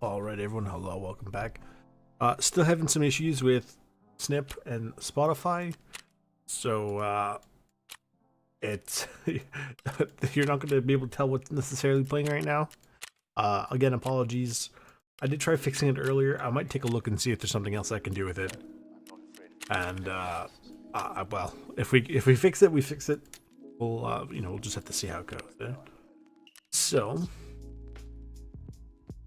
Alright everyone, hello, welcome back. Still having some issues with Snip and Spotify, so it's you're not going to be able to tell what's necessarily playing right now. Again, apologies. I did try fixing it earlier. I might take a look and see if there's something else I can do with it. And well, if we fix it, we fix it. We'll we'll just have to see how it goes. Yeah? So.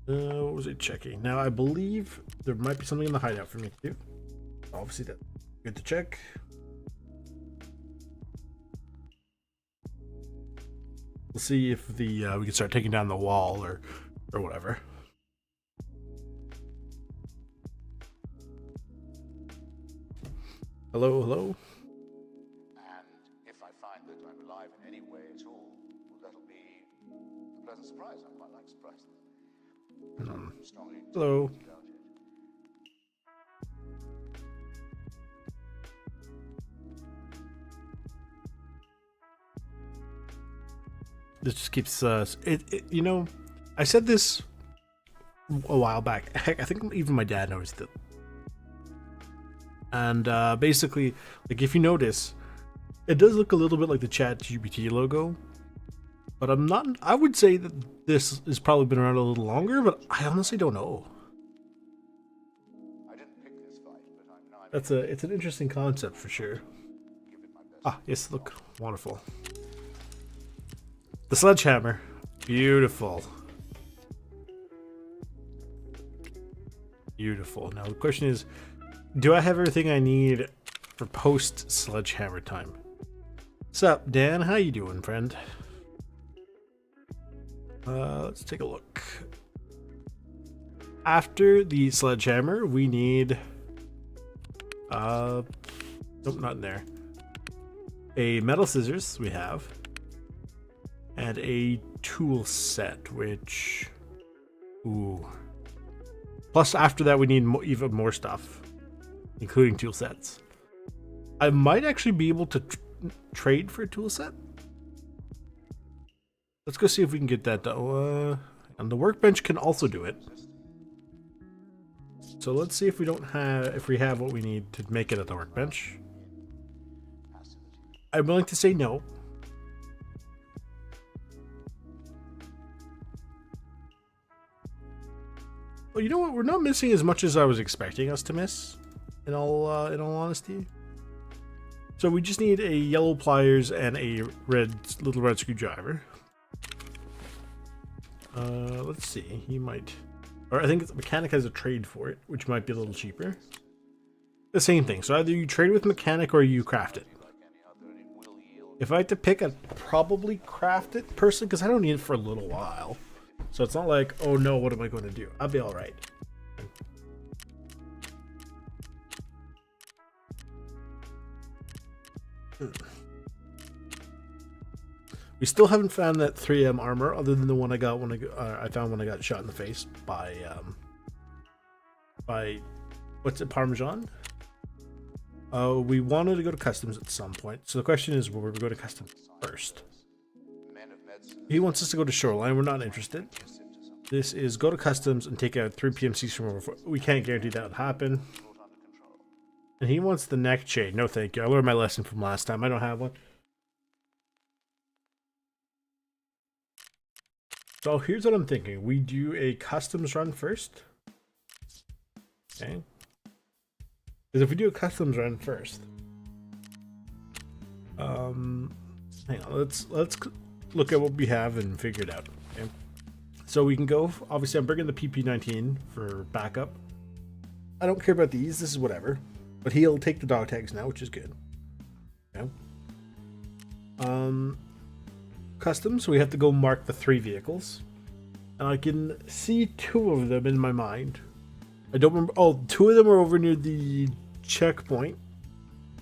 What was it checking? Now, I believe there might be something in the hideout for me to do. Obviously, that's good to check. We'll see if the we can start taking down the wall or whatever. Hello, hello. And if I find that I'm alive in any way at all, well, that'll be a pleasant surprise. I quite like surprises. Hello. This just keeps you know, I said this a while back. Heck, I think even my dad noticed it. And basically, like, if you notice, it does look a little bit like the ChatGPT logo. But I would say that this has probably been around a little longer, but I honestly don't know. I didn't pick this fight, but It's an interesting concept for sure. Ah, yes, look, wonderful. The sledgehammer, beautiful. Beautiful. Now the question is, do I have everything I need for post sledgehammer time? What's up, Dan? How you doing, friend? Let's take a look. After the sledgehammer, we need nope, not in there. A metal scissors we have, and a tool set, which plus after that we need even more stuff, including tool sets. I might actually be able to trade for a tool set. Let's go see if we can get that done. And the workbench can also do it. So let's see if we have what we need to make it at the workbench. I'm willing to say no. Well, you know what? We're not missing as much as I was expecting us to miss. In all honesty. So we just need a yellow pliers and a little red screwdriver. Let's see. He might, or I think the mechanic has a trade for it, which might be a little cheaper. The same thing. So either you trade with mechanic or you craft it. If I had to pick, I'd probably craft it personally because I don't need it for a little while. So it's not like, oh no, what am I going to do? I'll be all right. We still haven't found that 3M armor, other than the one I got when I found when I got shot in the face by what's it, Parmesan. We wanted to go to customs at some point, so the question is, will we go to customs first? He wants us to go to shoreline. We're not interested. This is go to customs and take out 3 PMCs from over. We can't guarantee that would happen. And he wants the neck chain. No, thank you. I learned my lesson from last time. I don't have one. So here's what I'm thinking. We do a customs run first. Okay. Because if we do a customs run first, hang on, let's look at what we have and figure it out. Okay. So we can go, obviously I'm bringing the PP19 for backup. I don't care about these, this is whatever. But he'll take the dog tags now, which is good. Okay. Customs, we have to go mark the 3 vehicles. And I can see 2 of them in my mind. I don't remember. Oh, 2 of them are over near the checkpoint.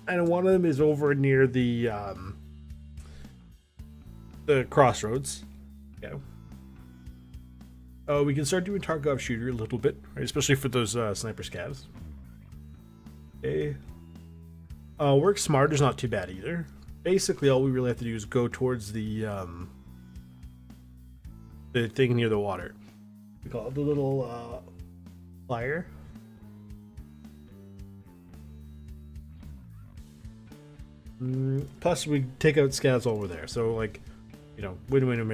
And one of them is over near the crossroads. Okay. We can start doing Tarkov shooter a little bit, right? Especially for those sniper scavs. Okay. Work smart is not too bad either. Basically, all we really have to do is go towards the thing near the water. call it? The little fire. Plus, we take out scouts over there. So, like, you know, win.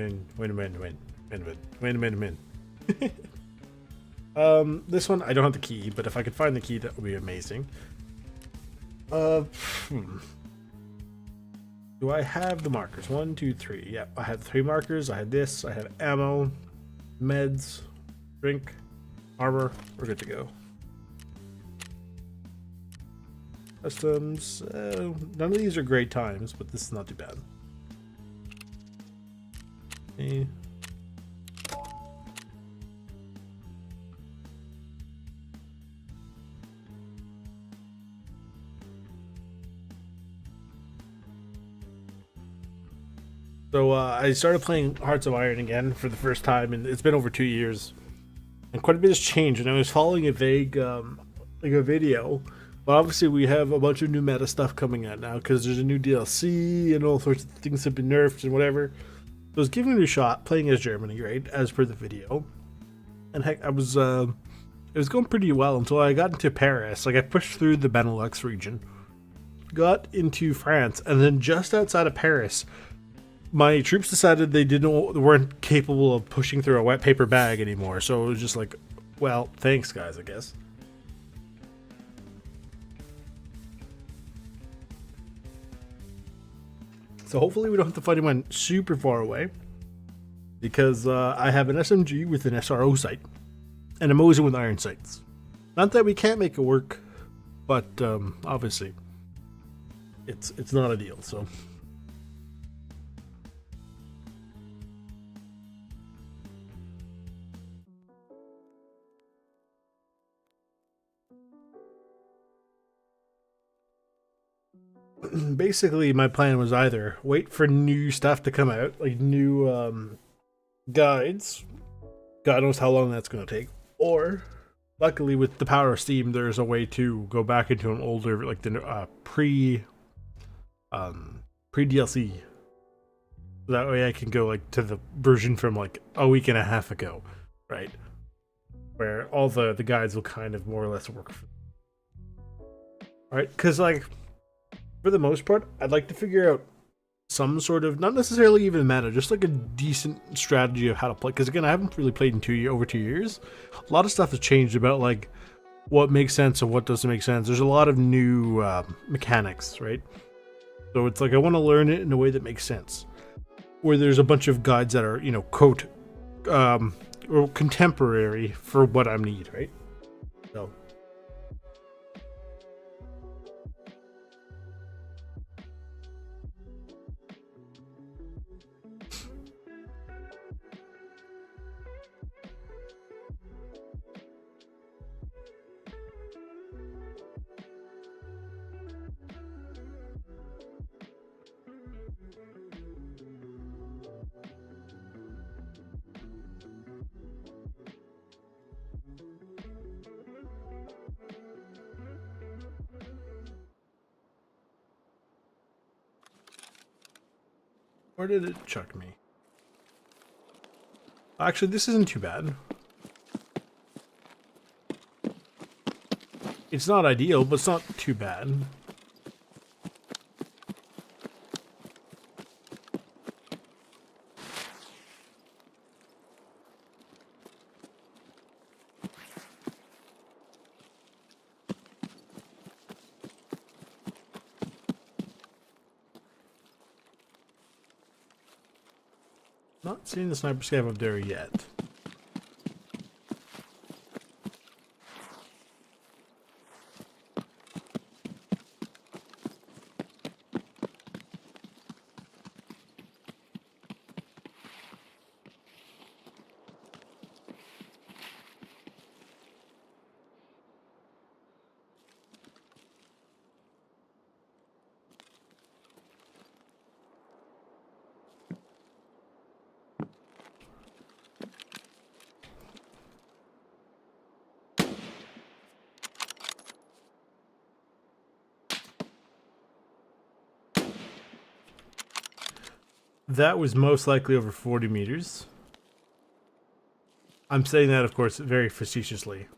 This one, I don't have the key, but if I could find the key, that would be amazing. Do I have the markers? 1, 2, 3. Yeah, I have 3 markers. I have this. I have ammo, meds, drink, armor. We're good to go. Customs. None of these are great times, but this is not too bad. Okay. So I started playing Hearts of Iron again for the first time, and it's been over 2 years, and quite a bit has changed. And I was following a vague, like a video, but obviously we have a bunch of new meta stuff coming out now because there's a new DLC and all sorts of things have been nerfed and whatever. So I was giving it a shot, playing as Germany, right, as per the video, and heck, it was going pretty well until I got into Paris. Like I pushed through the Benelux region, got into France, and then just outside of Paris, my troops decided they weren't capable of pushing through a wet paper bag anymore. So it was just like, well, thanks guys, I guess. So hopefully we don't have to fight anyone super far away, because I have an SMG with an SRO sight, and I'm always with iron sights. Not that we can't make it work, but obviously it's not ideal. So. Basically, my plan was either wait for new stuff to come out, like new guides. God knows how long that's going to take. Or, luckily, with the power of Steam, there's a way to go back into an older, like the pre DLC. That way, I can go like to the version from like a week and a half ago, right? Where all the guides will kind of more or less work. Alright, because like, for the most part, I'd like to figure out some sort of, not necessarily even meta, just like a decent strategy of how to play. Because again, I haven't really played in over 2 years. A lot of stuff has changed about like what makes sense and what doesn't make sense. There's a lot of new mechanics, right? So it's like I want to learn it in a way that makes sense. Where there's a bunch of guides that are, you know, quote, or contemporary for what I need, right? So. Where did it chuck me? Actually, this isn't too bad. It's not ideal, but it's not too bad. Not seeing the sniper scav up there yet. That was most likely over 40 meters. I'm saying that, of course, very facetiously.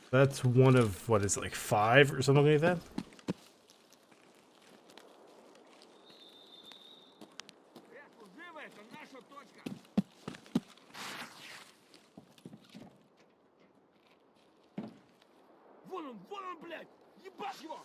That's one of, what is it, like 5 or something like that? Вон он, блядь! Ебашь его!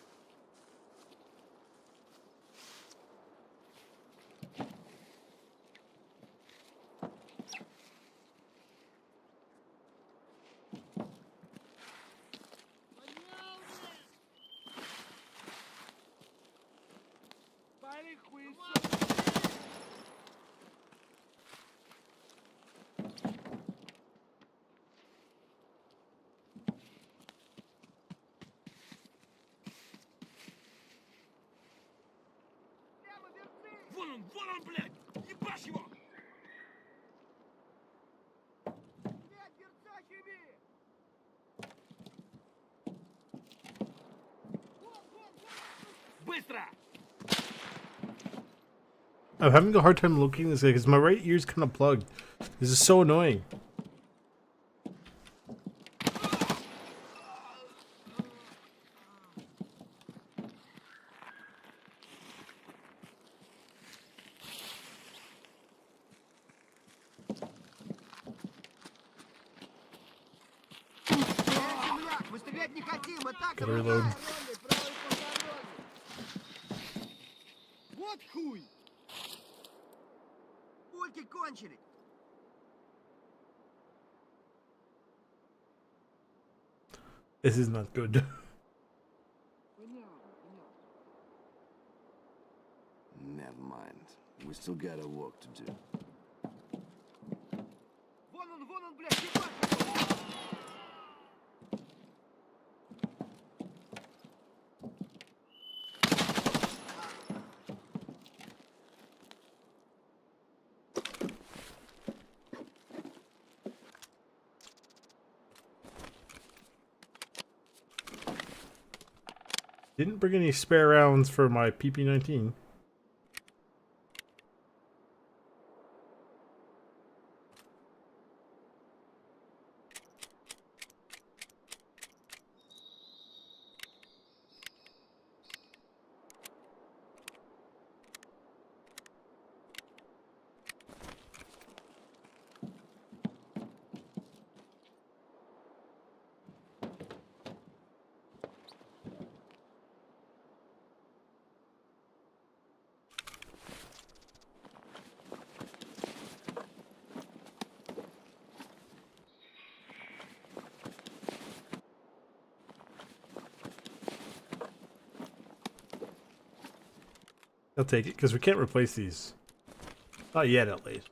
Пали хуесос! Вон он, блядь! Ебашь его! Блядь, дерцахими! Быстро! I'm having a hard time locating this guy because my right ear's kind of plugged. This is so annoying. Мы стрелять не хотим, мы так Gotta reload. Вот хуй! Пульки кончились! This is not good. Never mind. We still got our work to do. Вон он, блядь, ебать его! Didn't bring any spare rounds for my PP-19. I'll take it, because we can't replace these. Not yet, at least.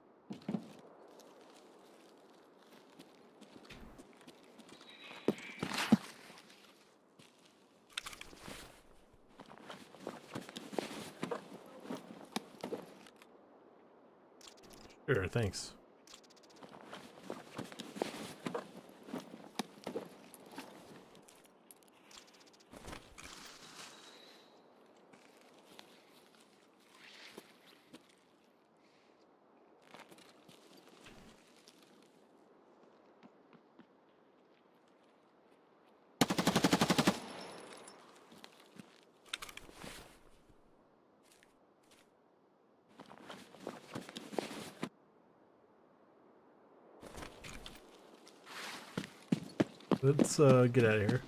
Sure, thanks. Let's get out of here.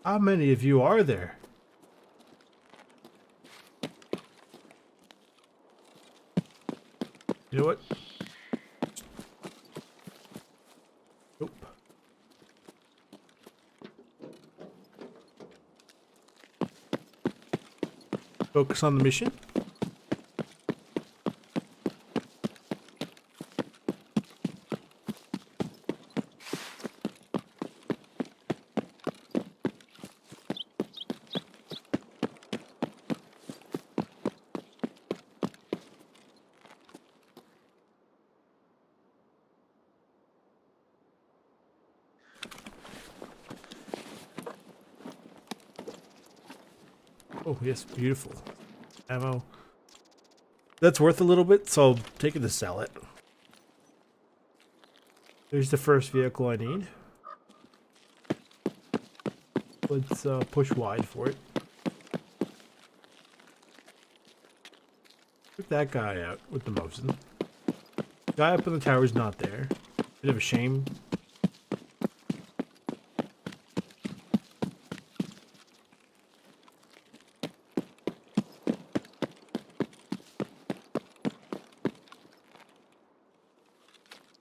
How many of you are there? You know what? Nope. Focus on the mission. Oh, yes, beautiful. Ammo. That's worth a little bit, so I'll take it to sell it. There's the first vehicle I need. Let's push wide for it. Took that guy out with the Mosin. Guy up in the tower's not there. Bit of a shame.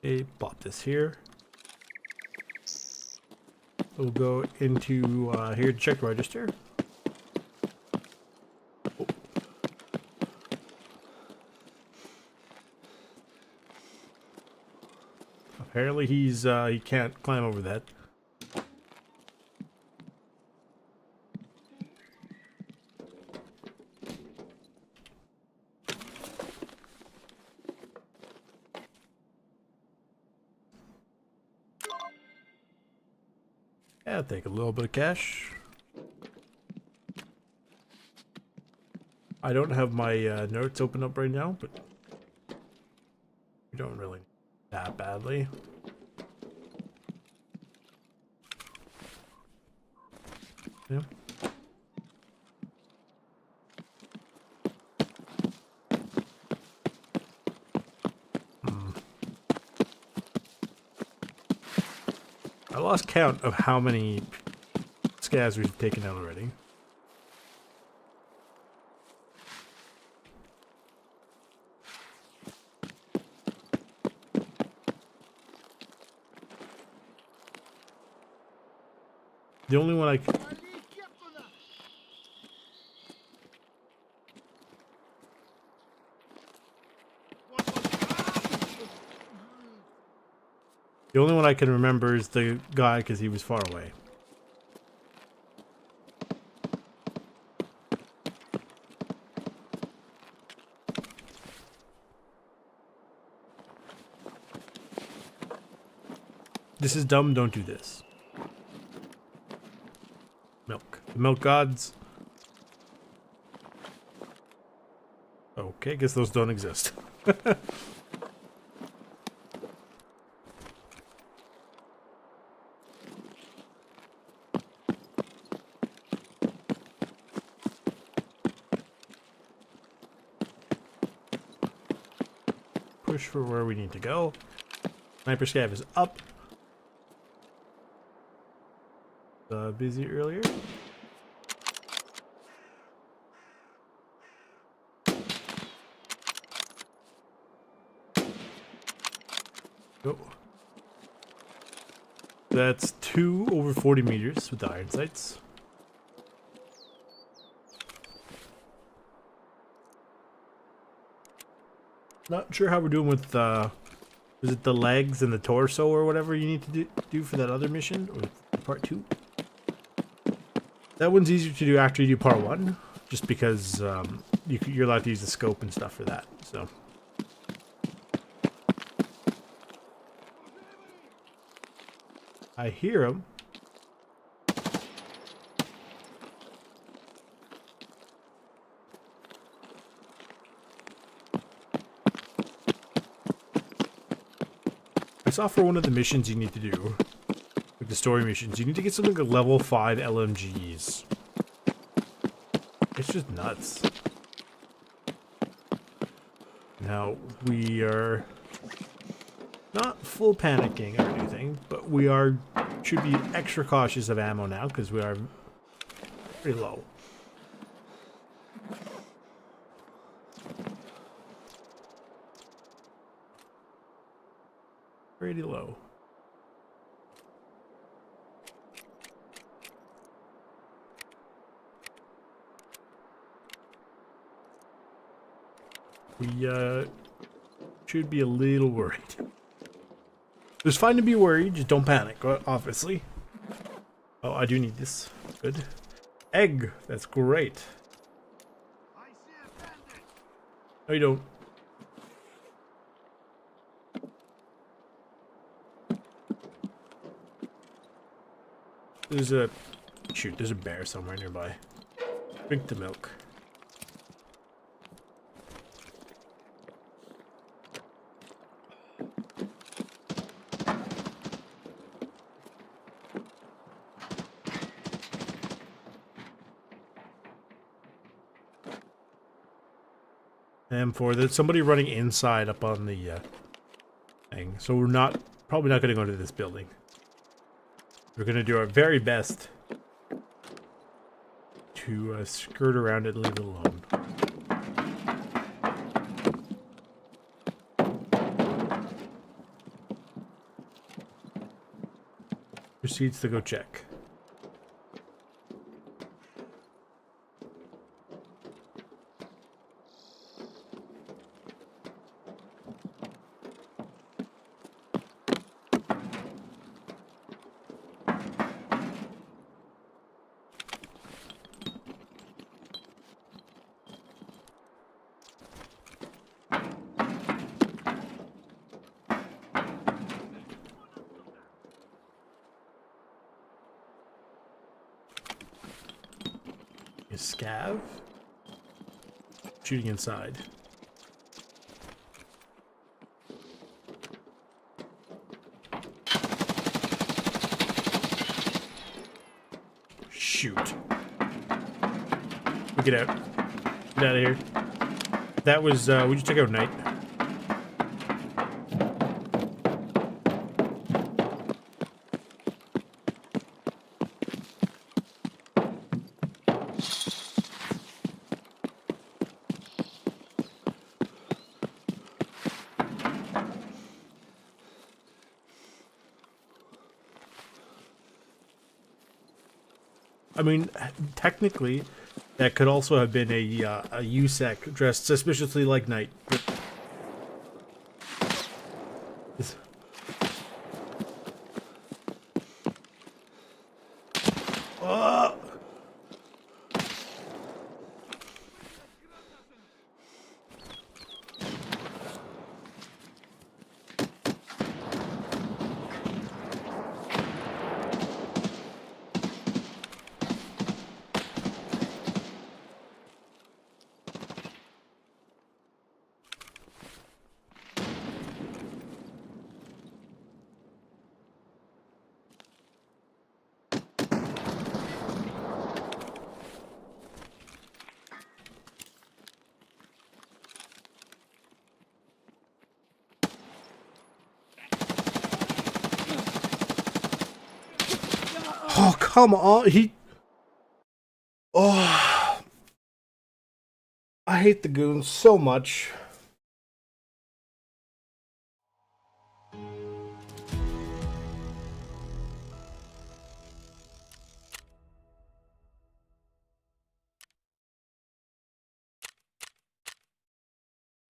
Okay, pop this here. We'll go into here to check the register. Oh. Apparently he can't climb over that. Yeah, I'll take a little bit of cash. I don't have my notes open up right now, but we don't really need that badly. Yeah. I lost count of how many scavs we've taken out already. The only one I c- Вали кепку на! the only one I can remember is the guy because he was far away. This is dumb, don't do this. Milk. The milk gods. Okay, guess those don't exist. Push for where we need to go. Sniper scav is up. Busy earlier. Oh. That's 2 over 40 meters with the iron sights. Not sure how we're doing with is it the legs and the torso or whatever you need to do for that other mission or part 2? That one's easier to do after you do part 1, just because you're allowed to use the scope and stuff for that. So. I hear him. I saw for one of the missions you need to do, like the story missions, you need to get something like level 5 LMGs. It's just nuts. Now, we are not full panicking or anything, but we should be extra cautious of ammo now because we are pretty low. Pretty low. We should be a little worried. It's fine to be worried, just don't panic, obviously. Oh, I do need this. Good. Egg! That's great. I see a bandit! No, you don't. There's a... Shoot, there's a bear somewhere nearby. Drink the milk. And for there's somebody running inside up on the thing, so we're probably not going to go into this building. We're going to do our very best to skirt around it and leave it alone. Proceeds to go check. Scav? Shooting inside. Shoot. Get out. Get out of here. That was, we just took out Knight. I mean, technically, that could also have been a USEC dressed suspiciously like Knight. Oh! Oh, come on. Oh. I hate the goons so much.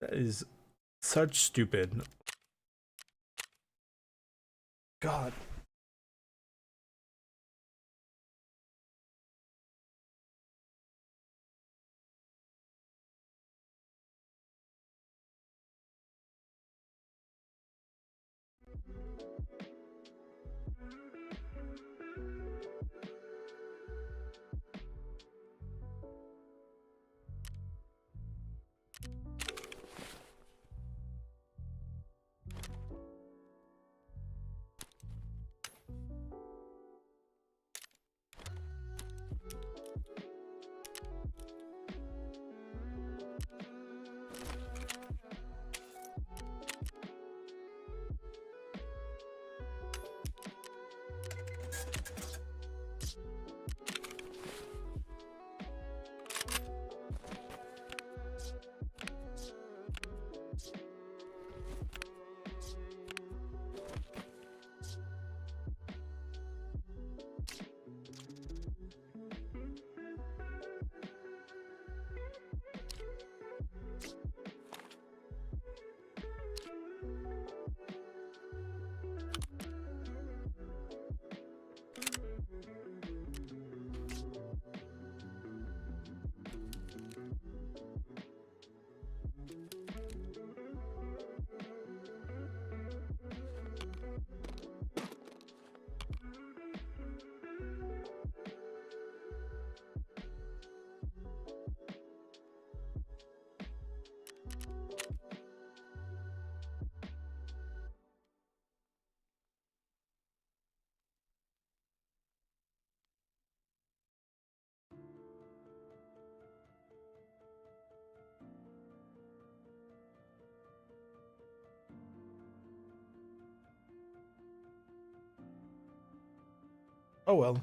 That is such stupid. God. Oh well.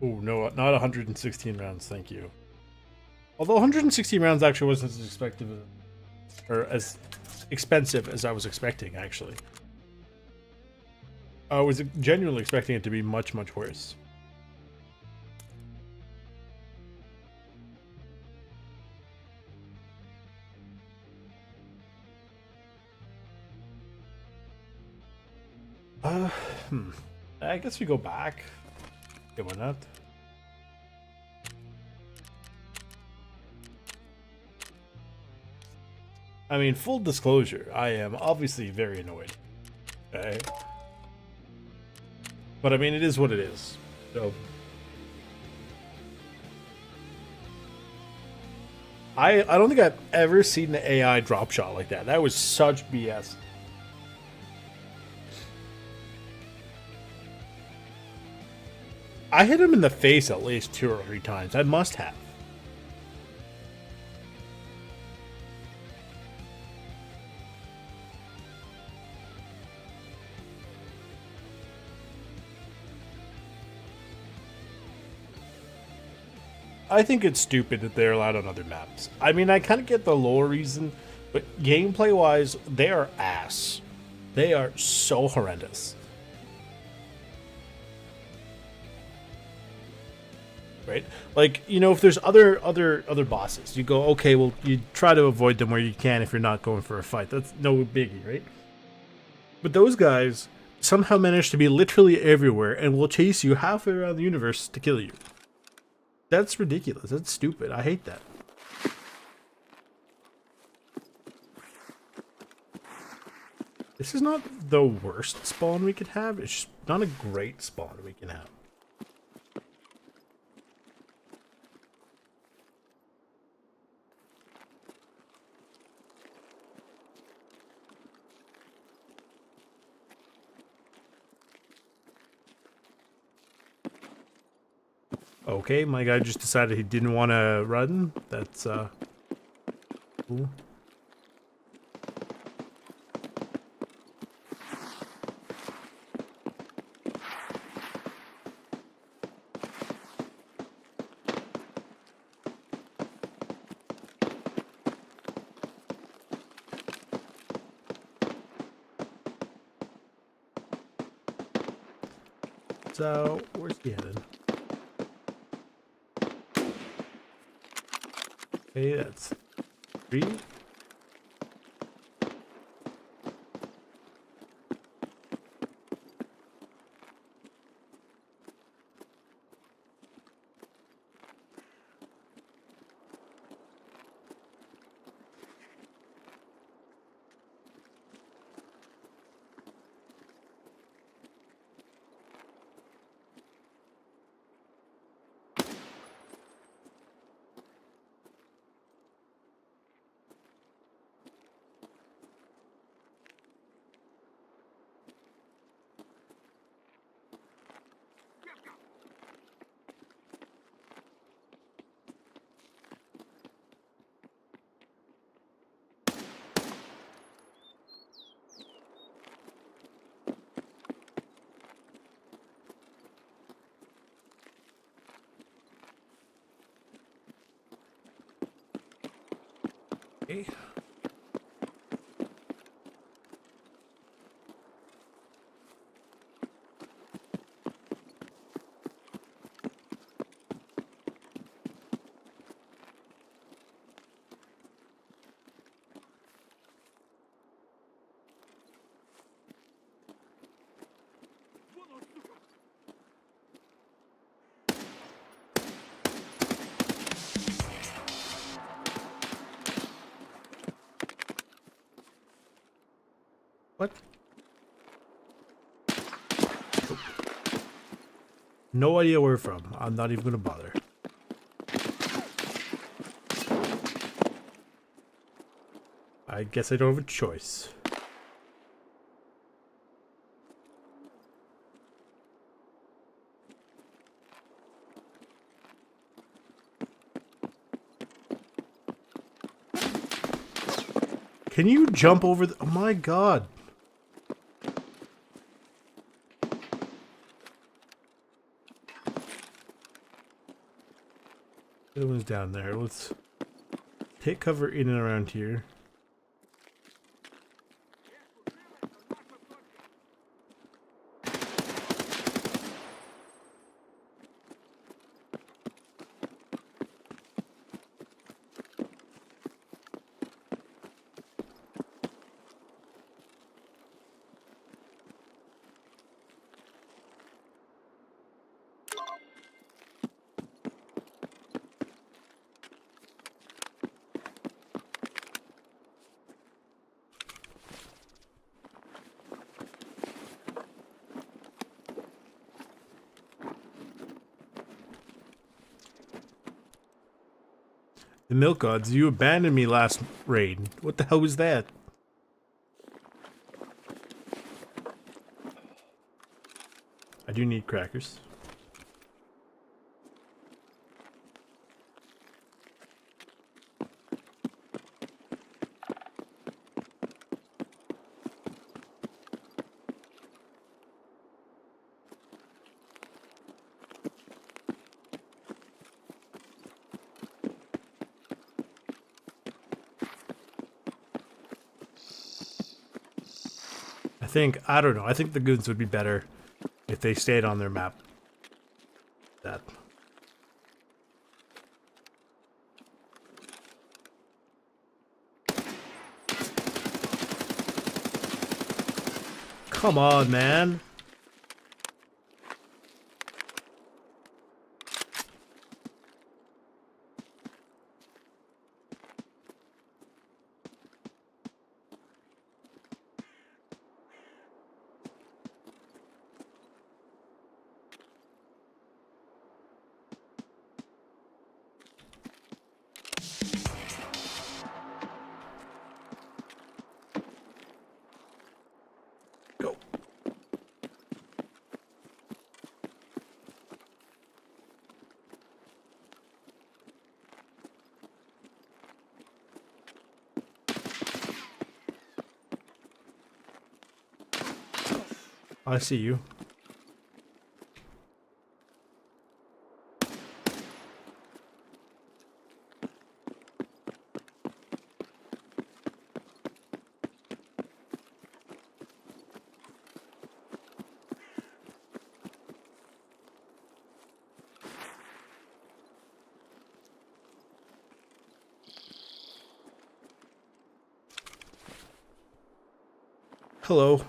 Oh no, not 116 rounds, thank you. Although 116 rounds actually wasn't as expected, or as expensive as I was expecting, actually. I was genuinely expecting it to be much, much worse. Uh, I guess we go back. Okay, why not? I mean, full disclosure, I am obviously very annoyed. Okay? But I mean, it is what it is. So I don't think I've ever seen the AI drop shot like that. That was such BS. I hit him in the face at least 2 or 3 times. I must have. I think it's stupid that they're allowed on other maps. I mean, I kind of get the lore reason, but gameplay-wise, they are ass. They are so horrendous. Right? Like, you know, if there's other bosses, you go, okay, well, you try to avoid them where you can if you're not going for a fight. That's no biggie, right? But those guys somehow manage to be literally everywhere and will chase you halfway around the universe to kill you. That's ridiculous. That's stupid. I hate that. This is not the worst spawn we could have. It's just not a great spawn we can have. Okay, my guy just decided he didn't want to run. That's cool. So, where's he headed? Okay, that's 3. Okay. What? No idea where from. I'm not even gonna bother. I guess I don't have a choice. Can you jump over the— oh my god. The other one's down there. Let's take cover in and around here. The milk gods, you abandoned me last raid. What the hell was that? I do need crackers. I don't know, I think the goons would be better if they stayed on their map. That. Come on, man. Go. I see you. Hello.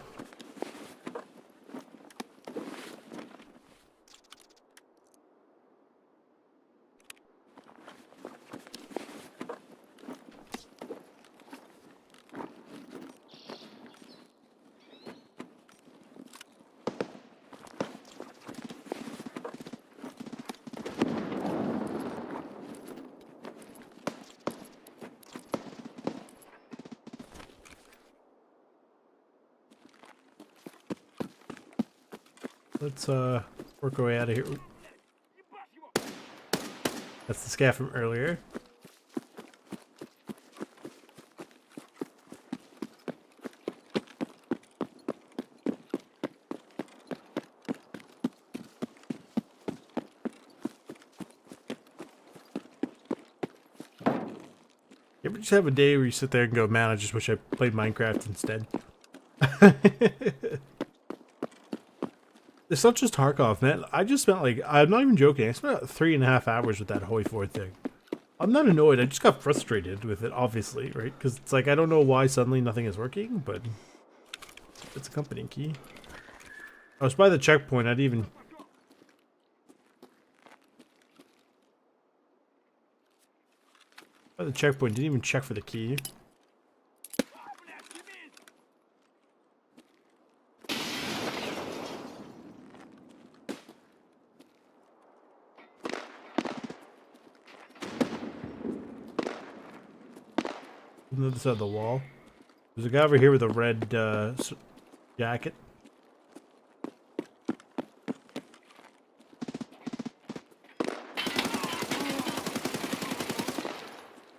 Let's work our way out of here. Ooh. That's the scav from earlier. Yep. ever just have a day where you sit there and go, man, I just wish I played Minecraft instead? It's not just Tarkov, man. I just spent like, I'm not even joking, I spent 3.5 hours with that Hoi 4 thing. I'm not annoyed, I just got frustrated with it, obviously, right? Because it's like, I don't know why suddenly nothing is working, but it's a company key. I was by the checkpoint, I'd even... By the checkpoint, didn't even check for the key. On the other side of the wall. There's a guy over here with a red jacket.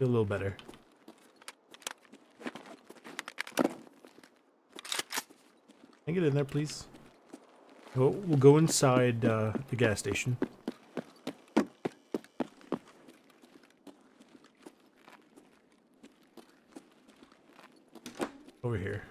Feel a little better. Can I get in there, please? We'll go inside the gas station. Over here.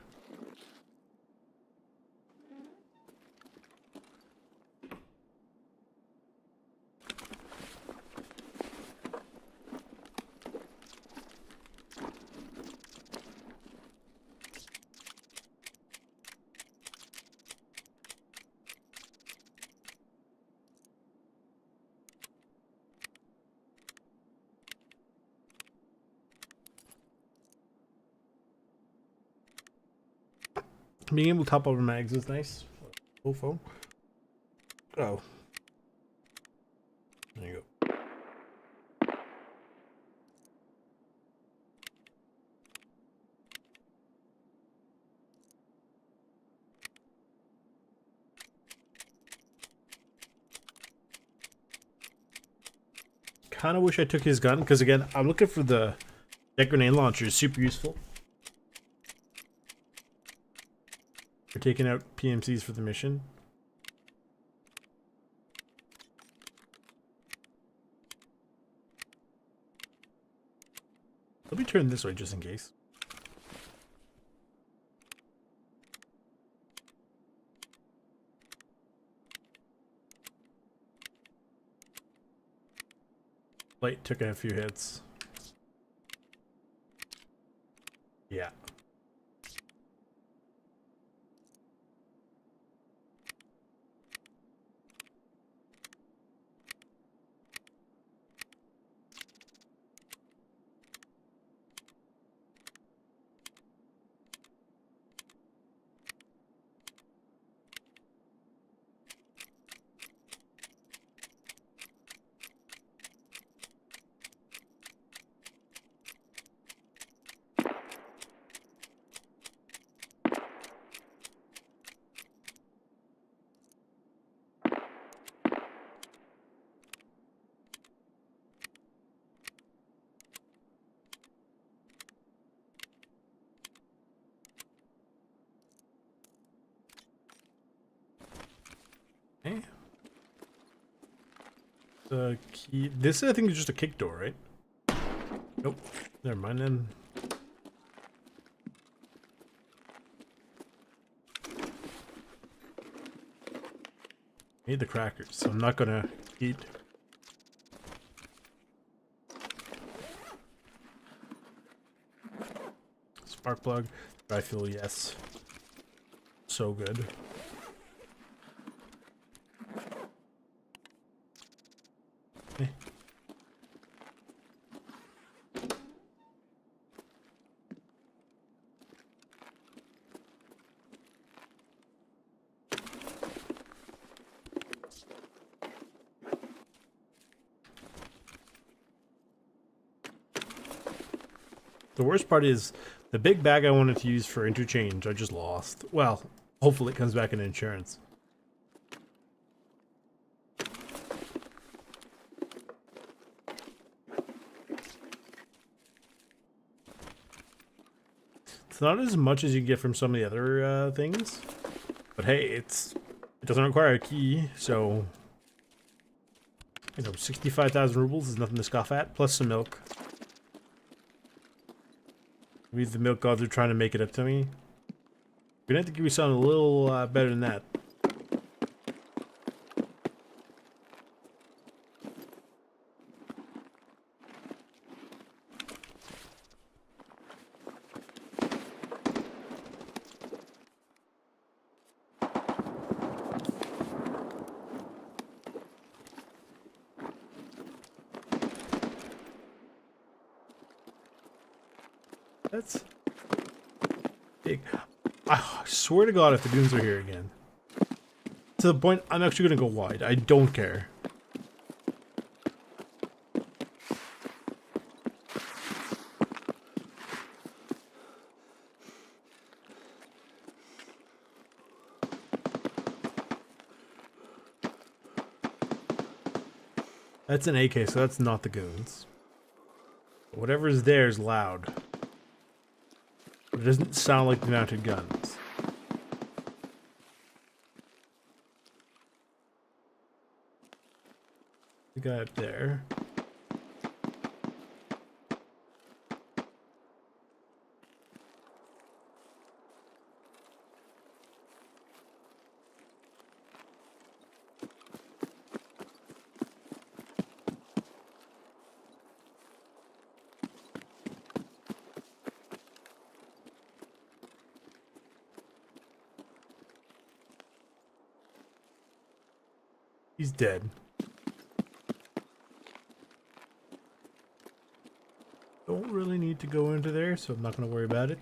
Being able to top over mags is nice. Fofo. Oh. There you go. Kind of wish I took his gun, because again, I'm looking for the deck grenade launcher. It's super useful. We're taking out PMCs for the mission. Let me turn this way just in case. Light took a few hits. Yeah. Okay. The key. This I think is just a kick door, right? Nope. Never mind then. Need the crackers, so I'm not gonna eat. Spark plug. Dry fuel, yes. So good. Okay. The worst part is the big bag I wanted to use for interchange, I just lost. Well, hopefully it comes back in insurance. It's not as much as you get from some of the other things, but hey, it doesn't require a key, so you know, 65,000 rubles is nothing to scoff at, plus some milk. Maybe the milk gods are trying to make it up to me. We're gonna have to give you something a little better than that. That's big. I swear to God, if the goons are here again, to the point I'm actually gonna go wide. I don't care. That's an AK, so that's not the goons. Whatever's there is loud. It doesn't sound like the mounted guns. The guy up there. He's dead. Don't really need to go into there, so I'm not going to worry about it.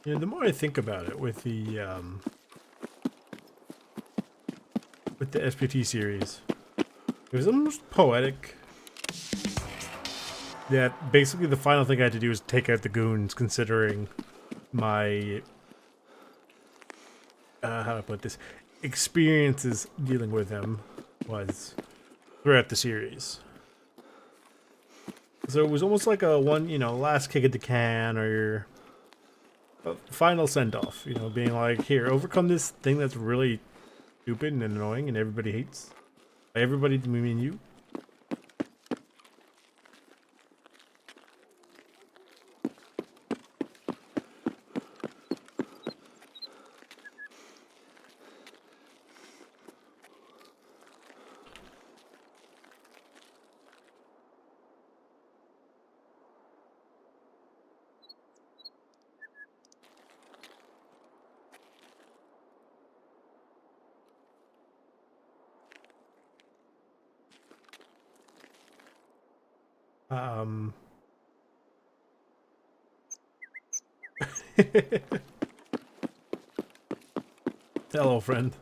You know, the more I think about it with the SPT series, it was almost poetic that basically the final thing I had to do was take out the goons, considering my how do I put this, experiences dealing with them was throughout the series. So it was almost like a last kick at the can, or your final send-off, being like, here, overcome this thing that's really stupid and annoying and everybody hates. By everybody, do we mean you? Hello, friend.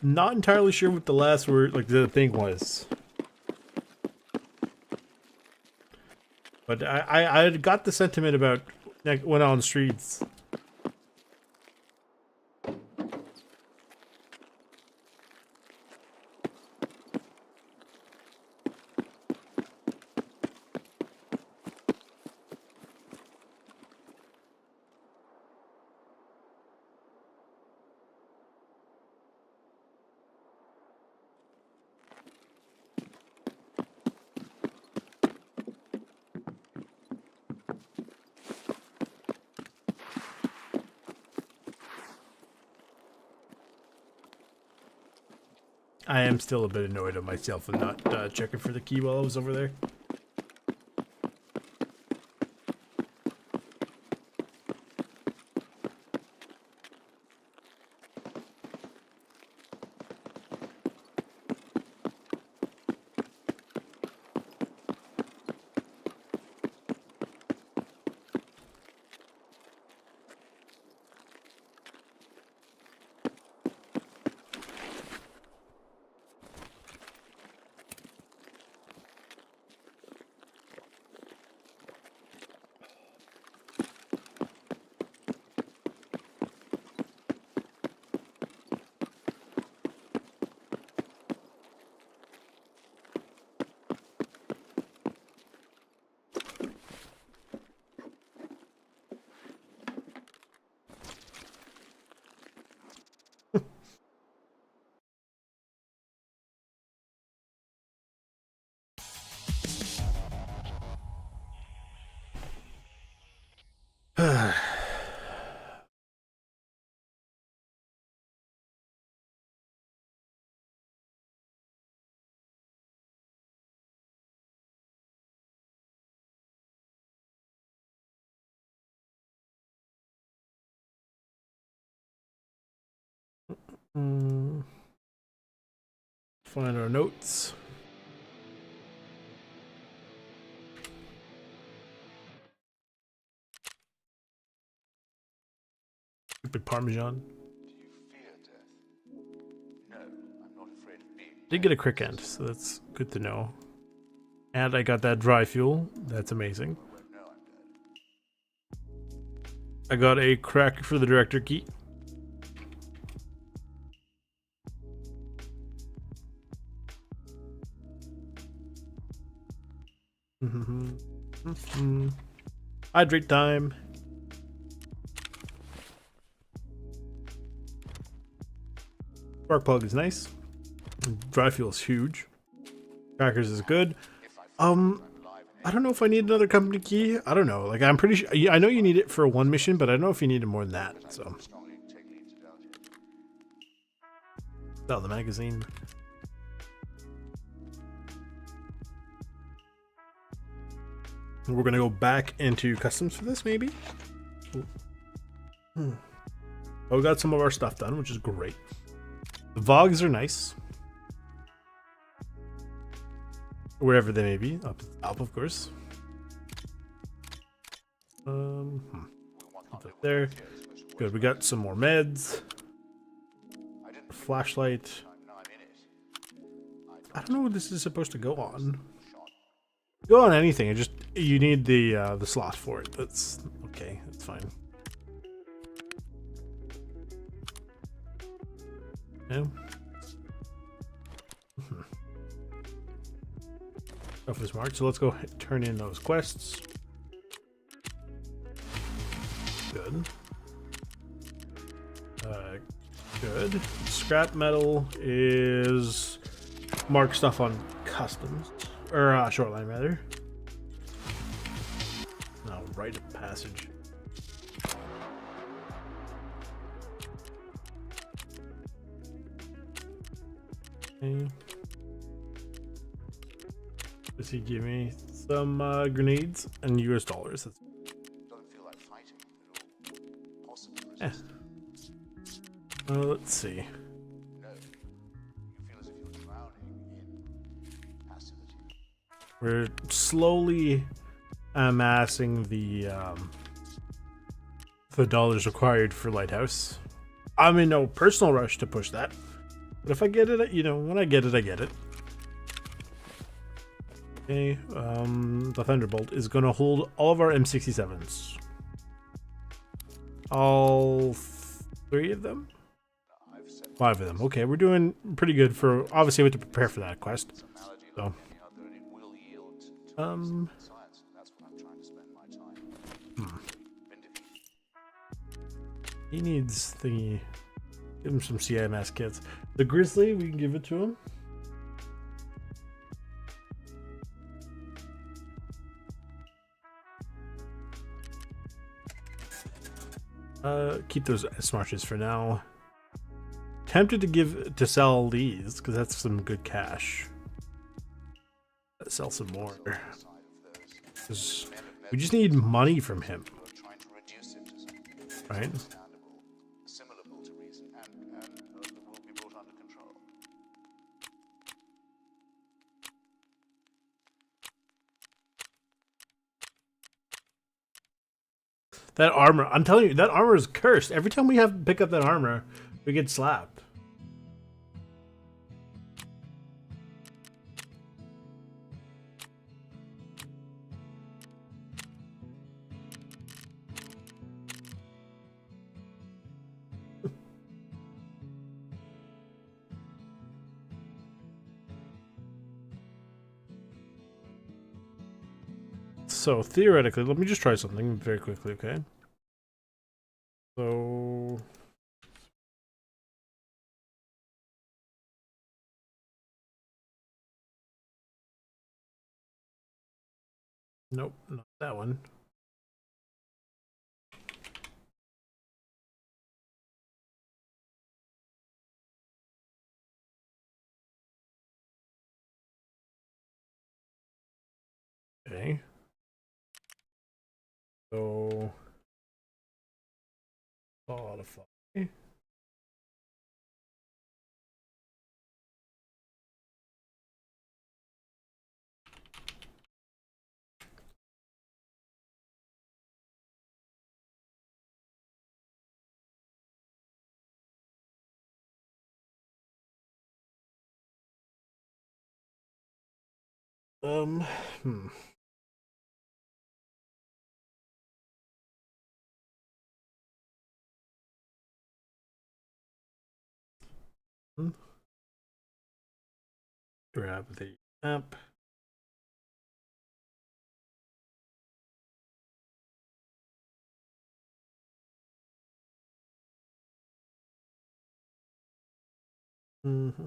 Not entirely sure what the last word, like the thing was. But I got the sentiment about went on the streets. I am still a bit annoyed at myself for not checking for the key while I was over there. Find our notes. Stupid Parmesan. Do you fear death? No, I'm not afraid of being Did get a crick end, so that's good to know. And I got that dry fuel. That's amazing. won't know I'm dead. I got a crack for the director key. Hydrate time. Spark plug is nice. Dry fuel is huge. Crackers is good. I don't know if I need another company key. I don't know. Like, I'm pretty sure. I know you need it for one mission, but I don't know if you need it more than that. So, Strongly take leave to doubt it. sell the magazine. We're gonna go back into customs for this, maybe. Oh, we got some of our stuff done, which is great. The Vogs are nice. Wherever they may be, up at the top, of course. Up there. Good. We got some more meds. Flashlight. I don't know what this is supposed to go on. Go on anything. It just you need the slot for it. That's okay. That's fine. No. Stuff is marked, so let's go turn in those quests. Good. Good. Scrap metal is mark stuff on customs or shoreline rather. No, rite of passage. Okay. Does he give me some grenades and US dollars? That's Doesn't feel like fighting at all. Possible yeah. resistance. Let's see. No. You feel as if you're drowning in passivity. We're slowly amassing the dollars required for Lighthouse. I'm in no personal rush to push that, but if I get it, you know, when I get it, I get it. Okay, the Thunderbolt is going to hold all of our M67s. All 3 of them? 5 of them. Okay, we're doing pretty good for. Obviously, we have to prepare for that quest. So, he needs thingy. Give him some CMS kits. The Grizzly, we can give it to him. Keep those smarches for now. tempted to sell these because that's some good cash. Let's sell some more. 'Cause we just need money from him, Trying to reduce it to something right? understandable, assimilable to reason, and that will be brought under control. That armor, I'm telling you, that armor is cursed. Every time we have to pick up that armor, we get slapped. So theoretically, let me just try something very quickly, okay? So nope, not that one. Okay. So modify. Hmm. Grab the app. Mm-hmm.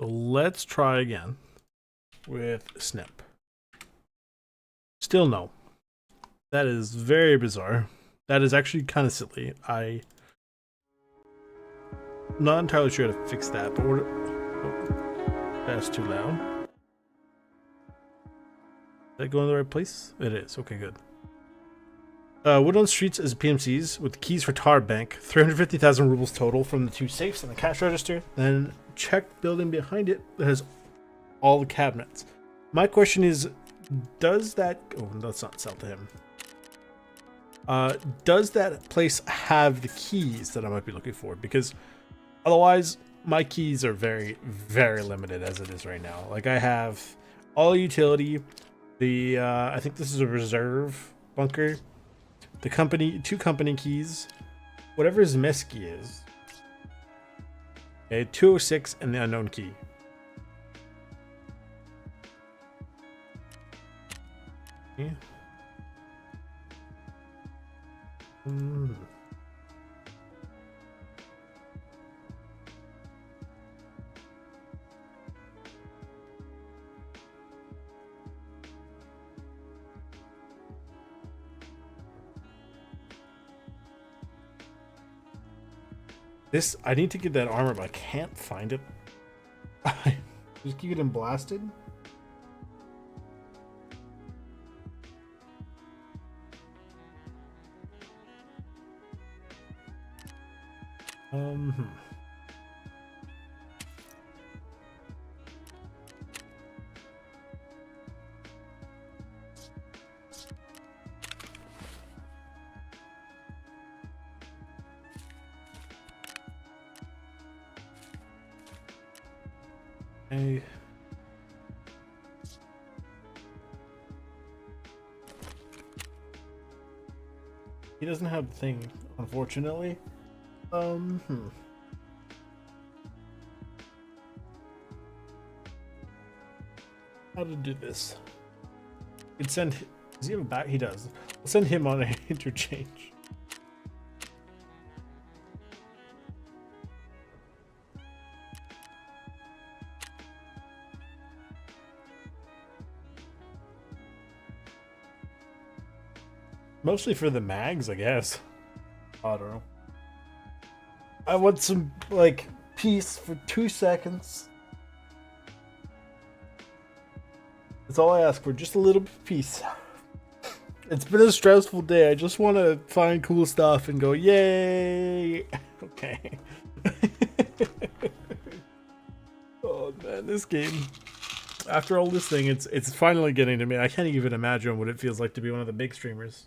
So let's try again with Snip. Still no. That is very bizarre. That is actually kind of silly. I'm not entirely sure how to fix that, but that's too loud. Did I go in the right place? It is. Okay, good. Wood on streets as PMCs with keys for Tar Bank. 350,000 rubles total from the 2 safes and the cash register. Then check building behind it that has all the cabinets. My question is, does that... Oh, let's not sell to him. Does that place have the keys that I might be looking for? Because otherwise, my keys are very, very limited as it is right now. Like, I have all utility. The I think this is a reserve bunker. The company, 2 company keys, whatever his mess key is. Okay, 206 and the unknown key. Okay. This, I need to get that armor, but I can't find it. Just keep getting blasted. Hmm. Hey. He doesn't have the thing, unfortunately. Hmm. How to do this? Could send. Does he have a back? He does. We'll send him on an interchange. Mostly for the mags, I guess. I don't know. I want some, like, peace for 2 seconds. That's all I ask for, just a little bit of peace. It's been a stressful day. I just want to find cool stuff and go, yay! Okay. Oh man, this game. After all this thing, it's finally getting to me. I can't even imagine what it feels like to be one of the big streamers.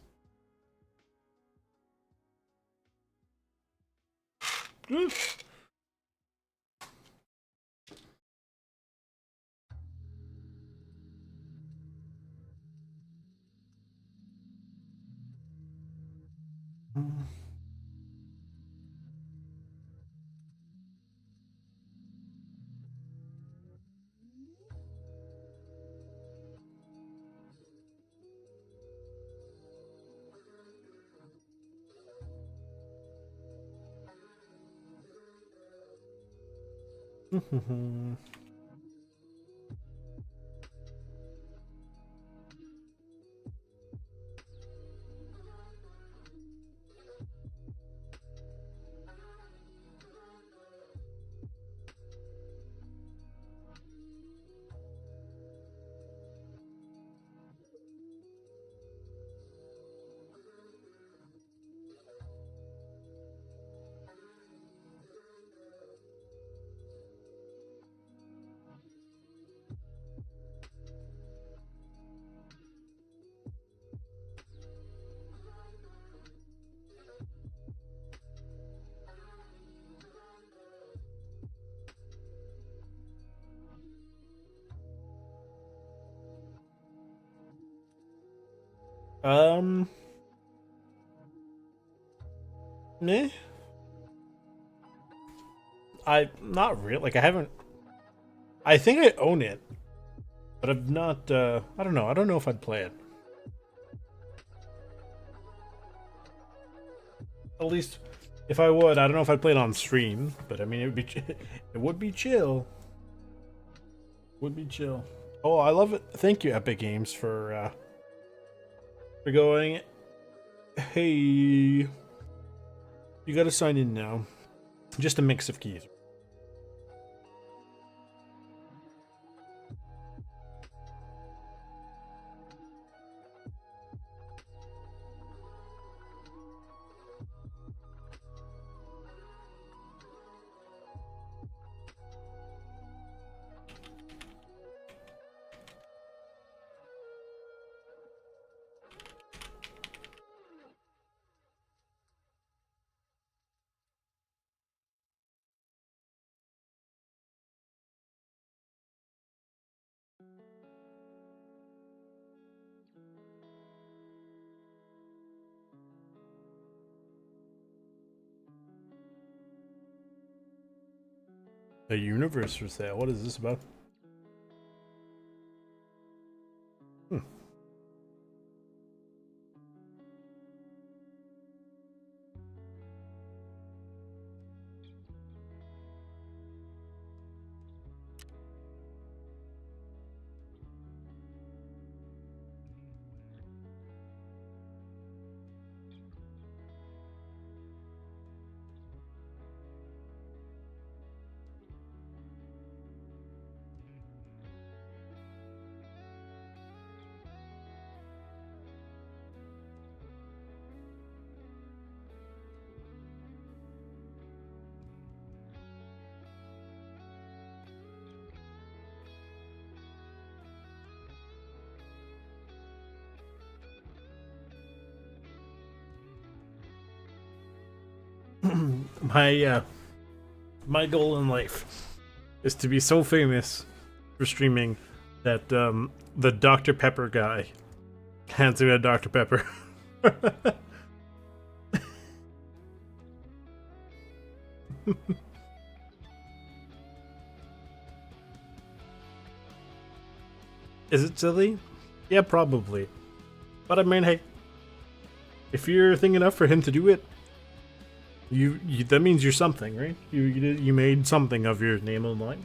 Meh. I not really, like, I haven't. I think I own it, but I've not. I don't know. I don't know if I'd play it. At least, if I would, I don't know if I'd play it on stream. But I mean, it would be. It would be chill. Would be chill. Oh, I love it. Thank you, Epic Games, for going. Hey, you got to sign in now. Just a mix of keys. A universe for sale. What is this about? My goal in life is to be so famous for streaming that the Dr. Pepper guy hands me a Dr. Pepper. Is it silly? Yeah, probably. But I mean, hey, if you're thinking enough for him to do it, you that means you're something, right? You made something of your name online.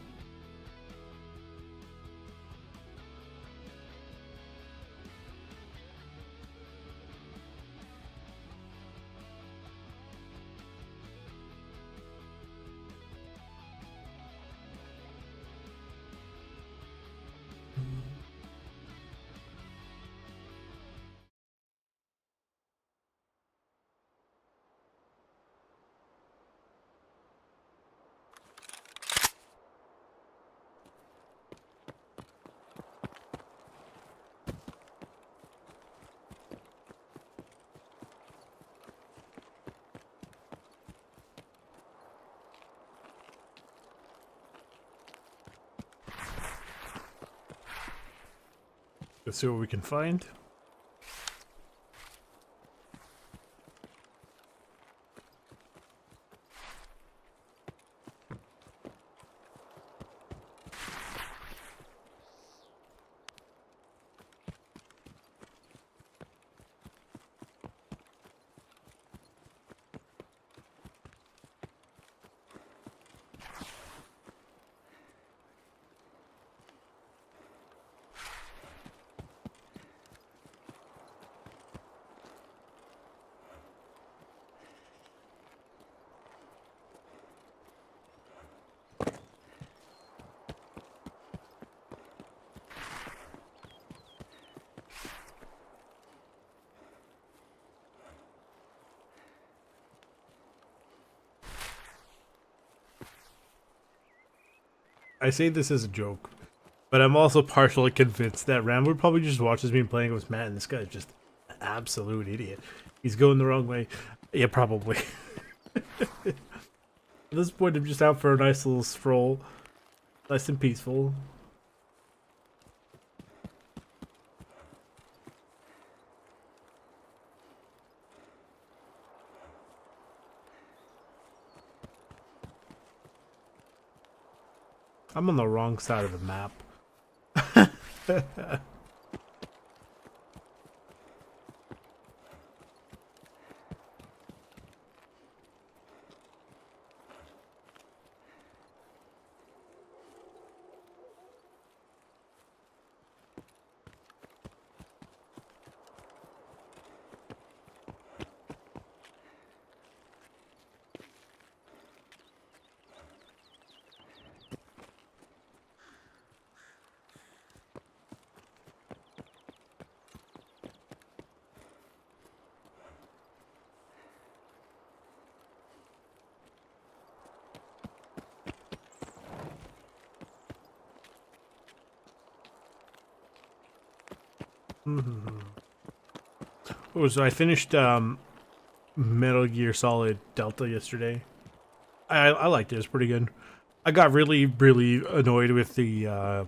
Let's see what we can find. I say this as a joke, but I'm also partially convinced that Ram would probably just watches me playing with Matt, and this guy's just an absolute idiot. He's going the wrong way. Yeah, probably. At this point, I'm just out for a nice little stroll. Nice and peaceful. I'm on the wrong side of the map. Oh, so I finished Metal Gear Solid Delta yesterday. I liked it. It's pretty good. I got really annoyed with the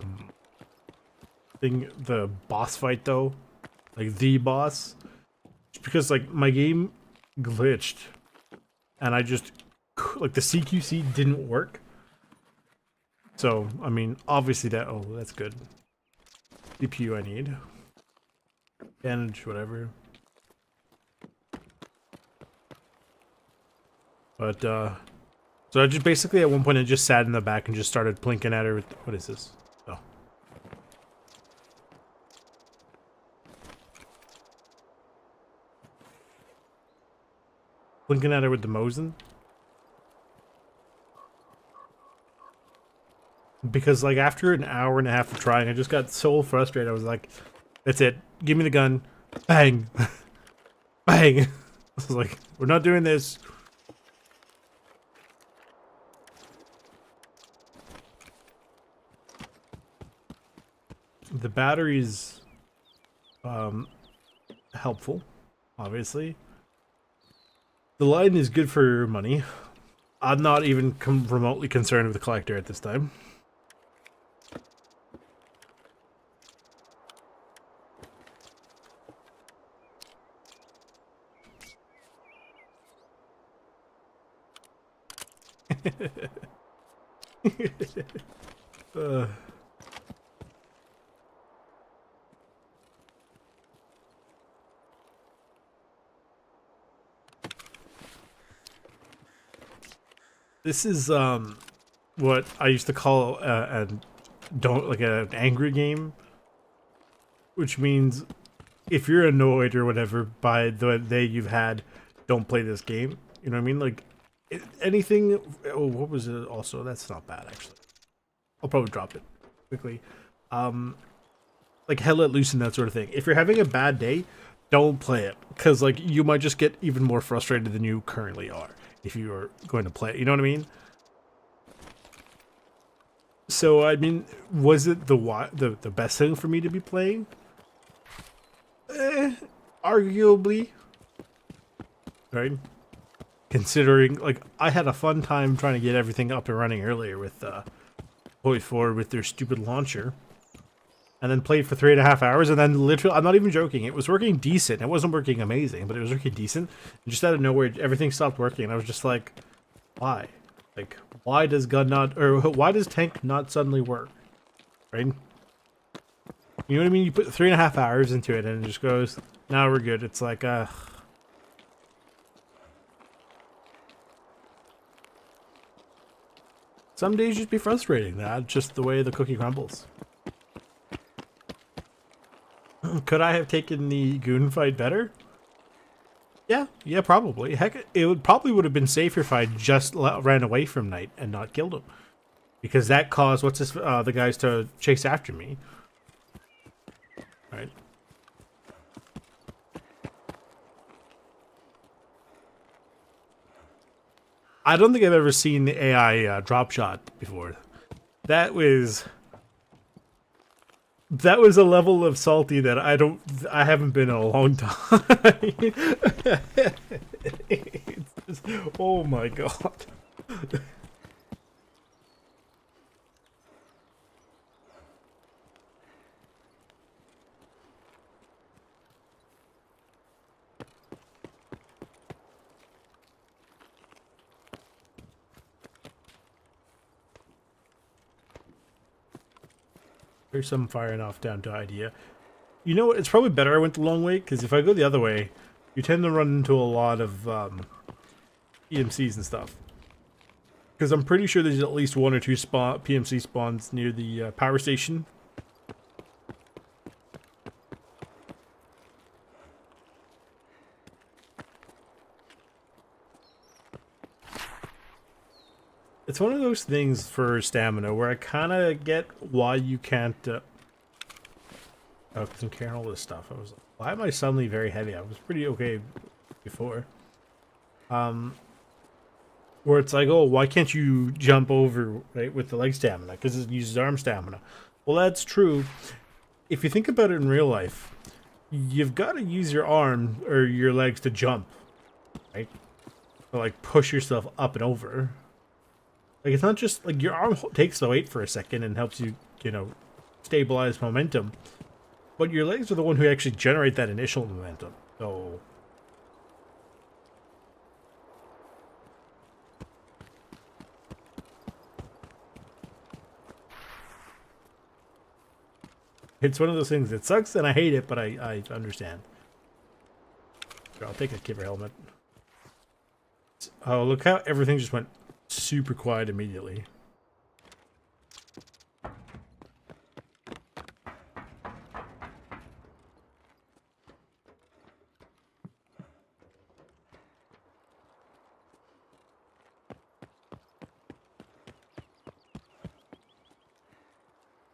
the boss fight though, like the boss, just because like my game glitched, and I just like the CQC didn't work. So I mean, obviously that. Oh, that's good. CPU I need. Bandage, whatever. But so I just basically at one point I just sat in the back and just started plinking at her with what is this? Oh. Plinking at her with the Mosin. Because like after an hour and a half of trying, I just got so frustrated. I was like, that's it. Give me the gun. Bang. Bang. I was like, we're not doing this. The battery's helpful, obviously. The line is good for money. I'm not even remotely concerned with the collector at this time. uh. This is what I used to call an angry game, which means if you're annoyed or whatever by the day you've had, don't play this game. You know what I mean? Like anything. Oh, what was it? Also, that's not bad actually. I'll probably drop it quickly. Like Hell Let Loose and that sort of thing. If you're having a bad day, don't play it because like you might just get even more frustrated than you currently are if you are going to play it. You know what I mean? So I mean, was it the best thing for me to be playing? Arguably, right? Considering like I had a fun time trying to get everything up and running earlier with Boy 4 with their stupid launcher, and then played for 3.5 hours, and then literally, I'm not even joking, it was working decent. It wasn't working amazing, but it was working decent. And just out of nowhere, everything stopped working, and I was just like, why? Like, why does gun not, or why does tank not suddenly work? Right? You know what I mean? You put 3.5 hours into it, and it just goes, now we're good. It's like, some days just be frustrating. That's just the way the cookie crumbles. Could I have taken the goon fight better? Yeah, probably. Heck, it probably would have been safer if I just ran away from Knight and not killed him, because that caused the guys to chase after me. Right. I don't think I've ever seen the AI drop shot before. That was a level of salty that I haven't been in a long time. It's just, oh my god. There's some firing off down to idea. You know what? It's probably better I went the long way, because if I go the other way, you tend to run into a lot of PMCs and stuff. Because I'm pretty sure there's at least 1 or 2 PMC spawns near the power station. It's one of those things for stamina where I kind of get why you can't. Oh, because I'm carrying all this stuff. I was like, why am I suddenly very heavy? I was pretty okay before. Where it's like, oh, why can't you jump over right with the leg stamina? Because it uses arm stamina. Well, that's true. If you think about it in real life, you've got to use your arm or your legs to jump, right? Or like push yourself up and over. Like, it's not just like your arm takes the weight for a second and helps you, you know, stabilize momentum, but your legs are the one who actually generate that initial momentum. So it's one of those things that sucks and I hate it, but I understand. Sure, I'll take a Kiver helmet. Oh, look how everything just went super quiet immediately.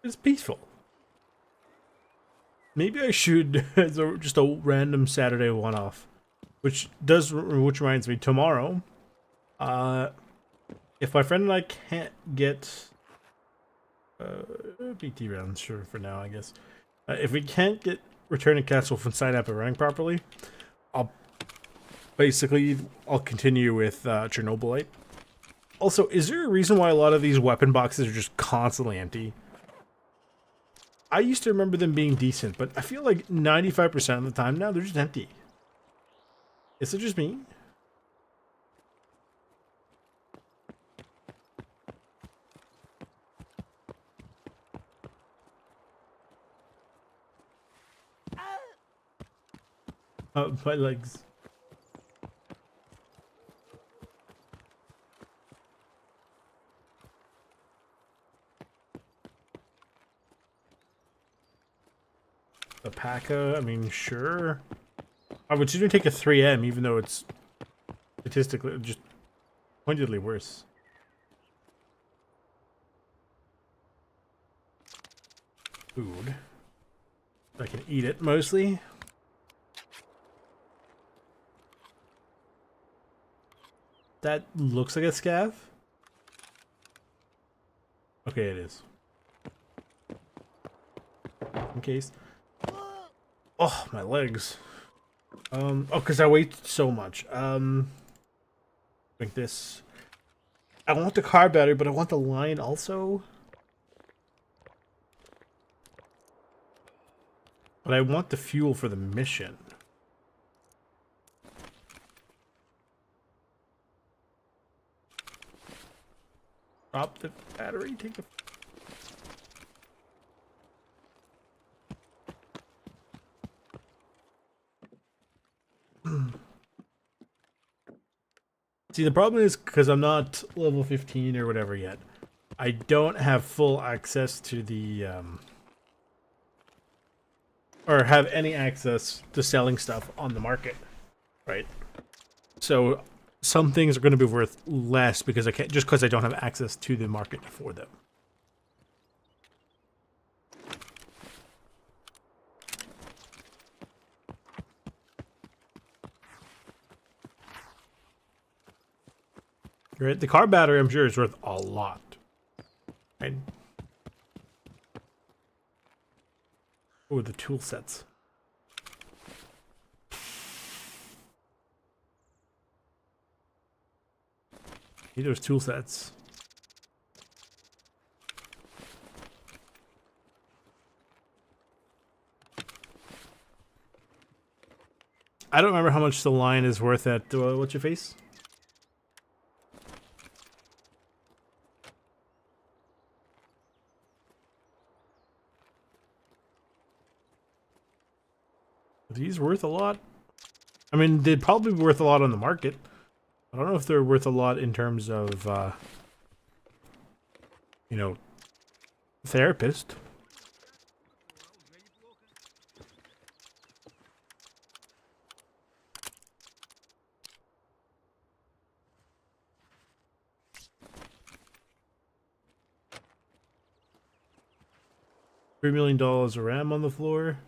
It's peaceful. Maybe I should, as just a random Saturday one-off, which reminds me, tomorrow, if my friend and I can't get PT rounds, sure, for now, I guess. If we can't get Return to Castle from sign up and running properly, I'll continue with Chernobylite. Also, is there a reason why a lot of these weapon boxes are just constantly empty? I used to remember them being decent, but I feel like 95% of the time now they're just empty. Is it just me? My legs. The Paca, I mean, sure. I would even take a 3M, even though it's statistically just pointedly worse. Food. I can eat it mostly. That looks like a scav. Okay, it is. In case. Oh, my legs. Oh, because I weigh so much. Like this. I want the car battery, but I want the line also. But I want the fuel for the mission. Drop the battery, take the... See, the problem is because I'm not level 15 or whatever yet. I don't have full access to the, or have any access to selling stuff on the market, right? So some things are going to be worth less because I can't, just because I don't have access to the market for them. Right, the car battery I'm sure is worth a lot. Right? Oh, the tool sets. Need those tool sets. I don't remember how much the line is worth at what's your face? Are these worth a lot? I mean, they'd probably be worth a lot on the market. I don't know if they're worth a lot in terms of, you know, therapist. $3 million of RAM on the floor.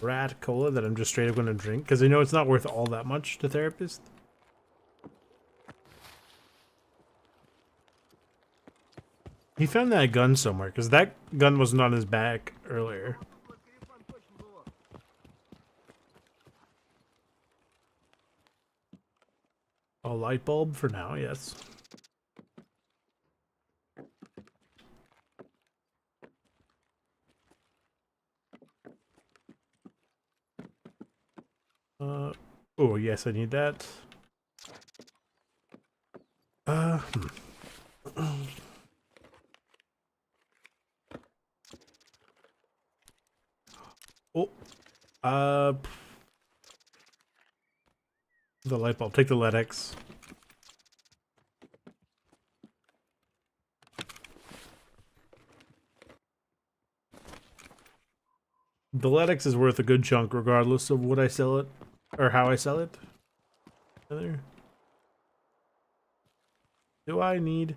Rat cola that I'm just straight up going to drink because I know it's not worth all that much to therapist. He found that gun somewhere because that gun wasn't on his back earlier. A light bulb for now, yes. Oh yes, I need that. Oh, the light bulb. Take the LEDX. The LEDX is worth a good chunk, regardless of what I sell it or how I sell it. There. Do I need?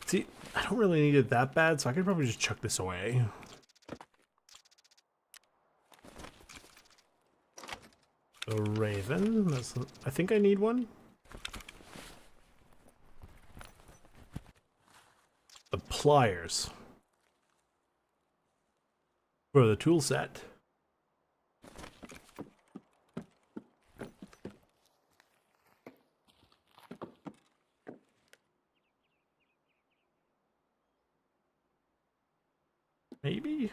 See, I don't really need it that bad, so I could probably just chuck this away. The Raven. That's, I think I need one. The pliers for the tool set. Maybe?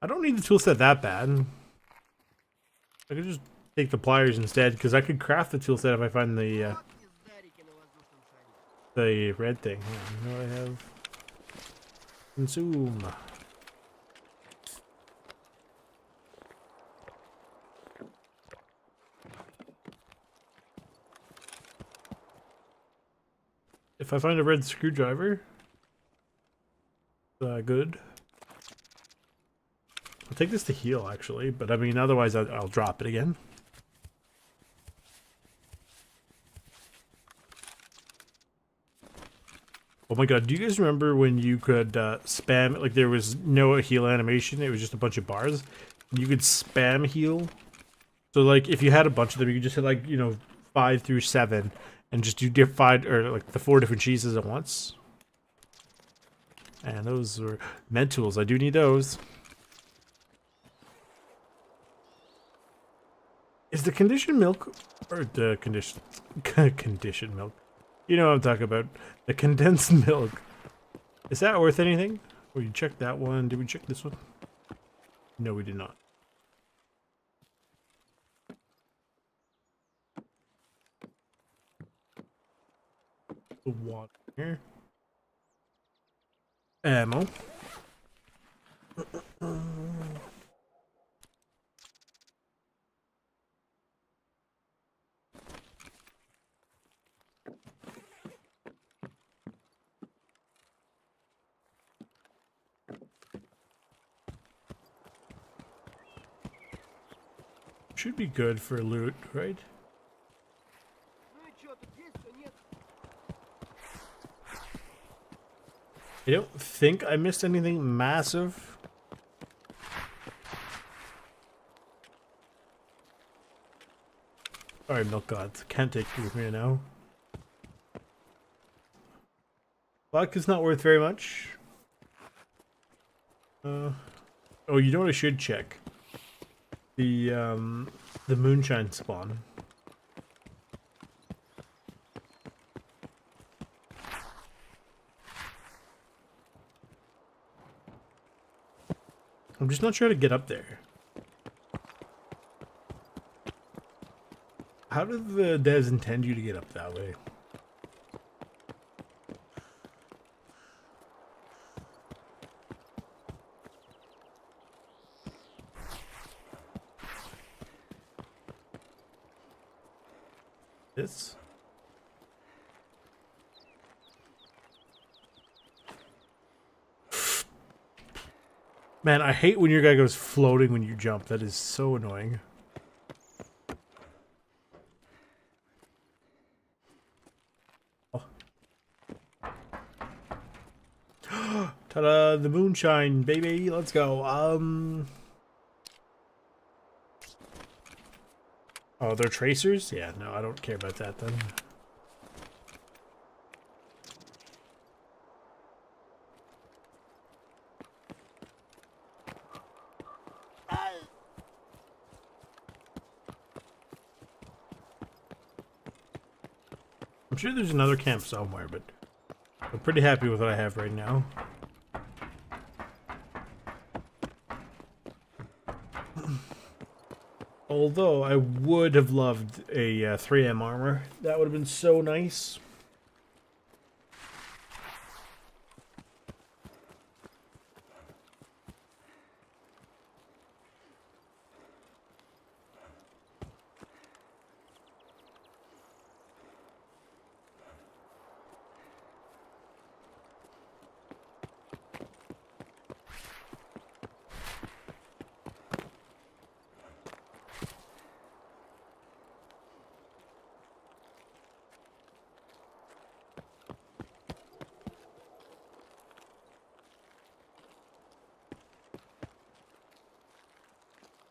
I don't need the tool set that bad. I could just take the pliers instead, because I could craft the tool set if I find the red thing. Yeah, you know what I have? Consume. If I find a red screwdriver, good. I'll take this to heal, actually, but I mean, otherwise I'll drop it again. Oh my god, do you guys remember when you could spam, like there was no heal animation, it was just a bunch of bars? You could spam heal. So like if you had a bunch of them, you could just hit like, you know, 5 through 7 and just do 5 or like the 4 different cheeses at once. And those were med tools, I do need those. Is the conditioned milk, or the conditioned milk, you know what I'm talking about, the condensed milk, is that worth anything? Oh, you checked that one. Did we check this one? No, we did not. The water here. Ammo. Should be good for loot, right? Ну и чё, тут есть, что нет? I don't think I missed anything massive. Alright, milk gods. Can't take you with me now. Vodka's not worth very much. Oh, you know what I should check? The moonshine spawn. I'm just not sure how to get up there. How did the devs intend you to get up that way? This? Man, I hate when your guy goes floating when you jump. That is so annoying. Oh. Ta-da! The moonshine, baby. Let's go. Oh, they're tracers? Yeah, no, I don't care about that then. I'm sure there's another camp somewhere, but I'm pretty happy with what I have right now. Although I would have loved a 3M armor. That would have been so nice.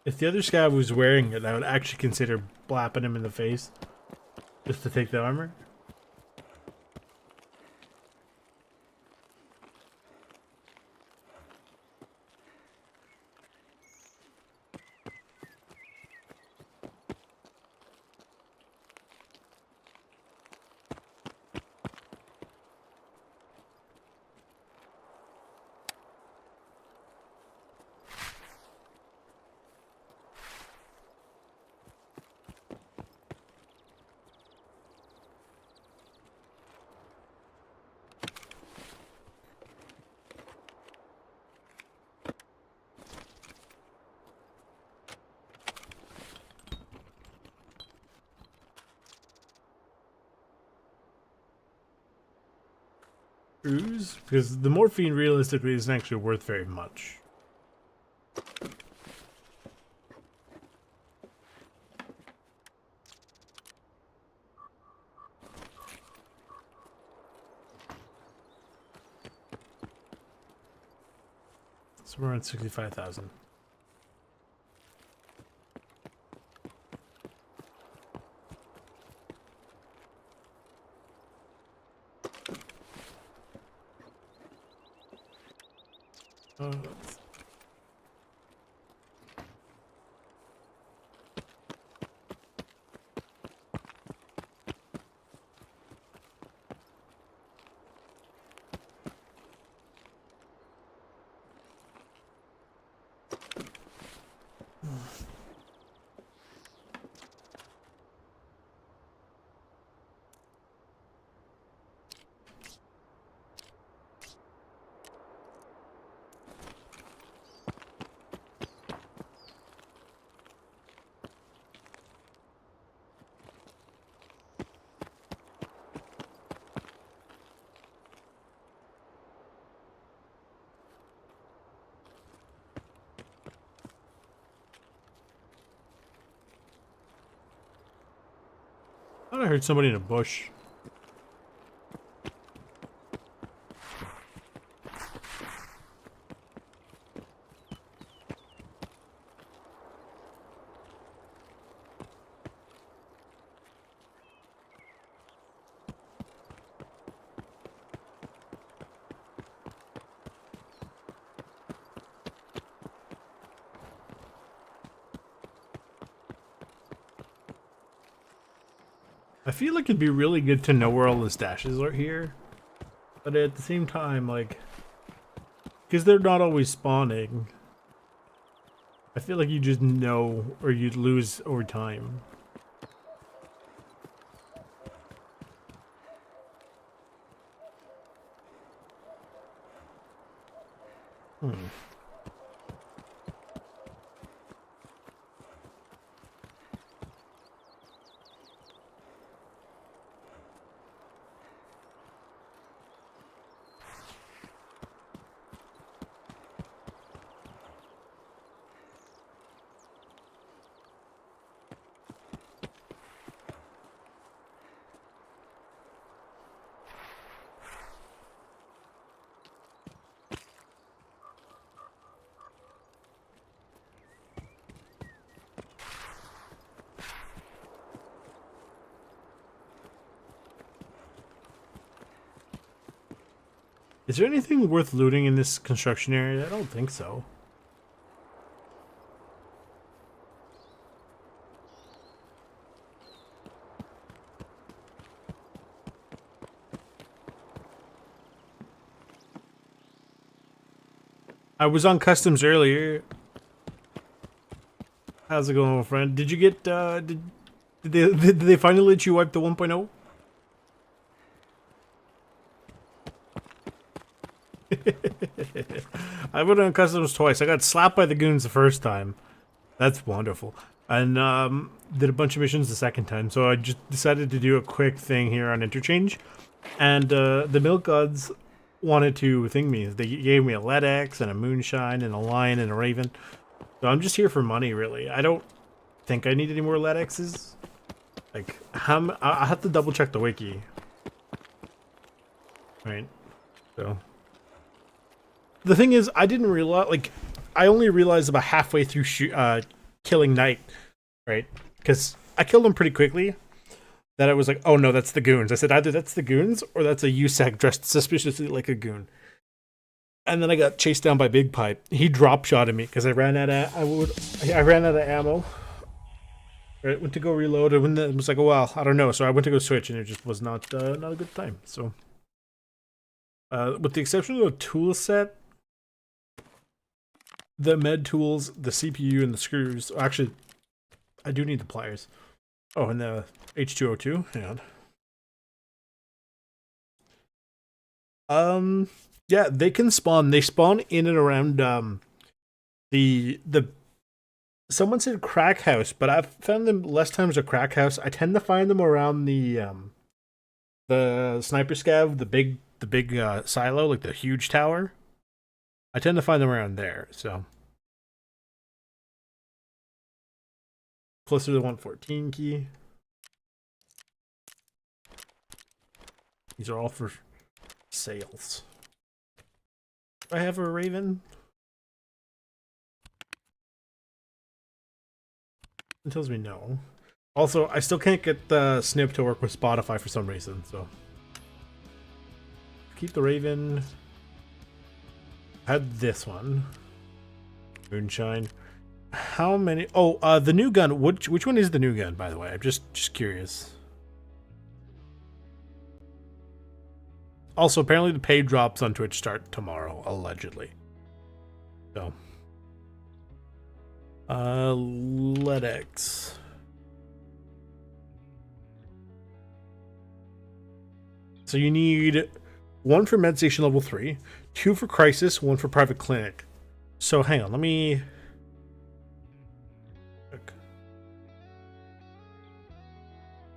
If the other scav was wearing it, I would actually consider blapping him in the face. Just to take the armor. screws, because the morphine realistically isn't actually worth very much. So we're at 65,000. I thought I heard somebody in a bush. I feel like it'd be really good to know where all the stashes are here, but at the same time, like, because they're not always spawning, I feel like you just know or you'd lose over time. Is there anything worth looting in this construction area? I don't think so. I was on customs earlier. How's it going, friend? Did you get did they finally let you wipe the 1.0? I went on customs twice. I got slapped by the goons the first time. That's wonderful. And did a bunch of missions the second time. So I just decided to do a quick thing here on interchange. And the milk gods wanted to thing me. They gave me a LEDX and a moonshine and a lion and a raven. So I'm just here for money, really. I don't think I need any more LEDXs. Like, I have to double check the wiki. Right. So the thing is, I didn't realize, like, I only realized about halfway through killing Knight, right? Because I killed him pretty quickly. That I was like, oh no, that's the goons. I said, either that's the goons or that's a USAC dressed suspiciously like a goon. And then I got chased down by Big Pipe. He drop shotted me because I ran out of ammo. Right, went to go reload, and it was like, oh well, I don't know. So I went to go switch, and it just was not a good time. So, with the exception of the tool set, the med tools, the CPU, and the screws. Actually, I do need the pliers. Oh, and the H2O2. Hang on. Yeah, they can spawn. They spawn in and around the someone said crack house, but I've found them less times at crack house. I tend to find them around the sniper scav, the big the big silo, like the huge tower. I tend to find them around there, so. Closer to the 114 key. These are all for sales. Do I have a raven? It tells me no. Also, I still can't get the snip to work with Spotify for some reason, so. Keep the raven. Had this one. Moonshine. How many? Oh, the new gun. Which one is the new gun, by the way? I'm just curious. Also, apparently the paid drops on Twitch start tomorrow, allegedly. So. LEDX. So you need 1 for Med Station level 3, 2 for Crisis, 1 for Private Clinic. So hang on, let me...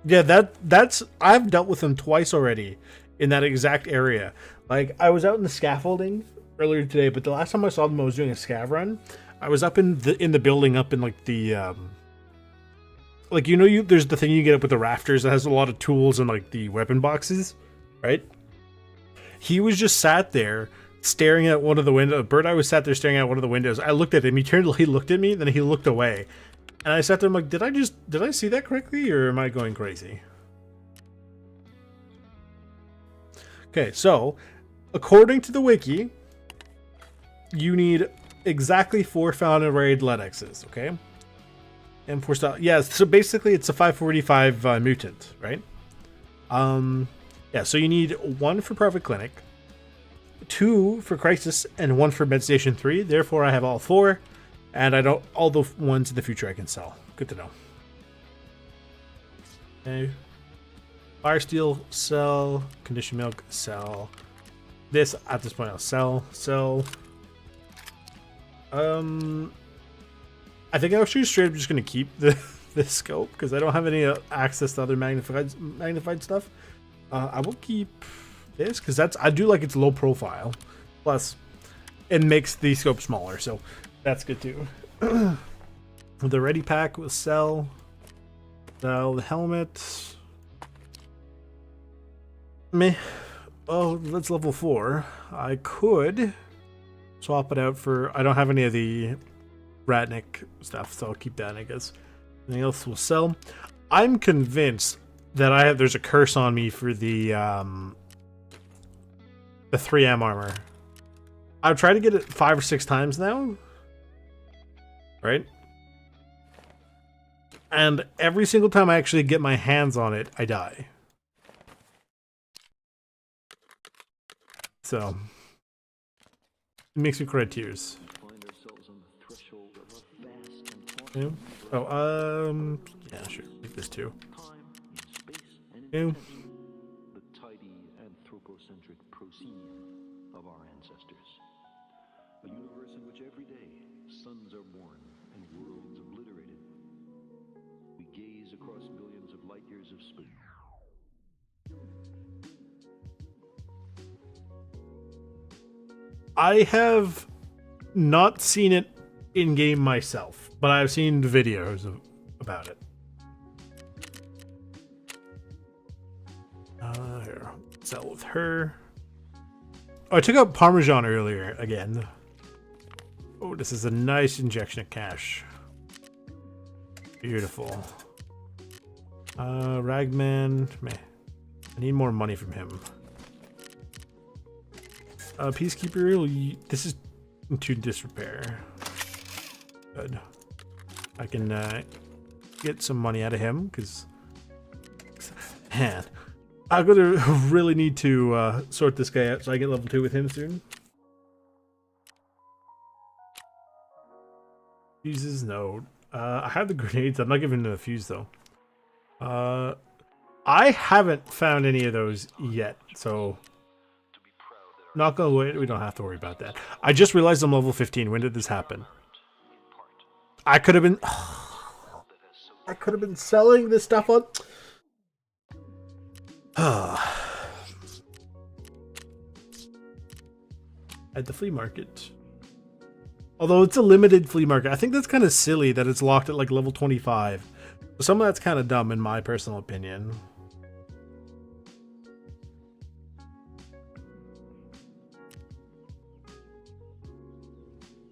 Yeah, that's... I've dealt with them twice already in that exact area. Like, I was out in the scaffolding earlier today, but the last time I saw them I was doing a scav run. I was up in the building, up in like the... like, you know, there's the thing you get up with the rafters that has a lot of tools and like the weapon boxes, right? He was just sat there staring at one of the windows. Bird Eye was sat there staring at one of the windows. I looked at him. He looked at me, then he looked away. And I sat there, I'm like, did I see that correctly, or am I going crazy? Okay, so, according to the wiki, you need exactly 4 found and raid LEDXs, okay? And 4 style. Yeah, so basically it's a 545 mutant, right? Yeah, so you need 1 for Private Clinic, 2 for Crisis, and 1 for Med Station 3. Therefore, I have all 4. And I don't, all the ones in the future I can sell. Good to know. Okay. Fire Steel, sell. Conditioned Milk, sell. This, at this point, I'll sell. Sell. I think I'm actually straight up just going to keep the scope, because I don't have any access to other magnified stuff. I will keep this, because I do like its low profile. Plus, it makes the scope smaller, so... That's good too. The ready pack will sell. Sell the helmet. Meh. Oh, that's level 4. I could swap it out for... I don't have any of the Ratnik stuff, so I'll keep that, I guess. Anything else will sell. I'm convinced that there's a curse on me for the 3M armor. I've tried to get it 5 or 6 times now. Right? And every single time I actually get my hands on it, I die. So, it makes me cry tears. Yeah. Oh, yeah, sure. Take this too. Yeah. The tidy anthropocentric proscenium of our ancestors. A universe in which every day suns are born and worlds obliterated. We gaze across billions of light years of space. I have not seen it in game myself, but I've seen videos about it. Here, sell with her. Oh, I took out Parmesan earlier again. Oh, this is a nice injection of cash. Beautiful. Ragman. Meh. I need more money from him. Peacekeeper. This is into disrepair. Good. I can get some money out of him because, man, I'm gonna really need to sort this guy out so I get level 2 with him soon. Fuses, no. I have the grenades. I'm not giving them a fuse though. I haven't found any of those yet, so not gonna wait. We don't have to worry about that. I just realized I'm level 15. When did this happen? I could have been. I could have been selling this stuff on. at the flea market. Although it's a limited flea market. I think that's kind of silly that it's locked at like level 25. Some of that's kind of dumb in my personal opinion.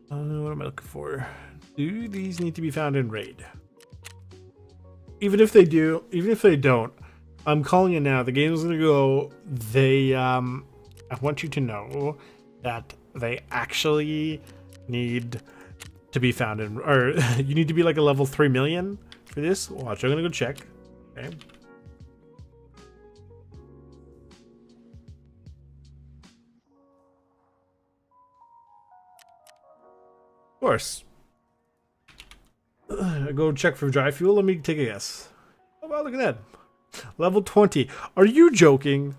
What am I looking for? Do these need to be found in raid? Even if they do, even if they don't, I'm calling it now. The game is gonna go. I want you to know that they actually need to be found in, or you need to be like a level 3 million for this. Watch, I'm gonna go check. Okay. Of course. Go check for dry fuel. Let me take a guess. Oh wow, look at that. Level 20. Are you joking?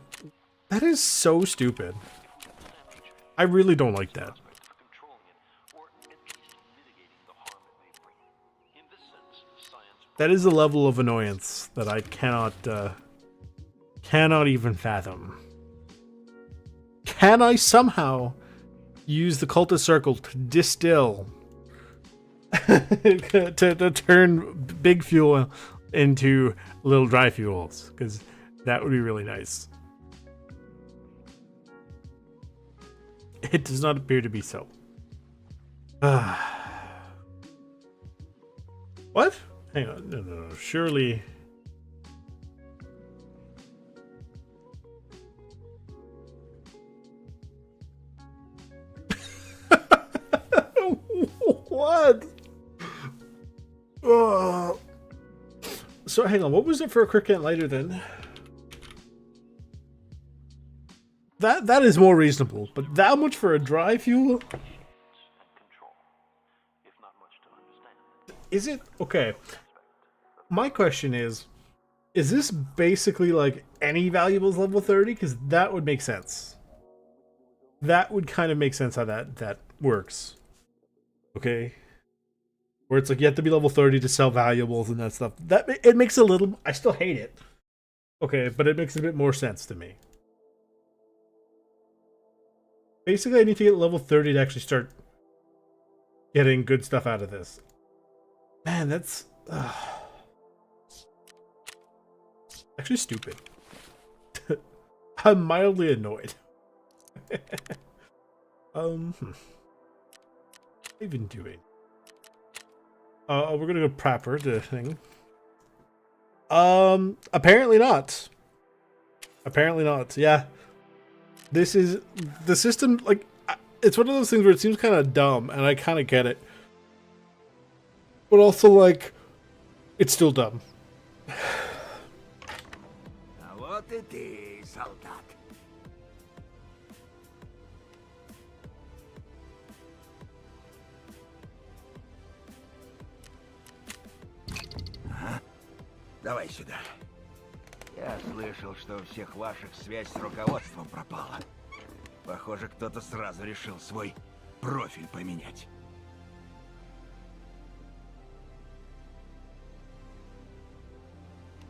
That is so stupid. I really don't like that. That is a level of annoyance that I cannot even fathom. Can I somehow use the cultist circle to distill to turn big fuel into little dry fuels? Because that would be really nice. It does not appear to be so. What? Hang on, no, surely. What? So hang on, what was it for a cricket lighter then? That is more reasonable, but that much for a dry fuel? Is it? Okay. My question is this basically like any valuables level 30? Because that would make sense. That would kind of make sense how that works. Okay. Where it's like you have to be level 30 to sell valuables and that stuff. That it makes a little. I still hate it. Okay, but it makes a bit more sense to me. Basically, I need to get level 30 to actually start getting good stuff out of this. Man, that's actually stupid. I'm mildly annoyed. What am I even doing? We're gonna go proper the thing. Apparently not. Apparently not. Yeah. This is the system. Like, it's one of those things where it seems kind of dumb, and I kind of get it. But also, like, it's still dumb. А вот и ты, солдат. Ага. Давай сюда. Я слышал, что у всех ваших связь с руководством пропала. Похоже, кто-то сразу решил свой профиль поменять.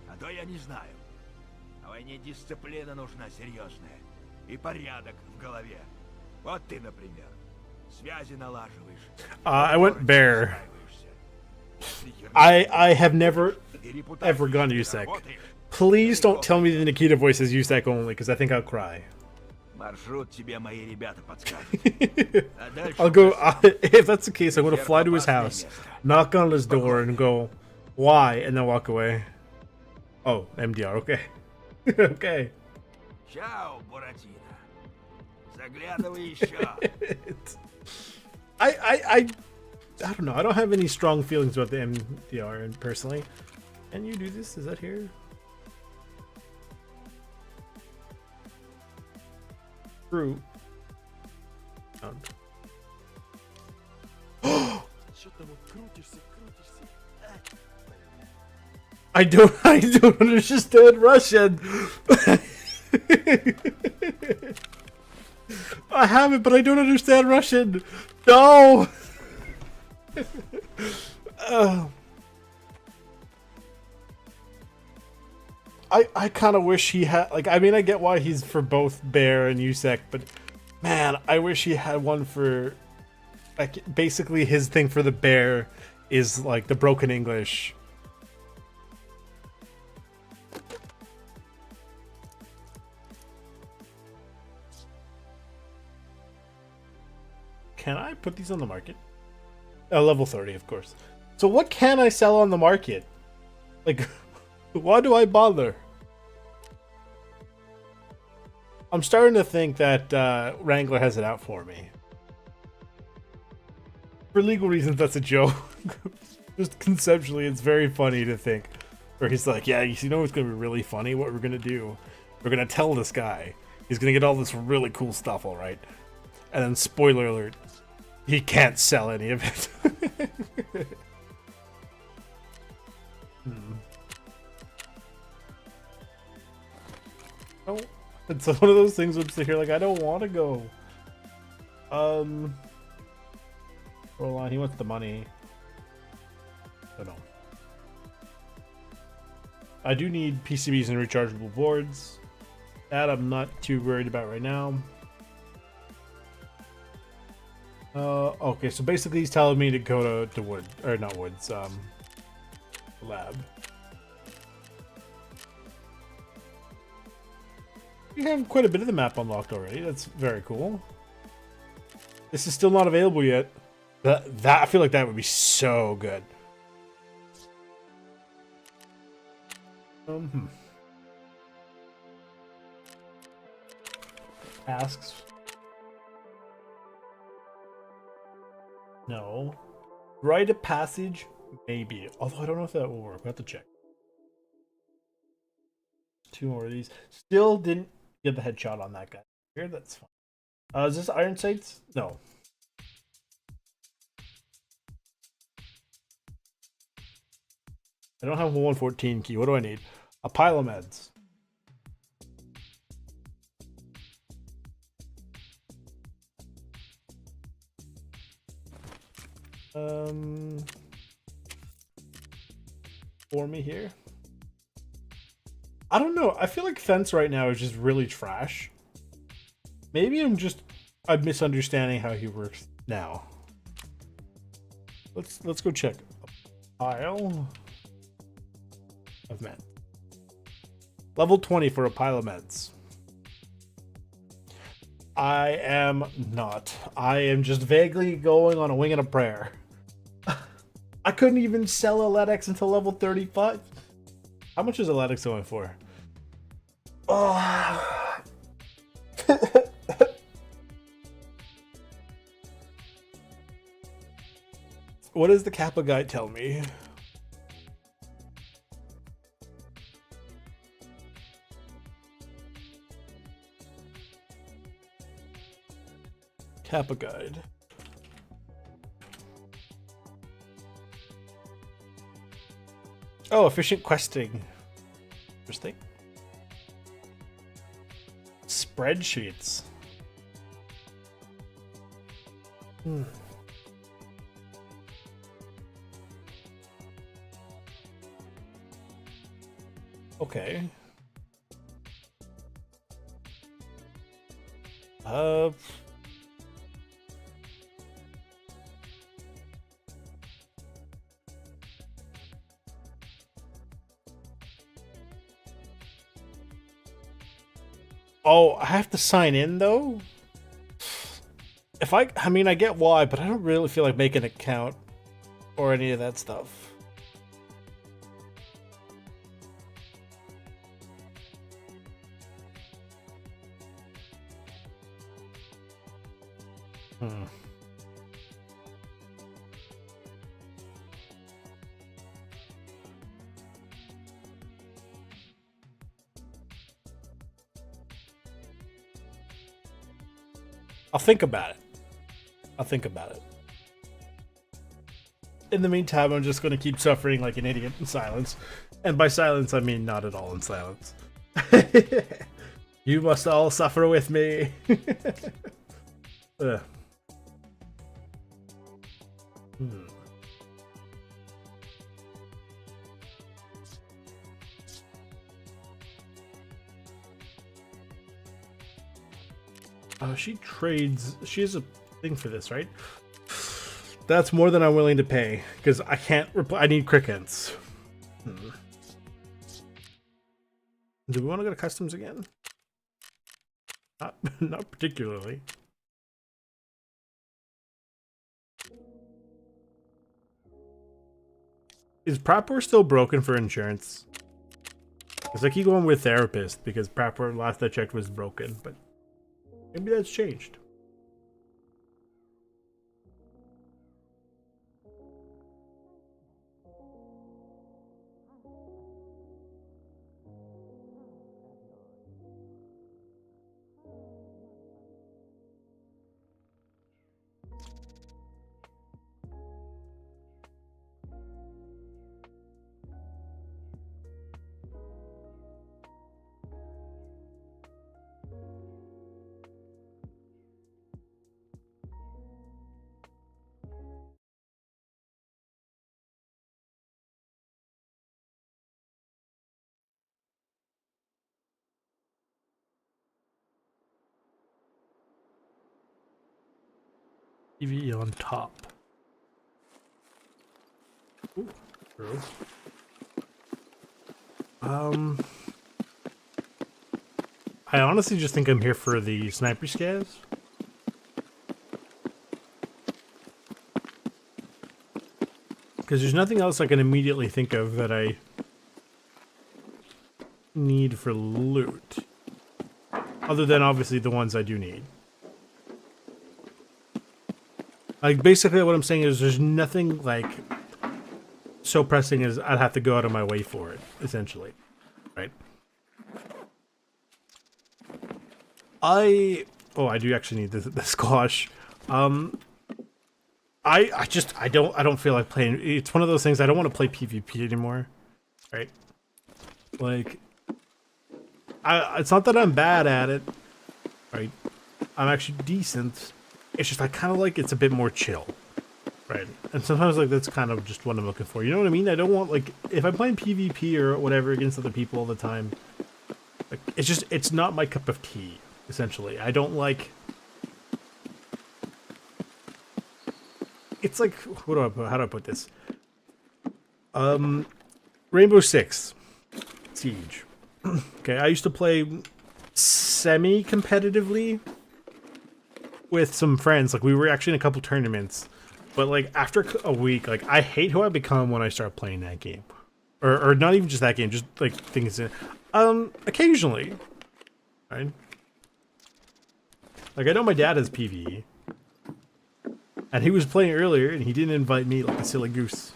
А то я не знаю. На войне дисциплина нужна серьезная. И порядок в голове. Вот ты, например, связи налаживаешь. I went bear. I have never ever gone USEC. Please don't tell me the Nikita voice is USEC only, because I think I'll cry. Маршрут тебе мои ребята подскажут. I'll go. If that's the case, I'm going to fly to his house, knock on his door, and go, "Why?" and then walk away. Oh, MDR. Okay. Okay. Чао, Буратино. Заглядывай еще. I don't know. I don't have any strong feelings about the MDR personally. Can you do this? Is that here? True. I don't understand Russian. I have it, but I don't understand Russian. No. I kind of wish he had, like, I mean, I get why he's for both Bear and USEC, but Man, I wish he had one for, like, basically his thing for the bear is like the broken English. Can I put these on the market? Level 30, of course. So what can I sell on the market? Like, why do I bother? I'm starting to think that Wrangler has it out for me. For legal reasons, that's a joke. Just conceptually, it's very funny to think. Where he's like, yeah, you know what's going to be really funny? What we're going to do? We're going to tell this guy. He's going to get all this really cool stuff, all right? And then, spoiler alert, he can't sell any of it. Oh, it's one of those things where it's here like, I don't want to go. Roll on, he wants the money. Oh no. I do need PCBs and rechargeable boards. That I'm not too worried about right now. Okay, so basically he's telling me to go to wood, or not woods, lab. You have quite a bit of the map unlocked already. That's very cool. This is still not available yet. That I feel like that would be so good. Asks. No. Rite of passage? Maybe. Although I don't know if that will work. We'll have to check. 2 more of these. Still didn't get the headshot on that guy. Here, that's fine. Is this iron sights? No. I don't have a 114 key. What do I need? A pile of meds. For me here. I don't know. I feel like fence right now is just really trash. Maybe I'm misunderstanding how he works now. Let's go check. A pile of meds. Level 20 for a pile of meds. I am not. I am just vaguely going on a wing and a prayer. I couldn't even sell a LEDX until level 35. How much is a LEDX going for? Oh. What does the Kappa guide tell me? Kappa guide. Oh, efficient questing. Interesting. Spreadsheets. Okay. Oh, I have to sign in though? I mean, I get why, but I don't really feel like making an account or any of that stuff. I'll think about it. In the meantime, I'm just going to keep suffering like an idiot in silence. And by silence, I mean not at all in silence. You must all suffer with me. She trades. She has a thing for this, right? That's more than I'm willing to pay because I can't. I need crickets. Do we want to go to customs again? Not, not particularly. Is Prapor still broken for insurance? Because I keep going with therapist because Prapor last I checked was broken, but maybe that's changed. PvE on top. Ooh, true. I honestly just think I'm here for the sniper scares. Because there's nothing else I can immediately think of that I need for loot. Other than obviously the ones I do need. Like basically what I'm saying is there's nothing like so pressing as I'd have to go out of my way for it, essentially. Right? I do actually need the squash. I don't feel like playing. It's one of those things I don't want to play PvP anymore. Right? Like it's not that I'm bad at it. Right? I'm actually decent. It's just I kind of like it's a bit more chill. Right? And sometimes like that's kind of just what I'm looking for. You know what I mean? I don't want like if I'm playing PvP or whatever against other people all the time. Like, it's not my cup of tea. Essentially, I don't like. It's like how do I put this? Rainbow Six Siege. Okay, I used to play semi-competitively with some friends. Like we were actually in a couple tournaments, but like after a week, like I hate who I become when I start playing that game, or not even just that game, just like things. Occasionally, right? Like I know my dad has PvE, and he was playing earlier, and he didn't invite me like a silly goose.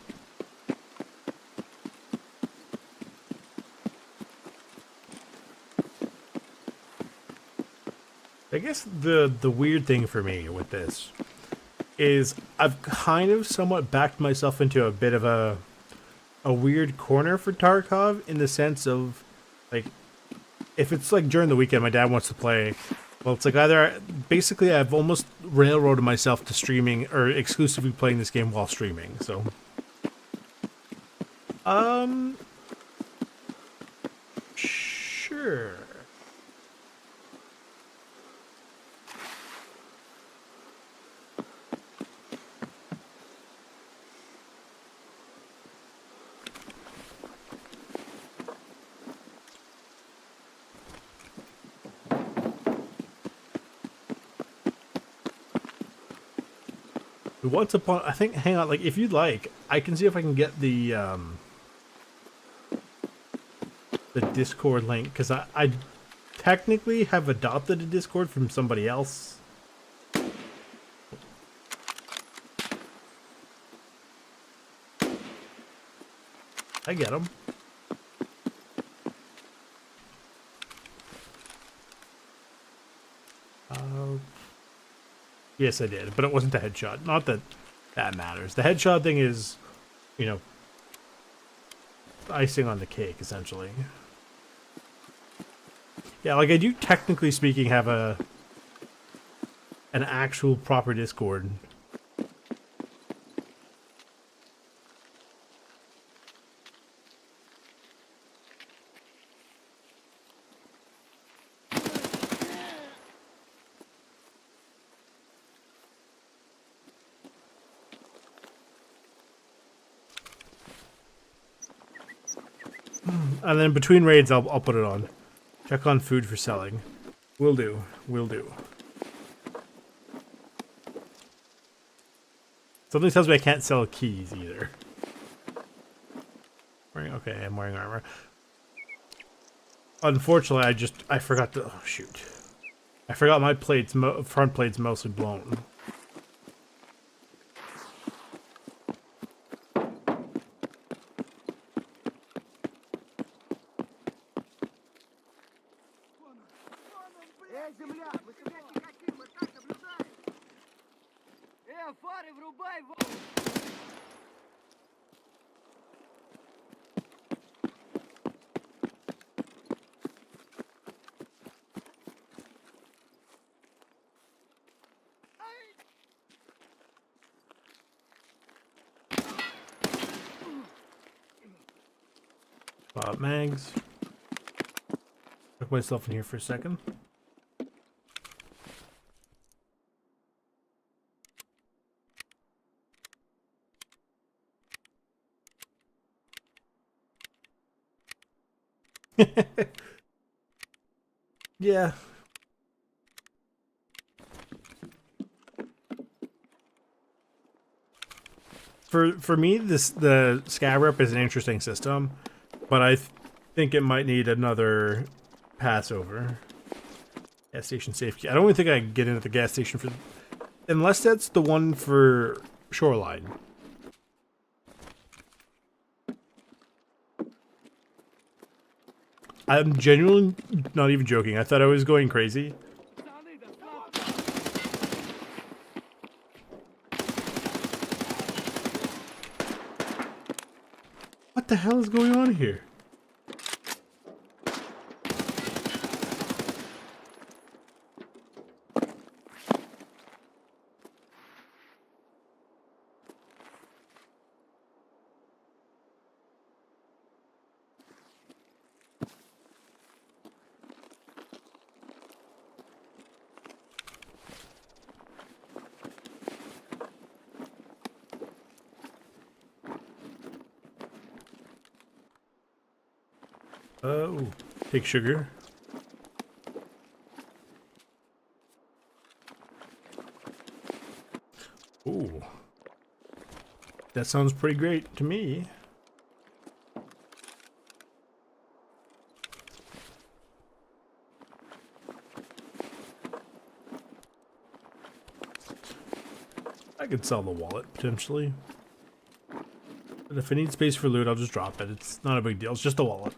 I guess the weird thing for me with this is I've kind of somewhat backed myself into a bit of a weird corner for Tarkov in the sense of like if it's like during the weekend my dad wants to play, well it's like either basically I've almost railroaded myself to streaming or exclusively playing this game while streaming. So sure. Once upon, I think, hang on, like, if you'd like, I can see if I can get the Discord link, because I technically have adopted a Discord from somebody else. I get them. Yes, I did, but it wasn't the headshot. Not that that matters. The headshot thing is, you know, icing on the cake, essentially. Yeah, like I do, technically speaking, have an actual proper Discord. And then between raids, I'll put it on. Check on food for selling. Will do. Will do. Something tells me I can't sell keys either. Okay, I'm wearing armor. Unfortunately, I forgot to. Oh shoot! I forgot my front plate's mostly blown. Земля! Мы себя не хотим, мы так наблюдаем! Фары врубай! Mags. Put myself in here for a second. Yeah. For me, the scav rep is an interesting system, but I think it might need another pass over. Gas station safety. I don't even think I can get into the gas station for, unless that's the one for Shoreline. I'm genuinely not even joking. I thought I was going crazy. What the hell is going on here? Oh, take sugar. Ooh. That sounds pretty great to me. I could sell the wallet, potentially. But if I need space for loot, I'll just drop it. It's not a big deal. It's just a wallet.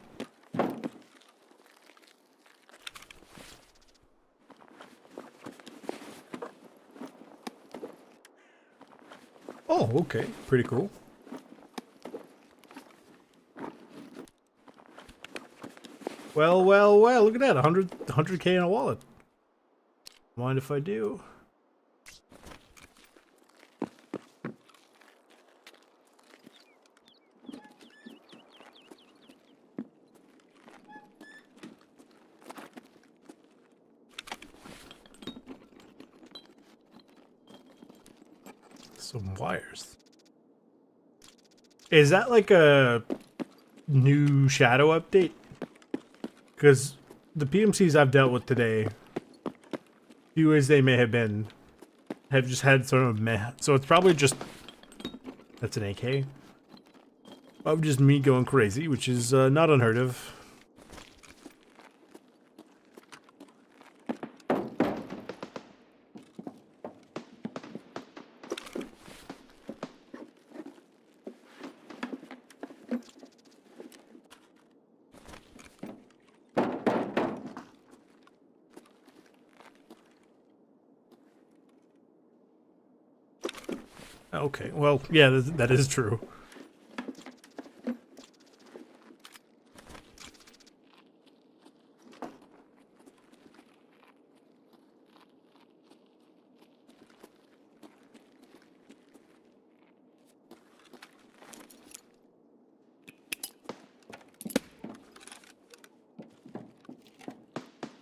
Oh, okay. Pretty cool. Well, well, well. Look at that. 100K in a wallet. Mind if I do? Some wires. Is that like a new shadow update? Because the PMCs I've dealt with today, few as they may have been, have just had sort of meh. So it's probably just, that's an AK, of just me going crazy, which is not unheard of. Okay, well, yeah, that is true.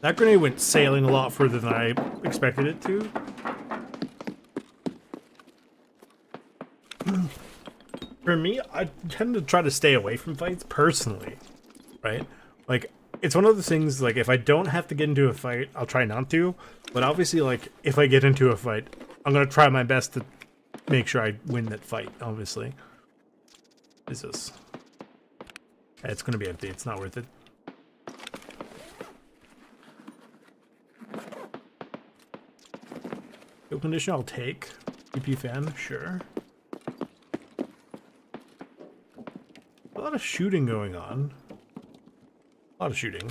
That grenade went sailing a lot further than I expected it to. For me, I tend to try to stay away from fights personally, right? Like, it's one of those things, like, if I don't have to get into a fight, I'll try not to. But obviously, like, if I get into a fight, I'm gonna try my best to make sure I win that fight, obviously. What is this? Yeah, it's gonna be empty, it's not worth it. Fuel condition I'll take. PP fan, sure. A lot of shooting going on. A lot of shooting.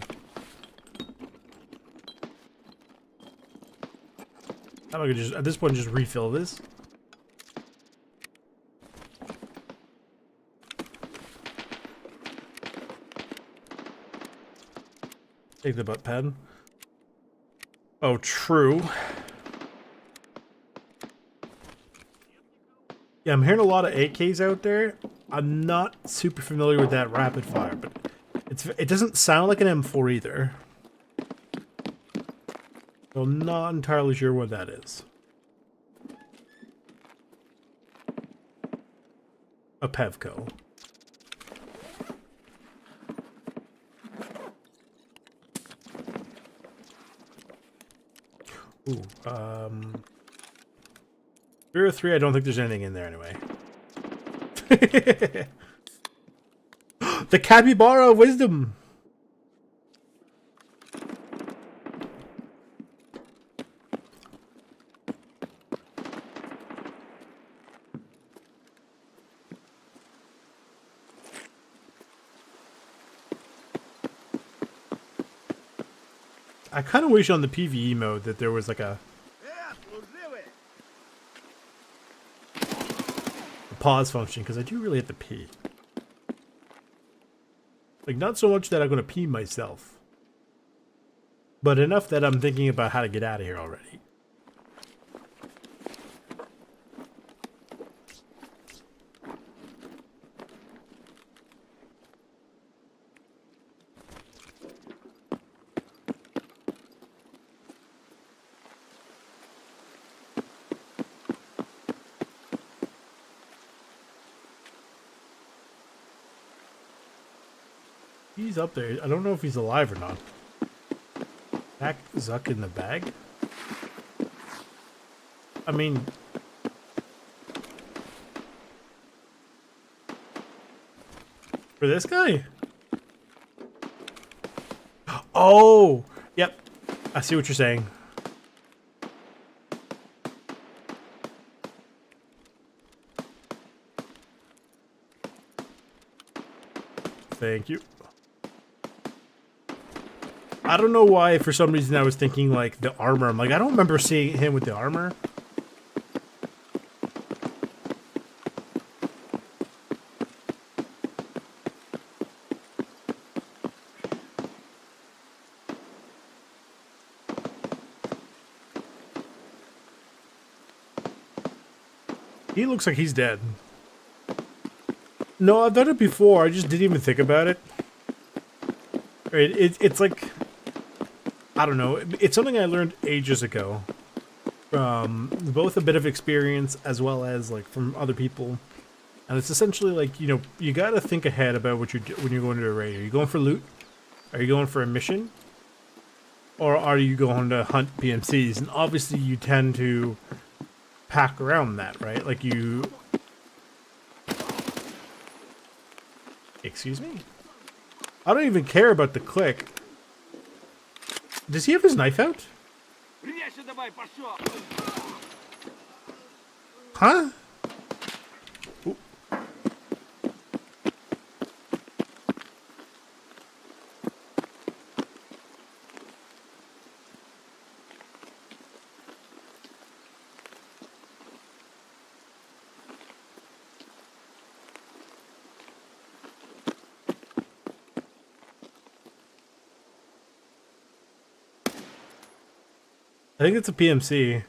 How about I could just, at this point, just refill this? Take the butt pad. Oh, true. Yeah, I'm hearing a lot of AKs out there. I'm not super familiar with that rapid fire, but it doesn't sound like an M4 either. So I'm not entirely sure what that is. A Pevco. Ooh, 303, I don't think there's anything in there anyway. The Capybara of Wisdom! I kind of wish on the PvE mode that there was like a pause function, because I do really have to pee. Like, not so much that I'm going to pee myself, but enough that I'm thinking about how to get out of here already. He's up there. I don't know if he's alive or not. Back Zuck in the bag? I mean... For this guy? Oh! Yep. I see what you're saying. Thank you. I don't know why, for some reason, I was thinking, like, the armor. I'm like, I don't remember seeing him with the armor. He looks like he's dead. No, I've done it before. I just didn't even think about it. It's like... I don't know. It's something I learned ages ago. From both a bit of experience as well as, like, from other people. And it's essentially like, you know, you gotta think ahead about what you do when you're going to a raid. Are you going for loot? Are you going for a mission? Or are you going to hunt PMCs? And obviously you tend to pack around that, right? Like you... Excuse me? I don't even care about the click. Does he have his knife out? Huh? Ooh. I think it's a PMC.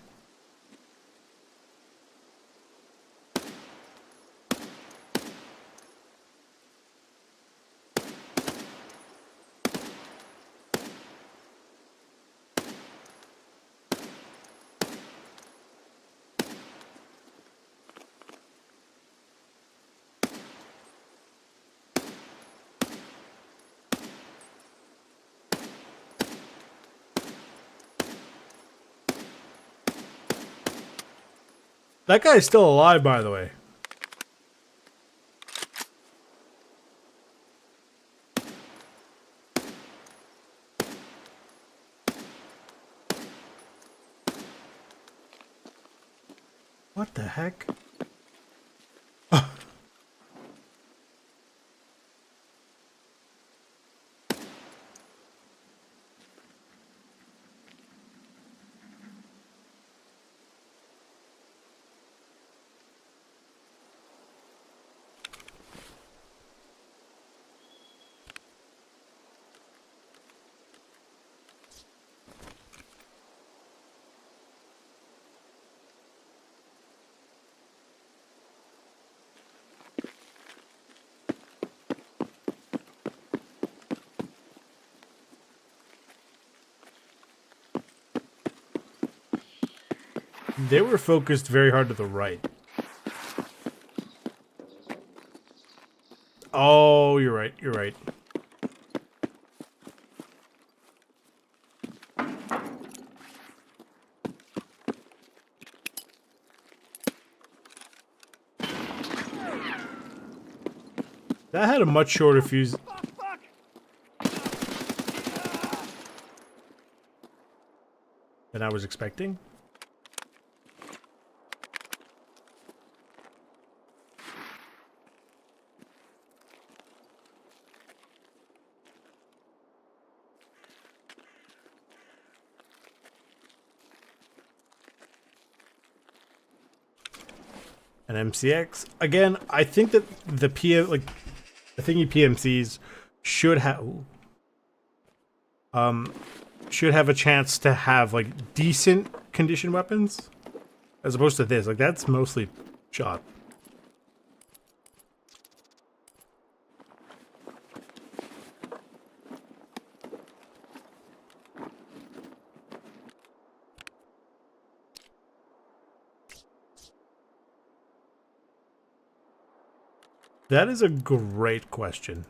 That guy's still alive, by the way. What the heck? They were focused very hard to the right. Oh, you're right. You're right. That had a much shorter fuse than I was expecting. An MCX again. I think that the the thingy PMCs should have a chance to have like decent condition weapons, as opposed to this. Like that's mostly shot. That is a great question.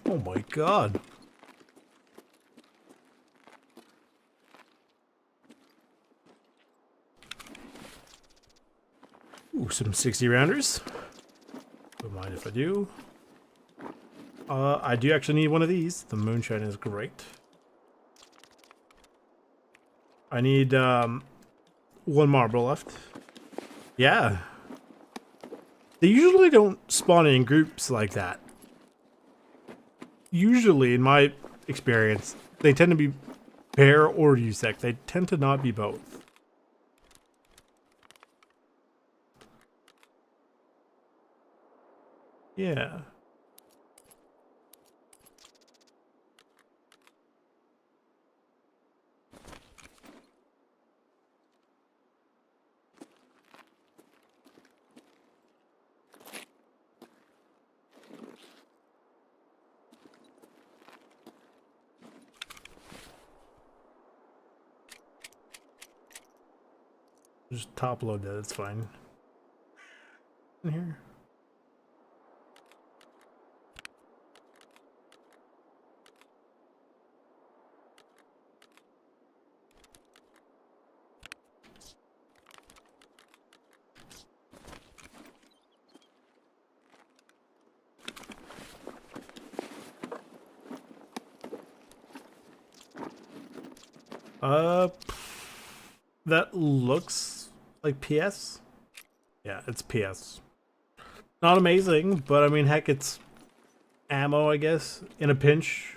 Oh my god. Ooh, some 60 rounders. Don't mind if I do. I do actually need one of these. The moonshine is great. I need one marble left. Yeah. They usually don't spawn in groups like that. Usually, in my experience, they tend to be pair or USEC. They tend to not be both. Yeah. Just top load that, it's fine. In here. That looks like PS. Yeah, it's PS. Not amazing, but I mean, heck, it's ammo, I guess, in a pinch.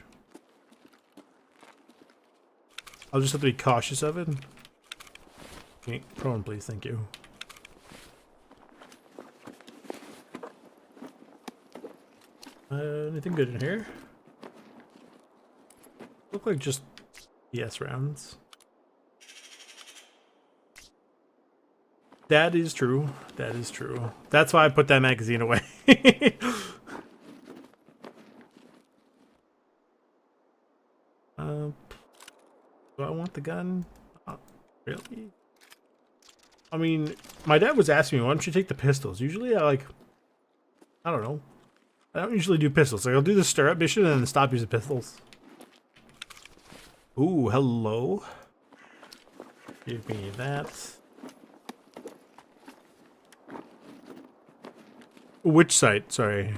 I'll just have to be cautious of it. Okay, prone, please, thank you. Anything good in here? Look like just PS rounds. That is true. That is true. That's why I put that magazine away. the gun? Not really. I mean, my dad was asking me, why don't you take the pistols? Usually I don't know. I don't usually do pistols. Like, I'll do the stirrup mission and then stop using pistols. Ooh, hello. Give me that. Which site? Sorry.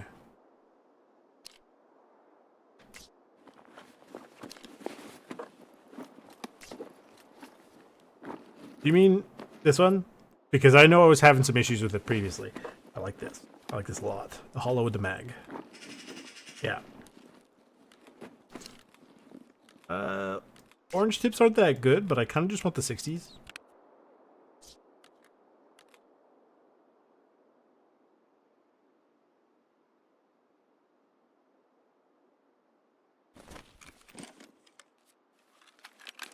You mean this one? Because I know I was having some issues with it previously. I like this. I like this a lot. The hollow with the mag. Yeah. Orange tips aren't that good, but I kind of just want the 60s.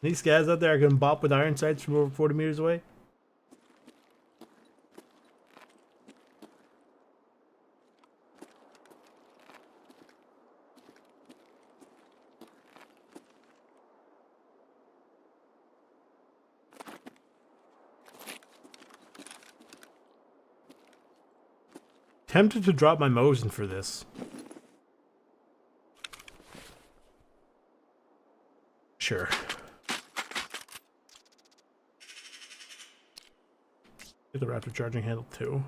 These guys out there are gonna bop with iron sights from over 40 meters away. Tempted to drop my Mosin for this. Sure. Get the Raptor charging handle too.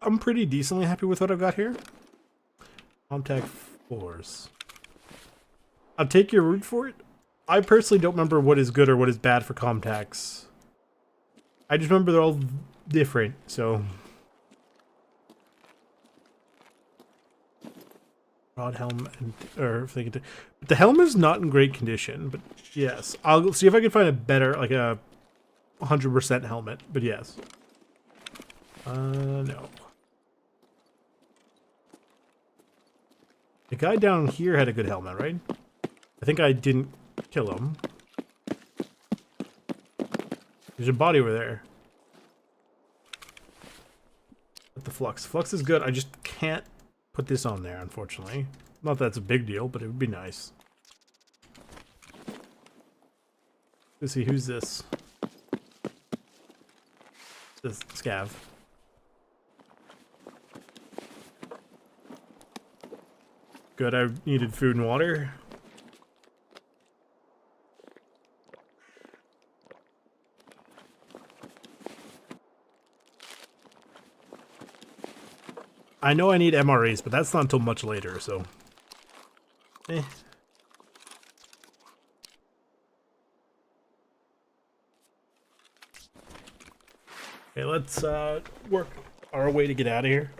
I'm pretty decently happy with what I've got here. Comtac 4s. I'll take your word for it. I personally don't remember what is good or what is bad for Comtacs. I just remember they're all different, so. Rod helm and the helm is not in great condition, but yes, I'll see if I can find a better, like a 100% helmet. But yes, no. The guy down here had a good helmet, right? I think I didn't kill him. There's a body over there. But the flux. Flux is good. I just can't put this on there, unfortunately. Not that it's a big deal, but it would be nice. Let's see, who's this? This scav. Good, I needed food and water. I know I need MRAs, but that's not until much later, so. Eh. Okay, let's work our way to get out of here.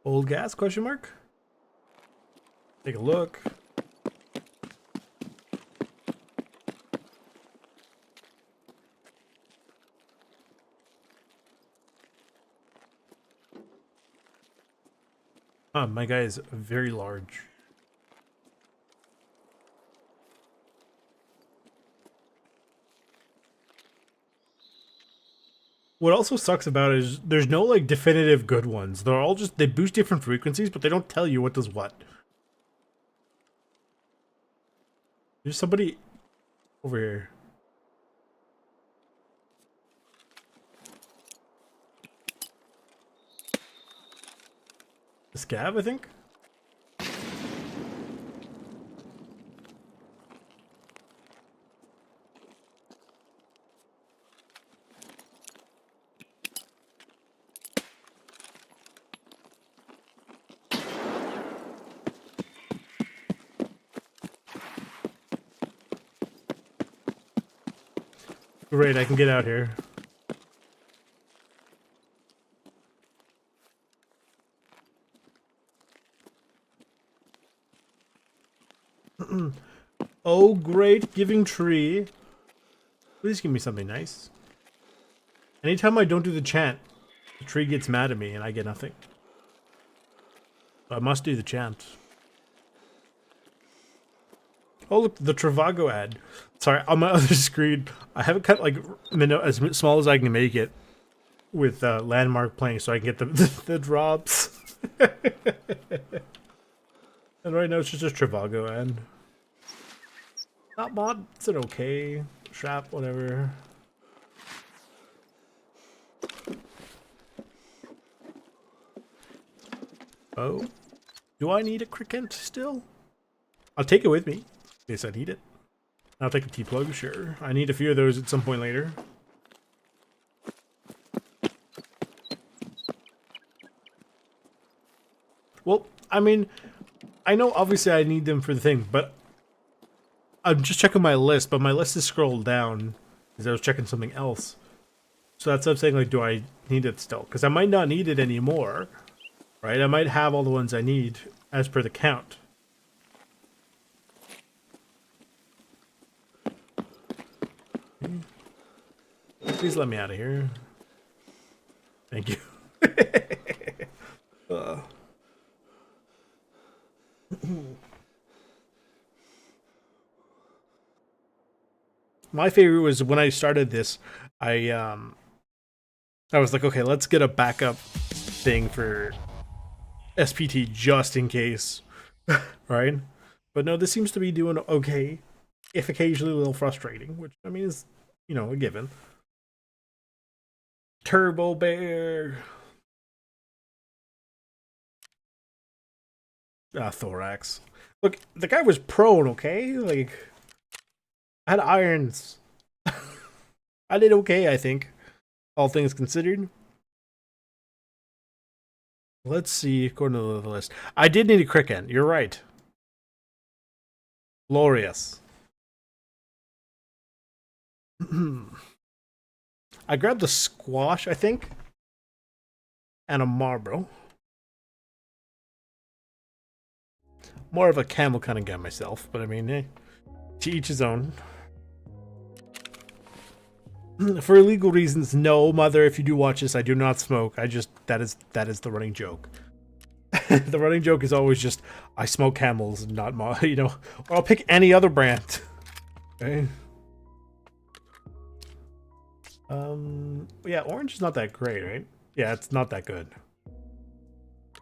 Old gas, question mark? Take a look. My guy is very large. What also sucks about it is there's no like definitive good ones. They're all just, they boost different frequencies, but they don't tell you what does what. There's somebody over here. The scav, I think? Great, I can get out here. Oh, great giving tree. Please give me something nice. Anytime I don't do the chant, the tree gets mad at me and I get nothing. So I must do the chant. Oh look, the Travago ad. Sorry, on my other screen, I have it cut like as small as I can make it with Landmark playing so I can get the drops. And right now it's just a Travago ad. Not mod, it's an okay. Shrap, whatever. Oh. Do I need a cricket still? I'll take it with me. In case I need it. I'll take a T-plug, sure. I need a few of those at some point later. Well, I mean, I know obviously I need them for the thing, but I'm just checking my list, but my list is scrolled down because I was checking something else. So that's what I'm saying, like, do I need it still? Because I might not need it anymore, right? I might have all the ones I need as per the count. Please let me out of here. Thank you. My favorite was when I started this, I was like, okay, let's get a backup thing for SPT just in case, right? But no, this seems to be doing okay, if occasionally a little frustrating, which I mean is, you know, a given. Turbo Bear. Thorax. Look, the guy was prone, okay? Like, I had irons. I did okay, I think. All things considered. Let's see, according to the list. I did need a cricket, you're right. Glorious. I grabbed a squash, I think. And a Marlboro. More of a camel kind of guy myself, but I mean, hey, to each his own. For illegal reasons, no, mother, if you do watch this, I do not smoke. I just, that is the running joke. The running joke is always just, I smoke Camels, not you know, or I'll pick any other brand. Okay. Yeah, orange is not that great, right? Yeah, it's not that good.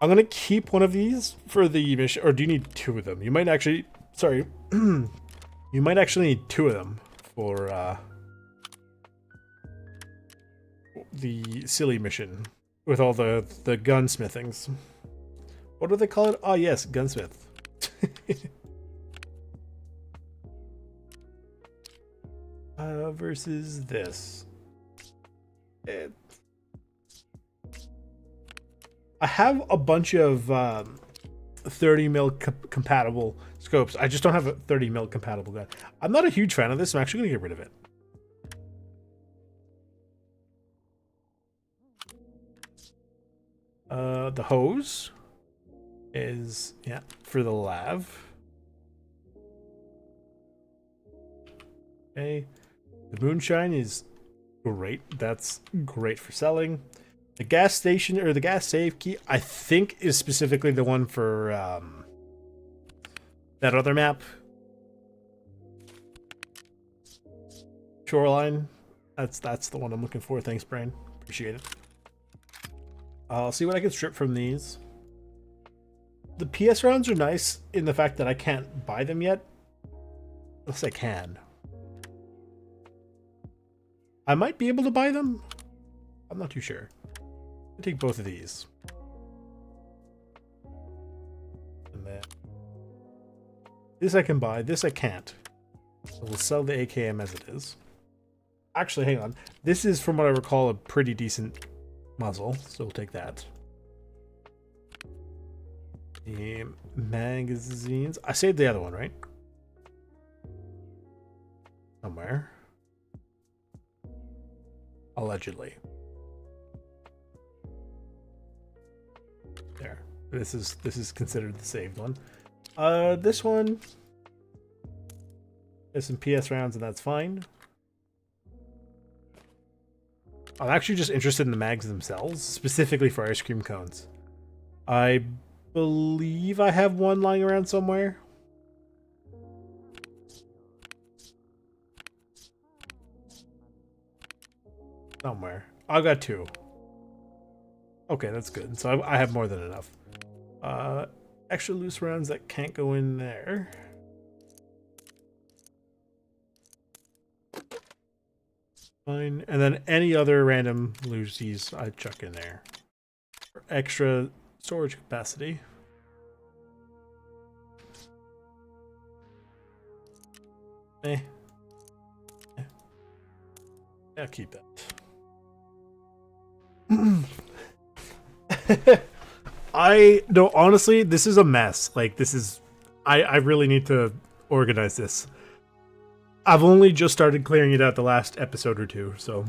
I'm gonna keep one of these for the mission, or do you need two of them? You might actually, sorry, you might actually need two of them for the silly mission with all the gunsmithings. What do they call it? Oh yes, gunsmith. Versus this. I have a bunch of 30 mil compatible scopes. I just don't have a 30 mil compatible gun. I'm not a huge fan of this. I'm actually gonna get rid of it. The hose is, yeah, for the lav. Okay. The moonshine is great. That's great for selling. The gas station, or the gas save key, I think is specifically the one for that other map. Shoreline. That's the one I'm looking for. Thanks, Brain. Appreciate it. I'll see what I can strip from these. The PS rounds are nice in the fact that I can't buy them yet. Unless I can. I might be able to buy them. I'm not too sure. I'll take both of these. And then this I can buy. This I can't. So we'll sell the AKM as it is. Actually, hang on. This is, from what I recall, a pretty decent muzzle, so we'll take that. The magazines. I saved the other one, right? Somewhere. Allegedly. There. This is considered the saved one. This one. There's some PS rounds, and that's fine. I'm actually just interested in the mags themselves, specifically for ice cream cones. I believe I have one lying around somewhere. Somewhere. I've got 2. Okay, that's good. So I have more than enough. Extra loose rounds that can't go in there. Fine. And then any other random loosies I chuck in there. For extra storage capacity. Yeah, I'll keep that. Honestly, this is a mess. Like, this is... I really need to organize this. I've only just started clearing it out the last episode or 2, so...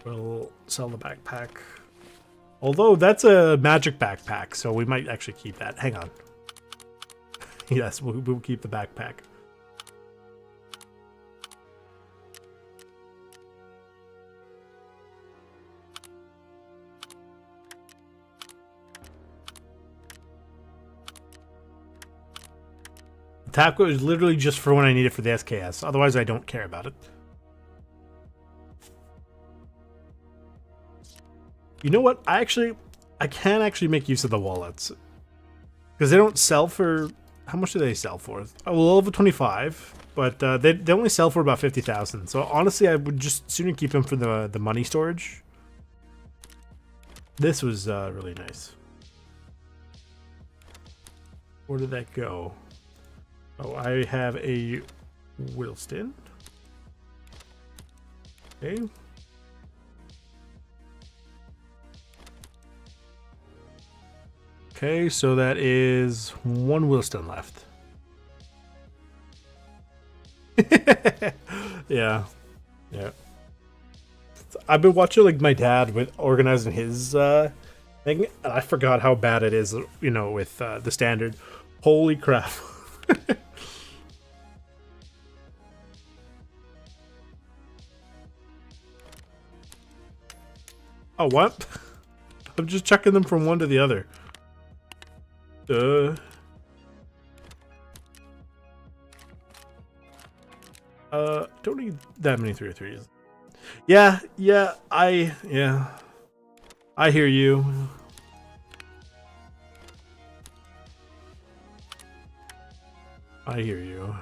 We'll sell the backpack. Although, that's a magic backpack, so we might actually keep that. Hang on. Yes, we'll keep the backpack. Taco is literally just for when I need it for the SKS. Otherwise, I don't care about it. You know what? I can actually make use of the wallets. Because they don't sell for... How much do they sell for? Oh, well, over 25. But they only sell for about 50,000. So honestly, I would just sooner keep them for the money storage. This was really nice. Where did that go? Oh, I have a Wilston. Okay. Okay, so that is 1 Wilston left. Yeah. Yeah. I've been watching like my dad with organizing his thing, and I forgot how bad it is, you know, with the standard. Holy crap. Oh, what? I'm just chucking them from one to the other. Don't need that many 303s. Yeah, I hear you. I hear you.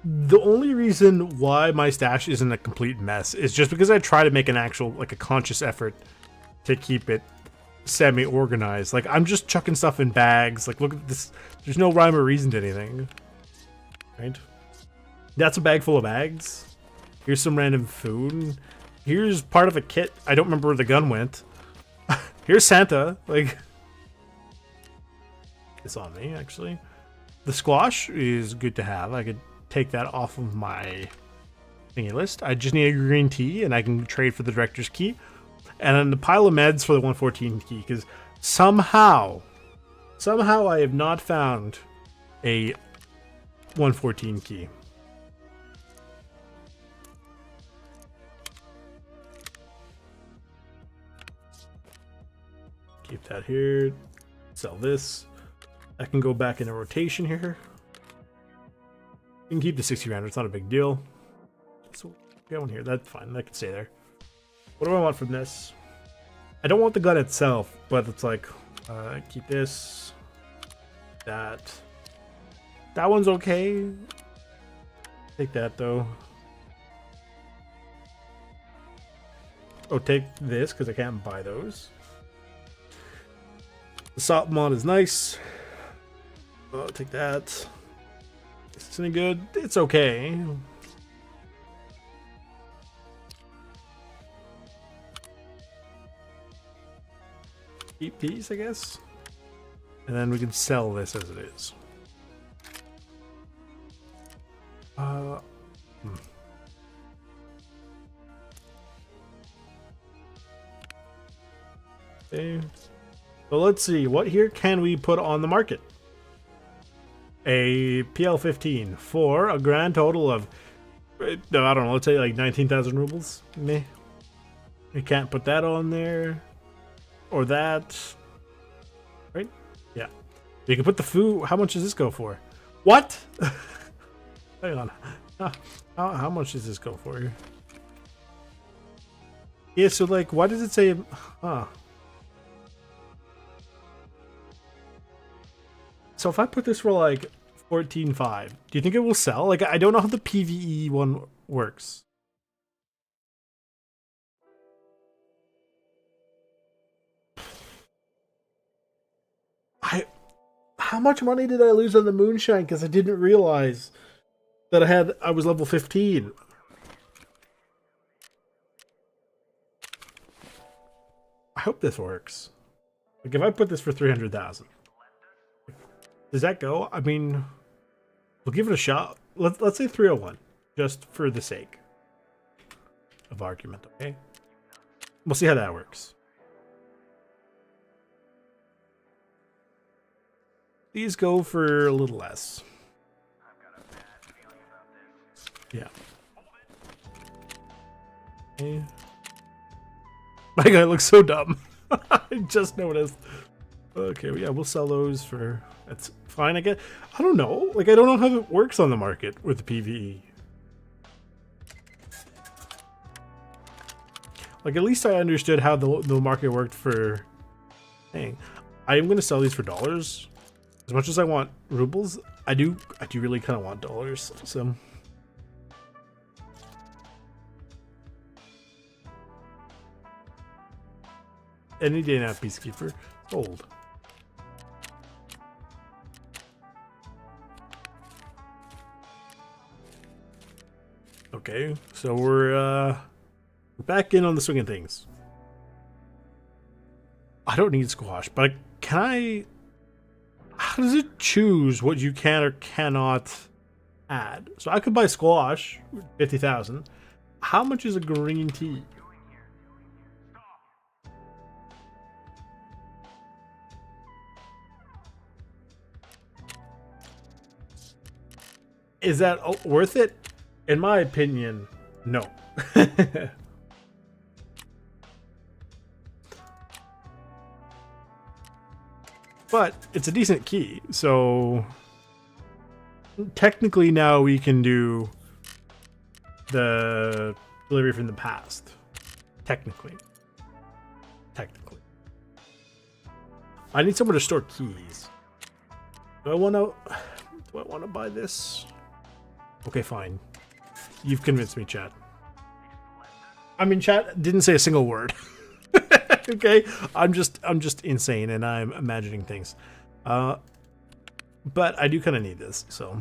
The only reason why my stash isn't a complete mess is just because I try to make an actual, like, a conscious effort to keep it semi-organized. Like, I'm just chucking stuff in bags. Like, look at this. There's no rhyme or reason to anything. Right? That's a bag full of bags. Here's some random food. Here's part of a kit. I don't remember where the gun went. Here's Santa. Like, it's on me, actually. The squash is good to have. I could take that off of my thingy list. I just need a green tea, and I can trade for the director's key. And then the pile of meds for the 114 key, because somehow I have not found a 114 key. Keep that here. Sell this. I can go back into rotation here. You can keep the 60 rounder. It's not a big deal. So going here. That's fine. That can stay there. What do I want from this? I don't want the gun itself, but it's like, keep this. That one's okay. Take that though. Oh, take this because I can't buy those. The salt mod is nice. Oh, take that. Is this any good? It's okay. Keep these, I guess. And then we can sell this as it is. Okay. So let's see, what here can we put on the market? a PL-15 for a grand total of, I don't know, let's say like 19,000 rubles. Meh. You can't put that on there. Or that. Right? Yeah. You can put the food. How much does this go for? What? Hang on. How much does this go for? Yeah, so like, why does it say, huh? So if I put this for like 14.5, do you think it will sell? Like, I don't know how the PvE one works. How much money did I lose on the moonshine because I didn't realize that I was level 15? I hope this works. Like, if I put this for 300,000, does that go? I mean, we'll give it a shot. Let's say 301, just for the sake of argument, okay? We'll see how that works. These go for a little less. Yeah. Okay. My guy looks so dumb. I just noticed. Okay, well, yeah, we'll sell those for... That's fine, I guess. I don't know. Like, I don't know how it works on the market with the PvE. Like, at least I understood how the market worked for... Dang. I am going to sell these for dollars. As much as I want rubles, I do really kind of want dollars, so... Any day now, Peacekeeper. Sold. Okay, so we're back in on the swing of things. I don't need squash, but can I... How does it choose what you can or cannot add? So I could buy squash, 50,000. How much is a green tea? Is that worth it? In my opinion, no. But it's a decent key, so technically now we can do the delivery from the past. Technically. I need somewhere to store keys. Do I want to buy this? Okay, fine. You've convinced me, chat. I mean, chat didn't say a single word. Okay, I'm just insane and I'm imagining things. But I do kind of need this, so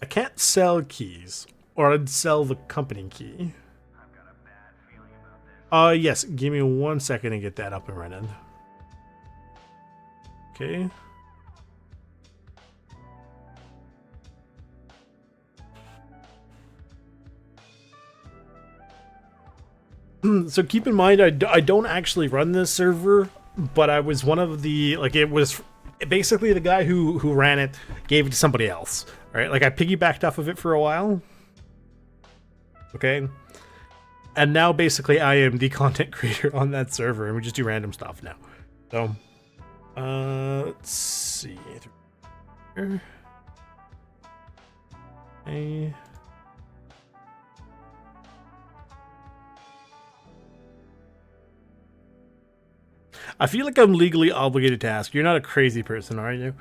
I can't sell keys, or I'd sell the company key. Yes, give me 1 second to get that up and running. Okay. So keep in mind, I don't actually run this server, but I was one of the, like, it was basically the guy who ran it gave it to somebody else, right? Like, I piggybacked off of it for a while. Okay. And now basically I am the content creator on that server and we just do random stuff now. So, let's see. Okay. I feel like I'm legally obligated to ask. You're not a crazy person, are you?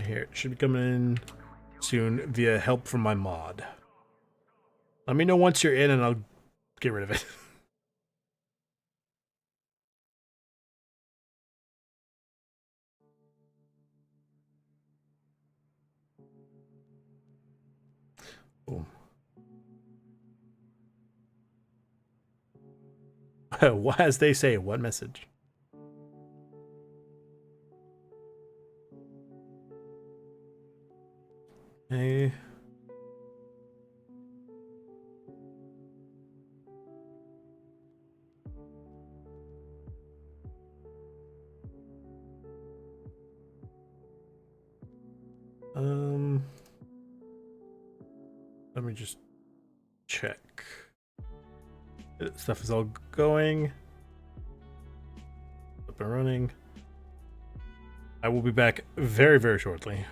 Here, it should be coming in soon via help from my mod. Let me know once you're in and I'll get rid of it. As they say, what message? Okay. Let me just check. Stuff is all going up and running. I will be back very, very shortly.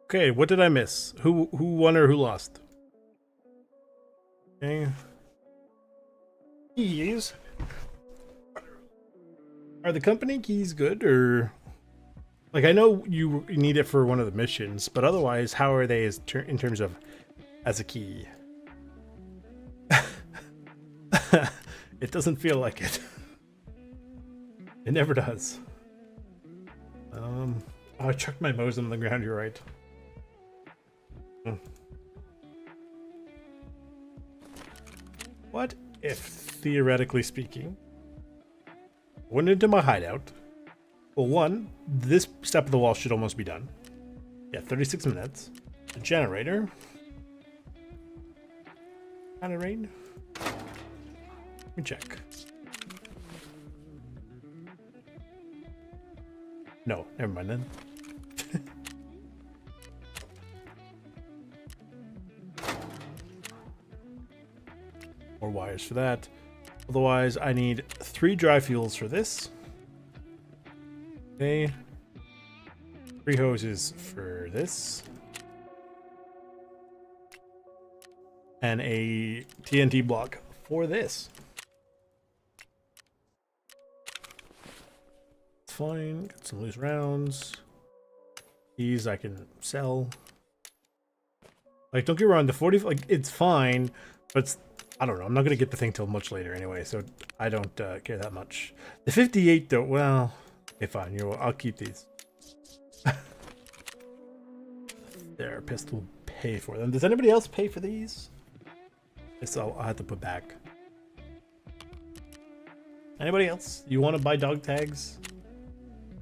Okay, what did I miss? Who won or who lost? Okay. Keys. Are the company keys good, or like, I know you need it for one of the missions, but otherwise, how are they as in terms of as a key? It doesn't feel like it. It never does. Oh, I chucked my Mosin on the ground. You're right. What if, theoretically speaking, went into my hideout? Well, one, this step of the wall should almost be done. Yeah, 36 minutes. A generator. Kind of rain. Let me check. No, never mind then. More wires for that. Otherwise, I need 3 dry fuels for this. Okay. 3 hoses for this. And a TNT block for this. It's fine. Got some loose rounds. These I can sell. Like, don't get me wrong, the 40, like, it's fine, but it's, I don't know. I'm not going to get the thing till much later anyway, so I don't care that much. The 58, though, well, okay, fine. I'll keep these. There, pistol pay for them. Does anybody else pay for these? This I'll have to put back. Anybody else? You want to buy dog tags?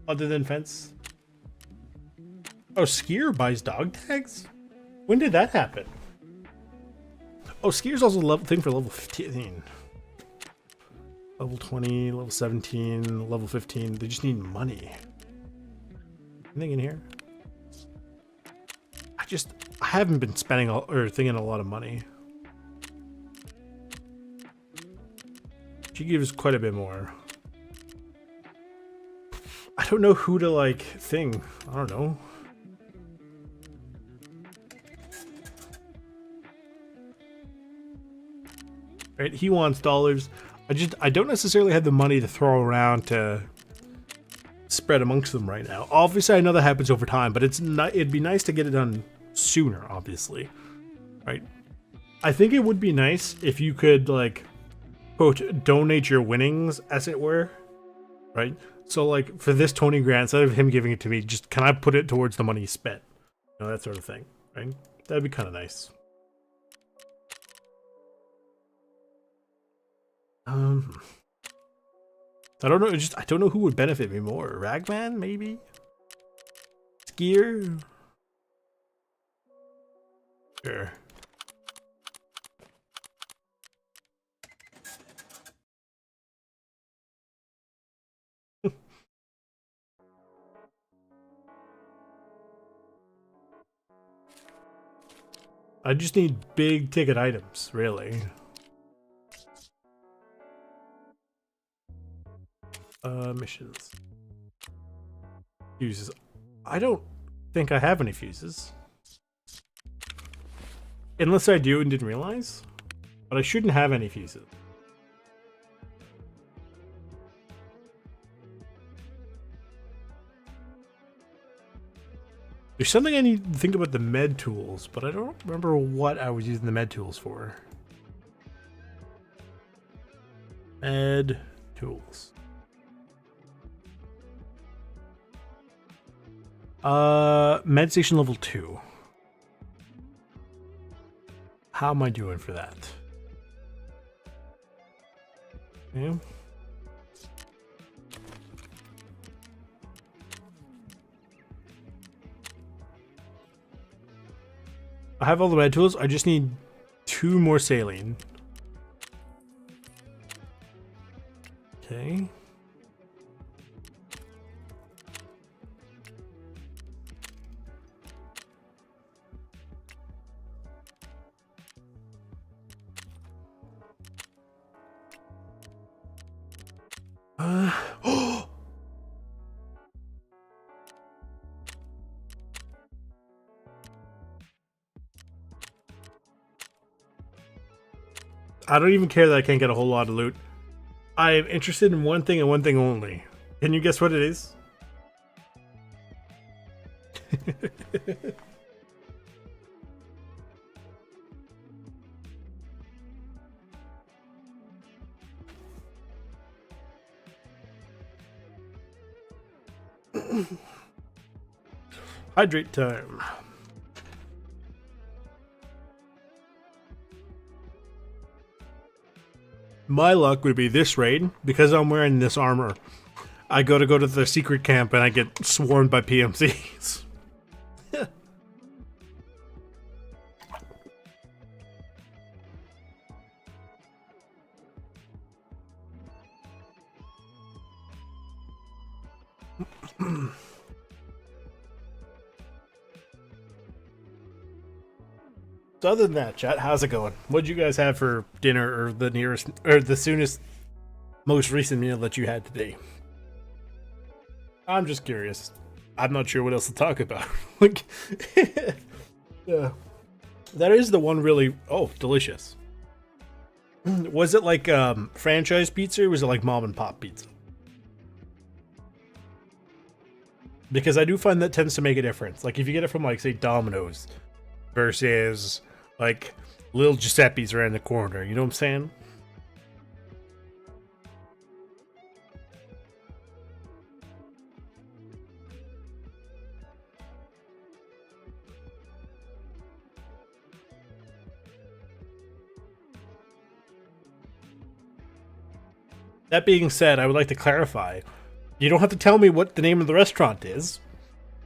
Other than fence? Oh, Skier buys dog tags? When did that happen? Oh, Skier's also a thing for level 15. Level 20, level 17, level 15. They just need money. Anything in here? I haven't been spending thinking a lot of money. She gives quite a bit more. I don't know who to like thing. I don't know. Right, he wants dollars. I don't necessarily have the money to throw around to spread amongst them right now. Obviously, I know that happens over time, but it'd be nice to get it done sooner, obviously. Right? I think it would be nice if you could, like, quote, donate your winnings, as it were. Right? So, like, for this 20 grand, instead of him giving it to me, just, can I put it towards the money he spent? You know, that sort of thing. Right? That'd be kind of nice. I don't know. I don't know who would benefit me more. Ragman, maybe. Skier. Sure. I just need big ticket items, really. Missions. Fuses. I don't think I have any fuses. Unless I do and didn't realize. But I shouldn't have any fuses. There's something I need to think about the med tools, but I don't remember what I was using the med tools for. Med tools. Med station level 2. How am I doing for that? Yeah. I have all the med tools. I just need 2 more saline. Okay. I don't even care that I can't get a whole lot of loot. I am interested in one thing and one thing only. Can you guess what it is? Hydrate time. My luck would be this raid, because I'm wearing this armor. I go to the secret camp and I get swarmed by PMCs. So other than that, chat, how's it going? What'd you guys have for dinner, or the nearest, or the soonest, most recent meal that you had today? I'm just curious. I'm not sure what else to talk about. Like, yeah, that is the one really. Oh, delicious. Was it like franchise pizza, or was it like mom and pop pizza? Because I do find that tends to make a difference. Like if you get it from, like, say, Domino's versus like Little Giuseppe's around the corner, you know what I'm saying? That being said, I would like to clarify. You don't have to tell me what the name of the restaurant is.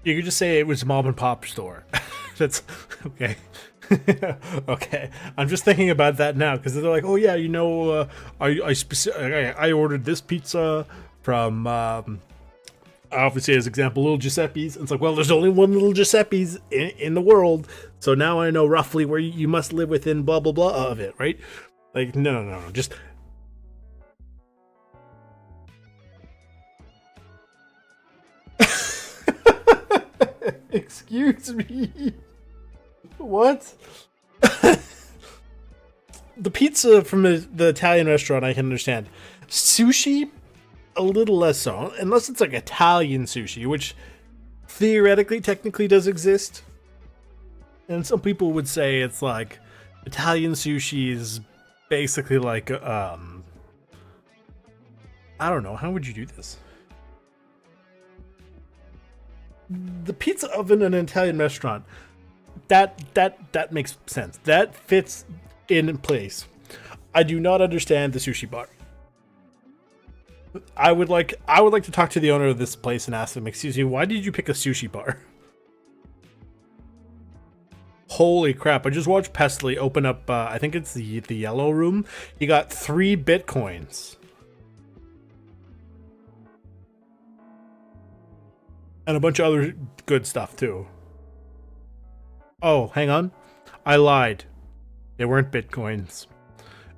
You could just say it was a mom and pop store. That's okay. Okay, I'm just thinking about that now because they're like, oh yeah, you know, I ordered this pizza from obviously as example Little Giuseppe's. And it's like, well, there's only one Little Giuseppe's in the world, so now I know roughly where you must live within blah blah blah of it, right? Like no, just Excuse me. What? The pizza from the Italian restaurant I can understand. Sushi, a little less so, unless it's like Italian sushi, which theoretically, technically does exist. And some people would say it's like Italian sushi is basically like I don't know, how would you do this? The pizza oven in an Italian restaurant, that makes sense. That fits in place. I do not understand the sushi bar. I would like to talk to the owner of this place and ask them, excuse me, why did you pick a sushi bar? Holy crap, I just watched Pestily open up, I think it's the yellow room. He got 3 Bitcoins. And a bunch of other good stuff, too. Oh, hang on. I lied. They weren't Bitcoins.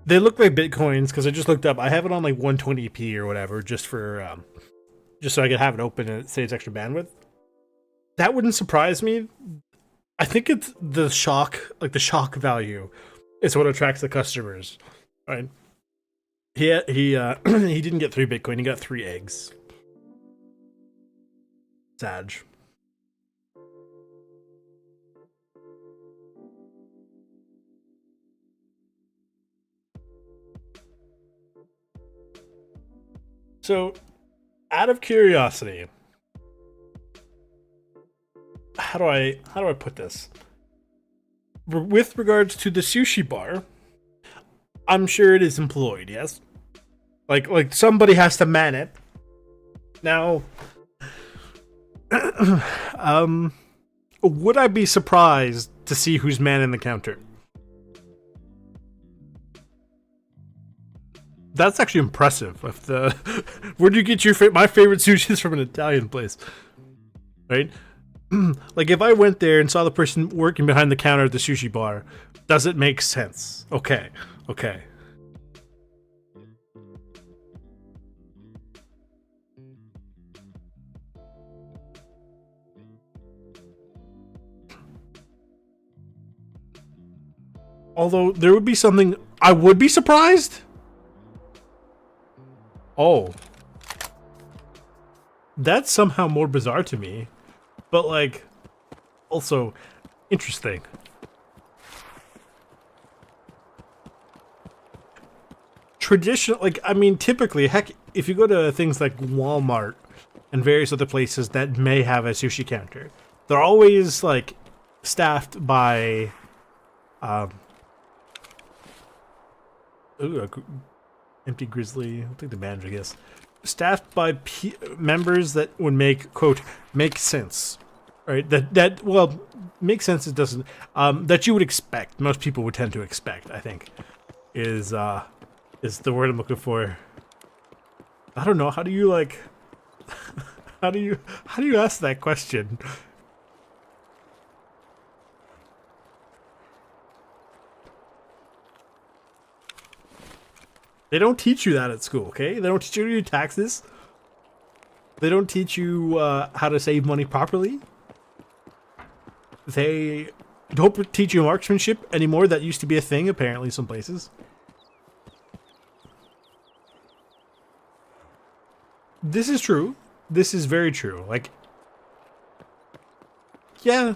They look like Bitcoins because I just looked up. I have it on like 120p or whatever, just for, just so I could have it open and it saves extra bandwidth. That wouldn't surprise me. I think it's the shock, like the shock value is what attracts the customers, right? He he didn't get 3 Bitcoin, he got 3 eggs. Sag. So, out of curiosity, how do I put this? With regards to the sushi bar, I'm sure it is employed, yes? Like somebody has to man it. Now, would I be surprised to see who's manning the counter? That's actually impressive. If the where'd you get my favorite sushi is from an Italian place, right? Like if I went there and saw the person working behind the counter at the sushi bar, does it make sense? Okay. Although there would be something I would be surprised. Oh. That's somehow more bizarre to me. But like also interesting. Traditional, like, I mean, typically, heck, if you go to things like Walmart and various other places that may have a sushi counter, they're always like staffed by empty grizzly. I'll take the manager, I guess. Staffed by members that would make, quote, make sense, right? That well, make sense. It doesn't. That you would expect. Most people would tend to expect. I think is the word I'm looking for. I don't know. How do you like? how do you ask that question? They don't teach you that at school, okay? They don't teach you to do taxes. They don't teach you how to save money properly. They don't teach you marksmanship anymore. That used to be a thing, apparently, some places. This is true. This is very true. Like, yeah.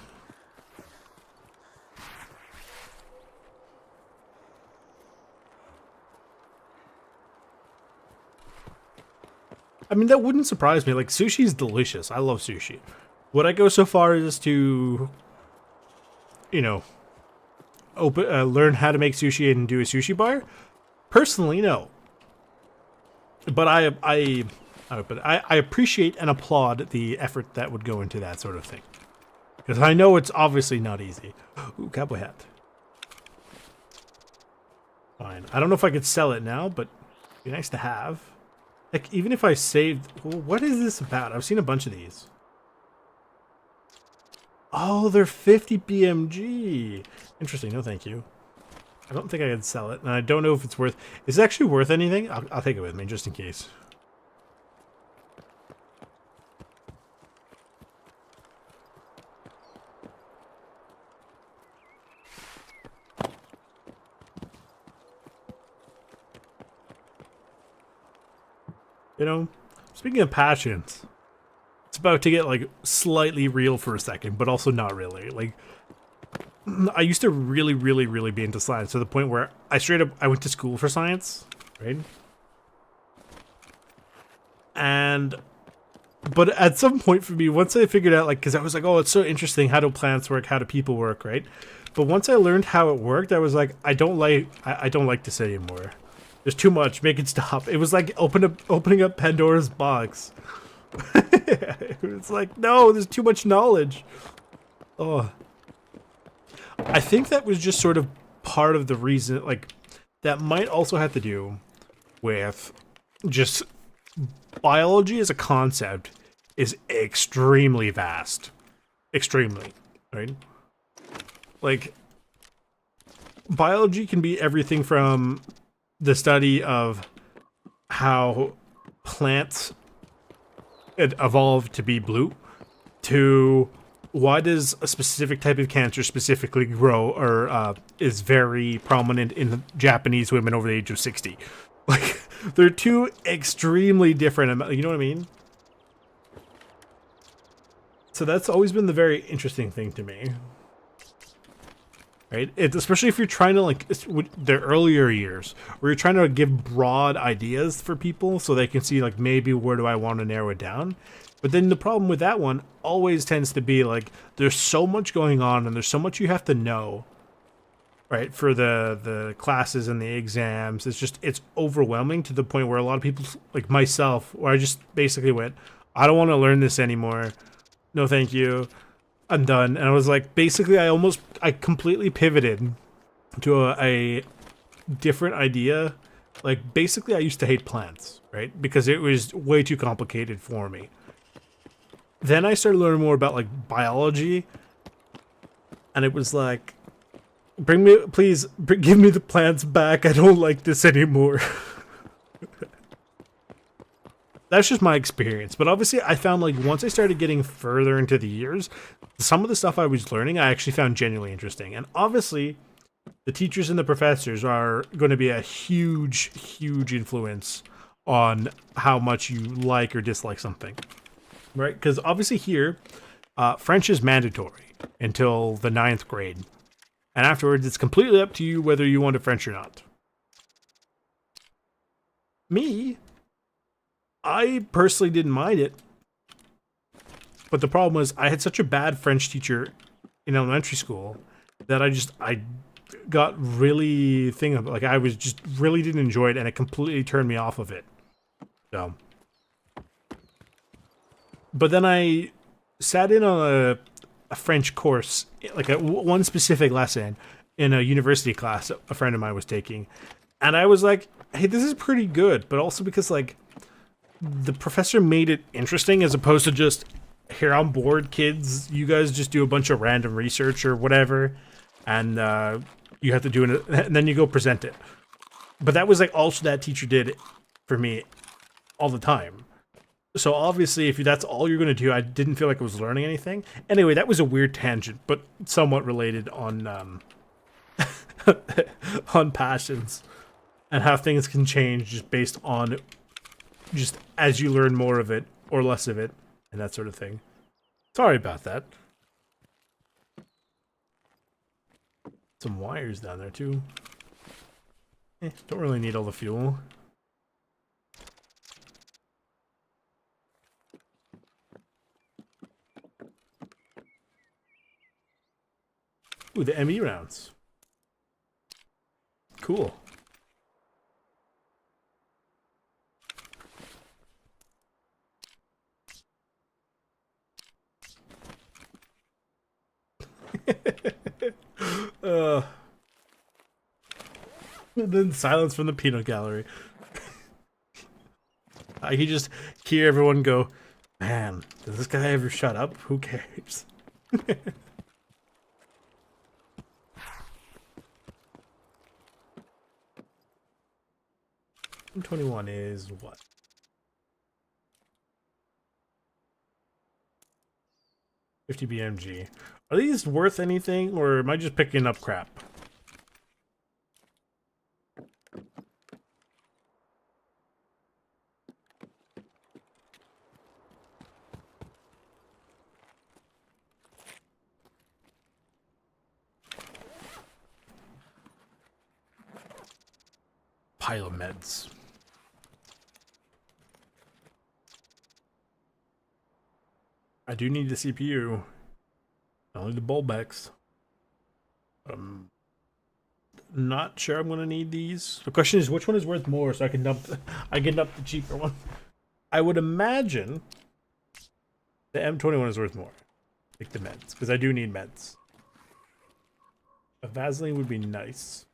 I mean, that wouldn't surprise me. Like, sushi's delicious. I love sushi. Would I go so far as to, you know, learn how to make sushi and do a sushi bar? Personally, no. But I appreciate and applaud the effort that would go into that sort of thing. Because I know it's obviously not easy. Ooh, cowboy hat. Fine. I don't know if I could sell it now, but it'd be nice to have. Like, even if I saved... Well, what is this about? I've seen a bunch of these. Oh, they're 50 BMG. Interesting. No, thank you. I don't think I could sell it, and I don't know if it's worth... Is it actually worth anything? I'll take it with me, just in case. You know? Speaking of passions, it's about to get like slightly real for a second, but also not really. Like, I used to really be into science to the point where I went to school for science, right? But at some point for me, once I figured out, like, because I was like, oh, it's so interesting, how do plants work, how do people work, right? But once I learned how it worked, I was like, I don't like this anymore. There's too much, make it stop. It was like opening up Pandora's box. It's like, no, there's too much knowledge. Oh. I think that was just sort of part of the reason, like, that might also have to do with just biology as a concept is extremely vast. Extremely, right? Like, biology can be everything from the study of how plants evolved to be blue to why does a specific type of cancer specifically grow or is very prominent in Japanese women over the age of 60. Like, they're two extremely different, you know what I mean? So that's always been the very interesting thing to me. Right? Especially if you're trying to, like, the earlier years, where you're trying to give broad ideas for people so they can see, like, maybe where do I want to narrow it down. But then the problem with that one always tends to be, like, there's so much going on and there's so much you have to know, right, for the classes and the exams. It's overwhelming to the point where a lot of people, like myself, where I just basically went, I don't want to learn this anymore. No, thank you. I'm done. And I was like, basically, I completely pivoted to a different idea. Like, basically, I used to hate plants, right? Because it was way too complicated for me. Then I started learning more about, like, biology. And it was like, give me the plants back. I don't like this anymore. That's just my experience. But obviously, I found, like, once I started getting further into the years, some of the stuff I was learning, I actually found genuinely interesting. And obviously, the teachers and the professors are going to be a huge influence on how much you like or dislike something. Right? Because obviously here, French is mandatory until the 9th grade. And afterwards, it's completely up to you whether you want to French or not. Me, I personally didn't mind it. But the problem was I had such a bad French teacher in elementary school that I got really I was just really didn't enjoy it, and it completely turned me off of it. So, but then I sat in on a French course, like one specific lesson in a university class a friend of mine was taking, and I was like, hey, this is pretty good, but also because, like, the professor made it interesting as opposed to just, here, I'm bored, kids, you guys just do a bunch of random research or whatever, and you have to do it, and then you go present it. But that was, like, also that teacher did for me all the time. So obviously, if that's all you're going to do, I didn't feel like I was learning anything. Anyway, that was a weird tangent, but somewhat related on on passions and how things can change just based on just as you learn more of it or less of it and that sort of thing. Sorry about that. Some wires down there too. Don't really need all the fuel. Ooh, the ME rounds. Cool. And then silence from the peanut gallery. I can just hear everyone go, man, does this guy ever shut up? Who cares? 21 is what? $50 BMG. Are these worth anything, or am I just picking up crap? pile of meds. I do need the CPU. Only the Bulbex. Not sure I'm gonna need these. The question is, which one is worth more, so I can dump. I can dump the cheaper one. I would imagine the M21 is worth more. Like the meds, because I do need meds. A Vaseline would be nice.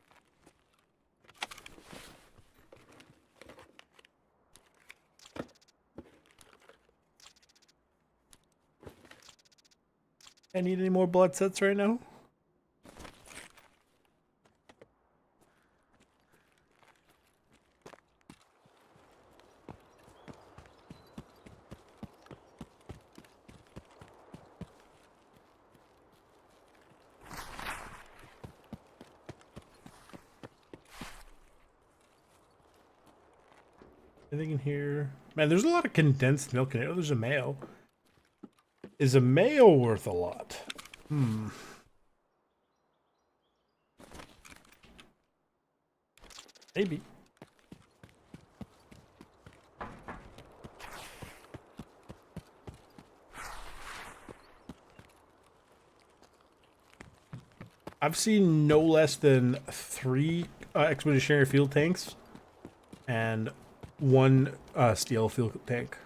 I need any more blood sets right now? Anything in here? Man, there's a lot of condensed milk in it. Oh, there's a mayo. Is a mayo worth a lot? Maybe. I've seen no less than 3 expeditionary field tanks and 1 steel field tank.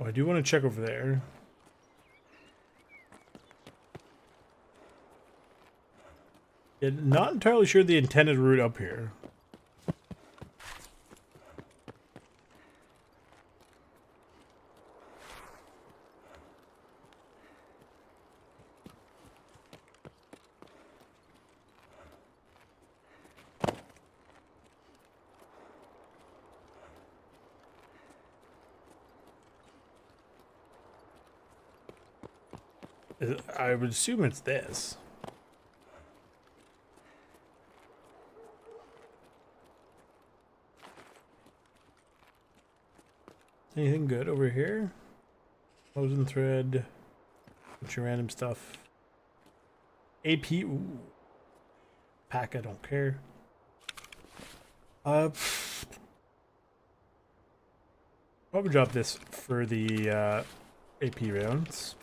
Oh, I do want to check over there. Yeah, not entirely sure the intended route up here. I would assume it's this. Anything good over here? Frozen thread. Bunch of random stuff. AP. Ooh. Pack, I don't care. Probably drop this for the AP rounds.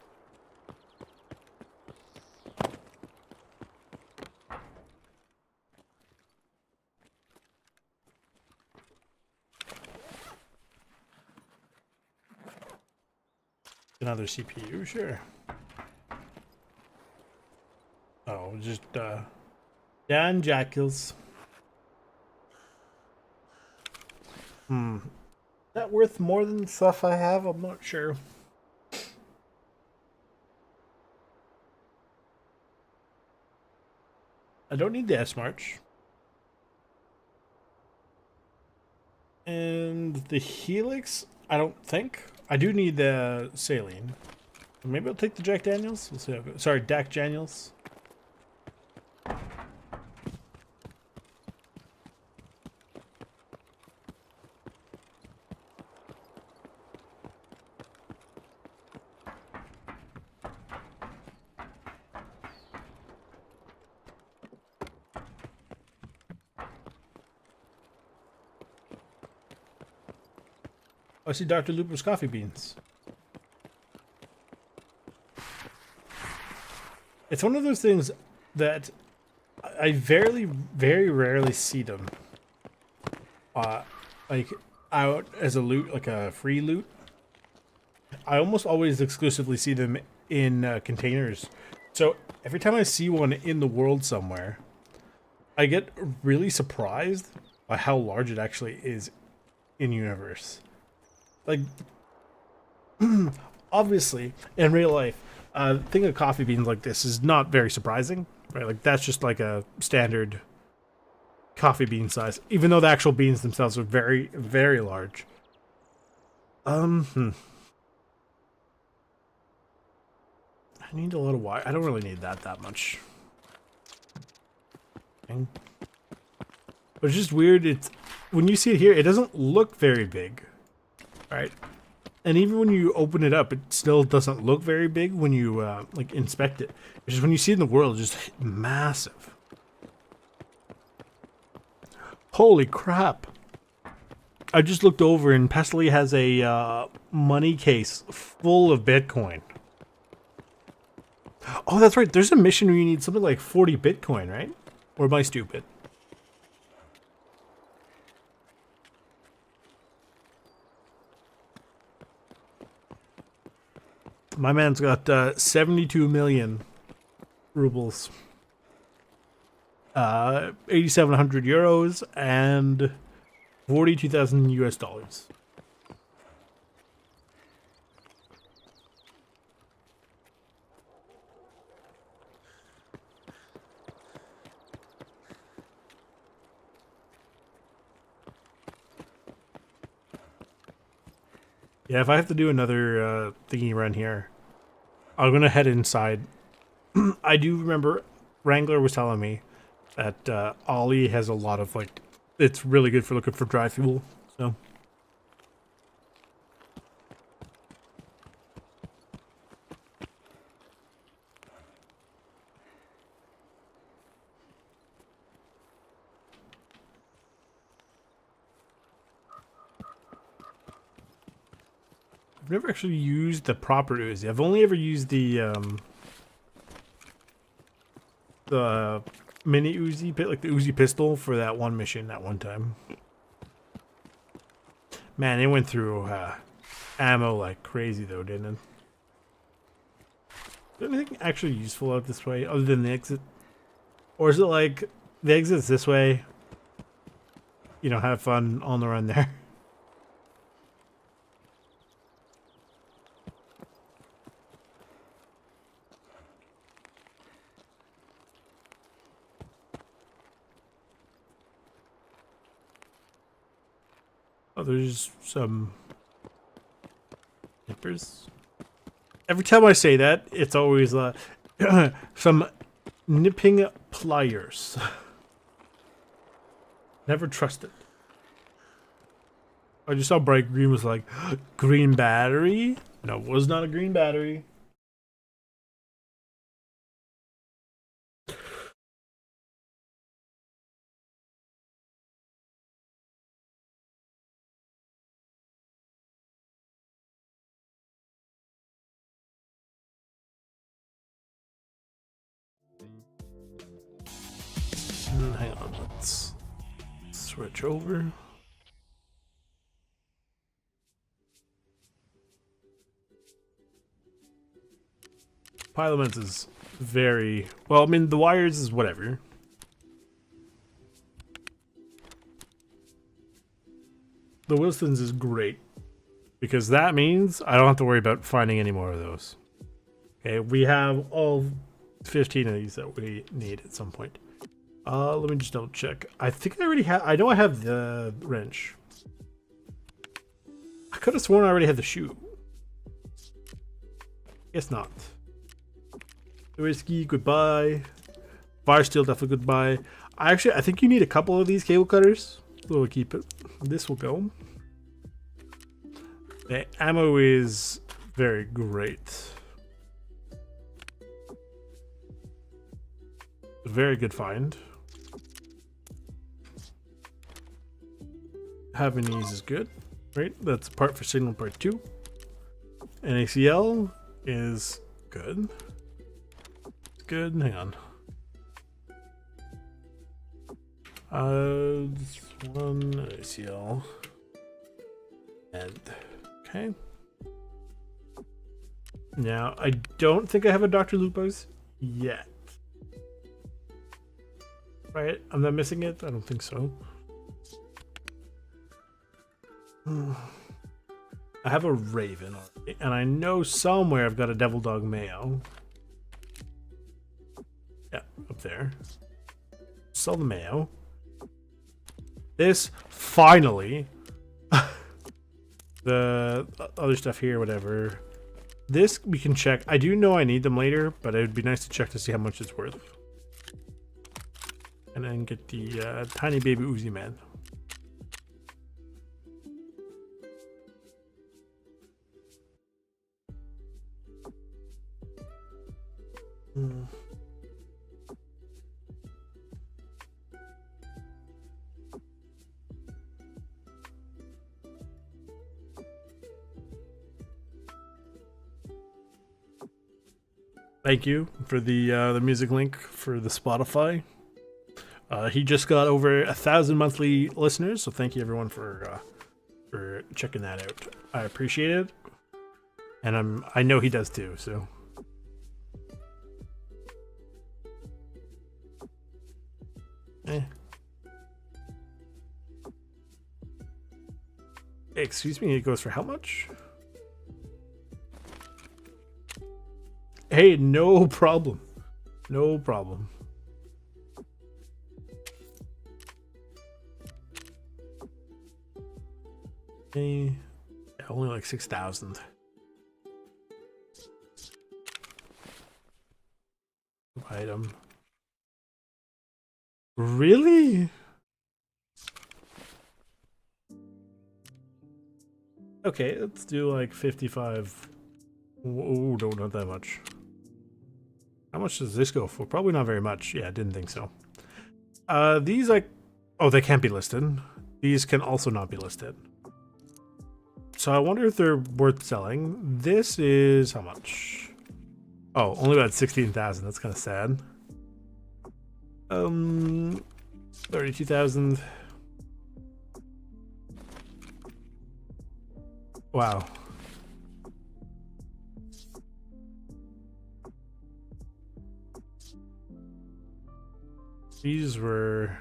Another CPU, sure. Oh, just Dan Jackals. Is that worth more than the stuff I have? I'm not sure. I don't need the S-March. And the Helix, I don't think. I do need the saline. Maybe I'll take the Jack Daniels. We'll see how it goes. Sorry, Dak Daniels. I see Dr. Lupo's coffee beans. It's one of those things that I very rarely see them. Like out as a loot, like a free loot. I almost always exclusively see them in containers. So every time I see one in the world somewhere, I get really surprised by how large it actually is in universe. Like, obviously, in real life, a thing of coffee beans like this is not very surprising, right? Like, that's just like a standard coffee bean size, even though the actual beans themselves are very, very large. I need a lot of wire. I don't really need that much. But it's just weird. It's when you see it here, it doesn't look very big, right? And even when you open it up, it still doesn't look very big when you like inspect it. It's just when you see it in the world, it's just massive. Holy crap! I just looked over and Pestily has a money case full of Bitcoin. Oh, that's right. There's a mission where you need something like 40 Bitcoin, right? Or am I stupid? My man's got 72 million rubles, 8,700 euros, and 42,000 US dollars. Yeah, if I have to do another thingy run here, I'm gonna head inside. I do remember Wrangler was telling me that Ollie has a lot of like, it's really good for looking for dry fuel. So I've never actually used the proper Uzi. I've only ever used the mini Uzi, like the Uzi pistol for that one mission that one time. Man, it went through ammo like crazy though, didn't it? Is there anything actually useful out this way other than the exit? Or is it like the exit's this way? You know, have fun on the run there. Oh, there's some nippers. Every time I say that, it's always some nipping pliers. Never trust it. I just saw bright green was like, green battery? No, it was not a green battery. Hang on, let's switch over. Pilots is very well. I mean, the wires is whatever. The Wilsons is great because that means I don't have to worry about finding any more of those. Okay, we have all 15 of these that we need at some point. Let me just double check. I think I already have. I know I have the wrench. I could have sworn I already had the shoe. Guess not. The whiskey, goodbye. Fire steel, definitely goodbye. I think you need a couple of these cable cutters. We'll keep it. This will go. The ammo is very great. Very good find. Having these is good, right? That's part for signal part 2. NACL is good. It's good. Hang on. This one NACL. And okay. Now I don't think I have a Dr. Lupo's yet. Right? I'm not missing it? I don't think so. I have a Raven already, and I know somewhere I've got a Devil Dog Mayo. Yeah, up there. Sell the Mayo. This, finally. The other stuff here, whatever. This, we can check. I do know I need them later, but it would be nice to check to see how much it's worth. And then get the tiny baby Uzi man. Hmm. Thank you for the music link for the Spotify. He just got over 1,000 monthly listeners, so thank you everyone for checking that out. I appreciate it, and I know he does too. So. Hey, excuse me, it goes for how much? Hey, no problem. No problem. Hey, yeah, only like 6,000. Item. Really? Okay, let's do like 55. Oh, no, not that much. How much does this go for? Probably not very much. Yeah, I didn't think so. These like, oh, they can't be listed. These can also not be listed. So I wonder if they're worth selling. This is how much? Oh, only about 16,000. That's kind of sad. 32,000. Wow. These were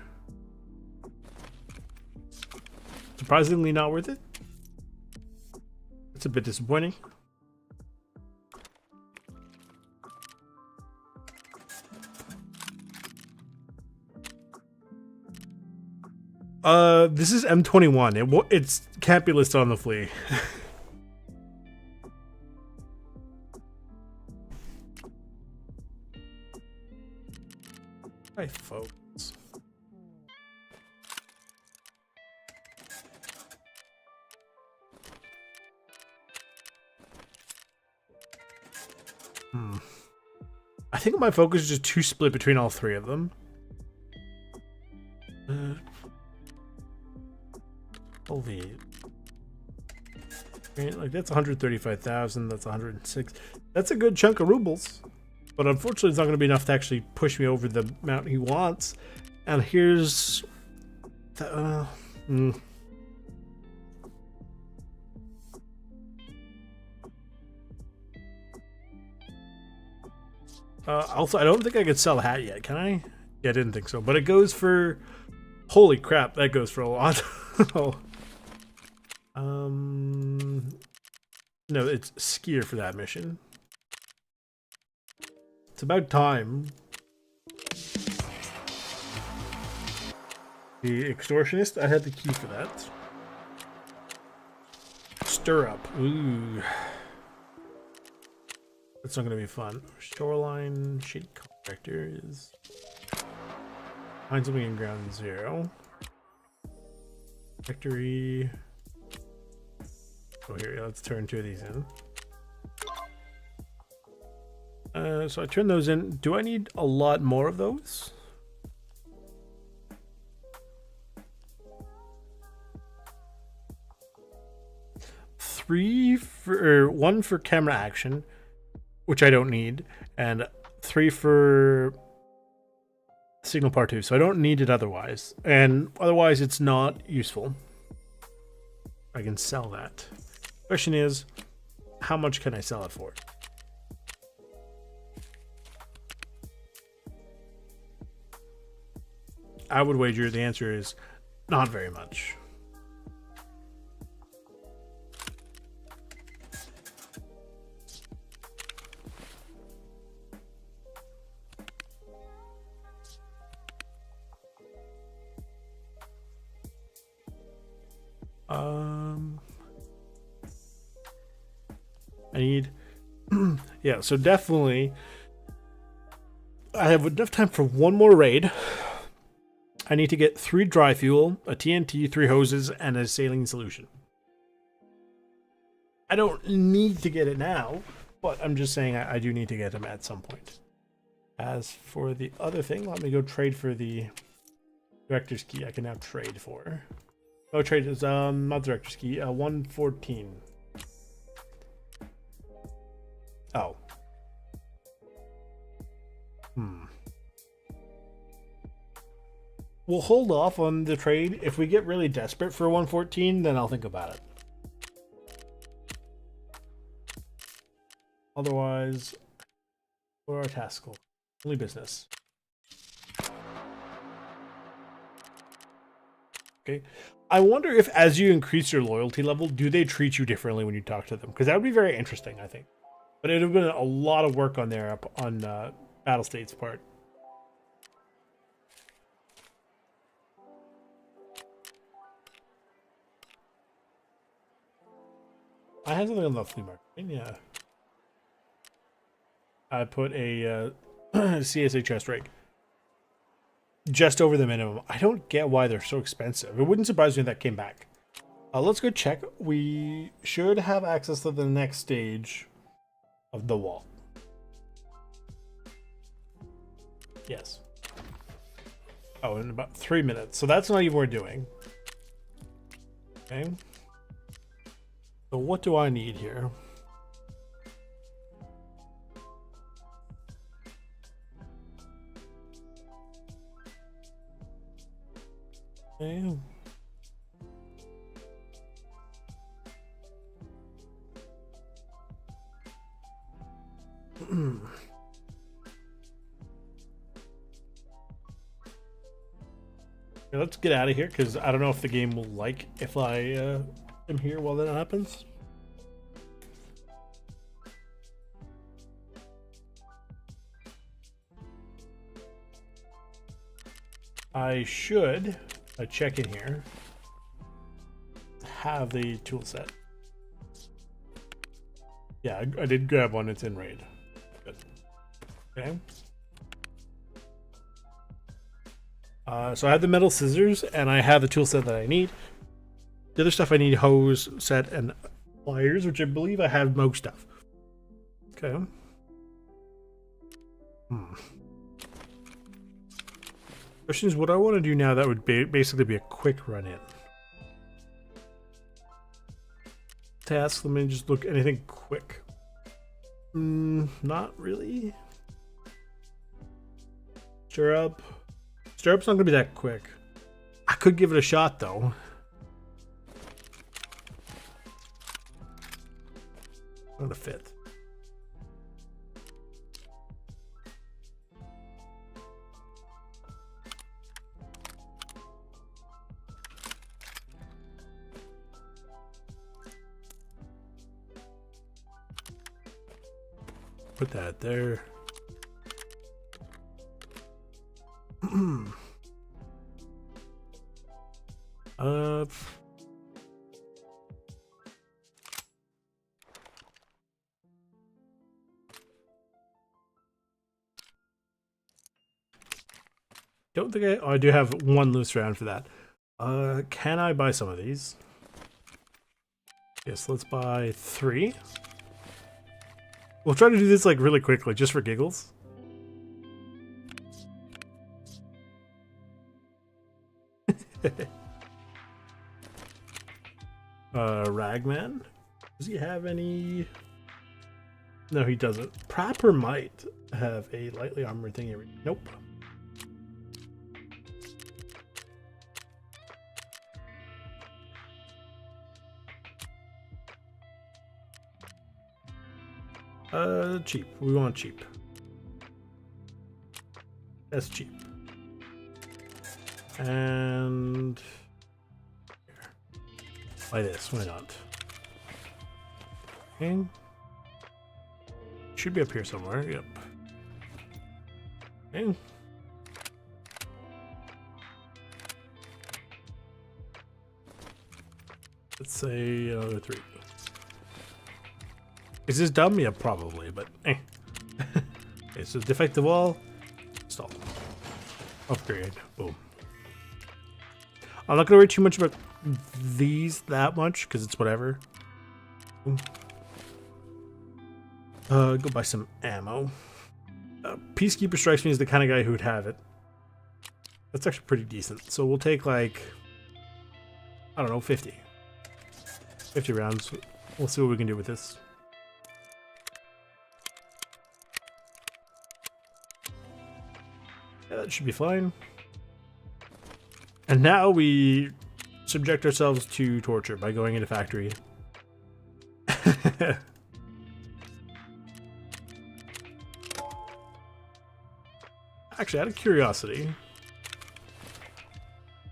surprisingly not worth it. It's a bit disappointing. This is M21. It can't be listed on the flea. Hi, folks. I think my focus is just too split between all three of them. Holy. Like, that's 135,000. That's 106. That's a good chunk of rubles. But unfortunately, it's not going to be enough to actually push me over the amount he wants. And here's... also, I don't think I could sell a hat yet, can I? Yeah, I didn't think so. But it goes for... Holy crap, that goes for a lot. Oh. No, it's skier for that mission. It's about time. The extortionist, I had the key for that. Stir up. Ooh. That's not gonna be fun. Shoreline shade contractor is find something in ground zero. Factory. Oh, here, let's turn two of these in. So I turn those in. Do I need a lot more of those? One for camera action, which I don't need, and 3 for signal part 2. So I don't need it otherwise, and otherwise it's not useful. I can sell that. Question is, how much can I sell it for? I would wager the answer is not very much. I need yeah, so definitely I have enough time for one more raid. I need to get 3 dry fuel, a TNT, 3 hoses, and a saline solution. I don't need to get it now, but I'm just saying I do need to get them at some point. As for the other thing, let me go trade for the director's key. I can now trade for. Oh, trade is not director's key. 114. Oh. We'll hold off on the trade. If we get really desperate for 114, then I'll think about it. Otherwise, for our task, only business. Okay. I wonder if as you increase your loyalty level, do they treat you differently when you talk to them? Because that would be very interesting, I think. But it would have been a lot of work on there up on Battle State's part. I have something on the flea market. Yeah. I put a CSA chest rig just over the minimum. I don't get why they're so expensive. It wouldn't surprise me if that came back. Let's go check. We should have access to the next stage of the wall. Yes. Oh, in about 3 minutes. So that's not even worth doing. Okay. So what do I need here? Okay. Let's get out of here because I don't know if the game will like if I am here while that happens. I should check in here. Have the tool set. Yeah, I did grab one. It's in raid. Good. Okay. So I have the metal scissors and I have the tool set that I need. The other stuff I need hose set and pliers, which I believe I have most stuff. Okay. Question is, what I want to do now that would basically be a quick run in. Task, let me just look anything quick. Not really. Stirrup. Stirrup's not gonna be that quick. I could give it a shot though. Not a fit. Put that there. Don't think I... Oh, I do have one loose round for that. Can I buy some of these? Yes, let's buy 3. We'll try to do this like really quickly, just for giggles. Ragman? Does he have any? No, he doesn't. Proper might have a lightly armored thing here. Nope. Cheap. We want cheap. That's cheap. And buy this. Why not? Okay. Should be up here somewhere. Yep. Okay. Let's say another 3. Is this dumb? Yeah, probably, but eh. Okay, so defective wall. Install. Upgrade. Boom. I'm not gonna worry too much about these that much because it's whatever. Go buy some ammo. Peacekeeper strikes me as the kind of guy who would have it. That's actually pretty decent. So we'll take like, I don't know, 50. 50 rounds. We'll see what we can do with this. Yeah, that should be fine. And now we subject ourselves to torture by going into factory. Actually, out of curiosity,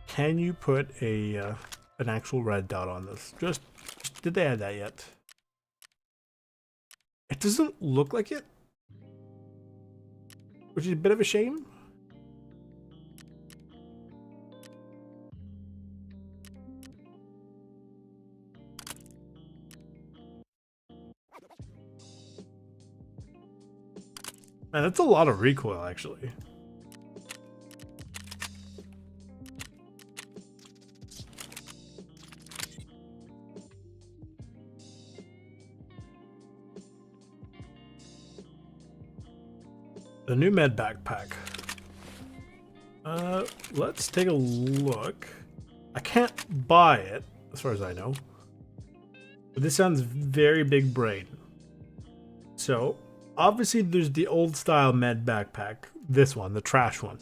can you put a an actual red dot on this? Just did they add that yet? It doesn't look like it, which is a bit of a shame. Man, that's a lot of recoil, actually. The new med backpack. Let's take a look. I can't buy it, as far as I know. But this sounds very big brain. So, obviously there's the old style med backpack. This one, the trash one.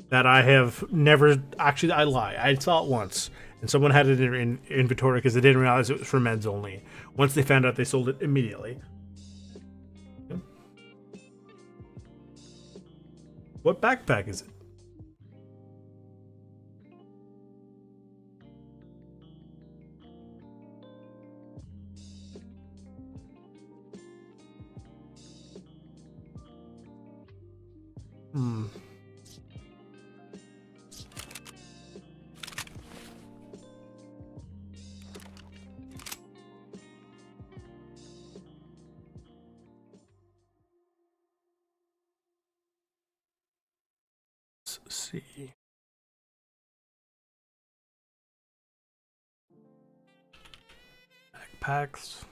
That I have never... Actually, I lie. I saw it once. And someone had it in inventory because they didn't realize it was for meds only. Once they found out, they sold it immediately. What backpack is it? Hmm. Let's see. Backpacks.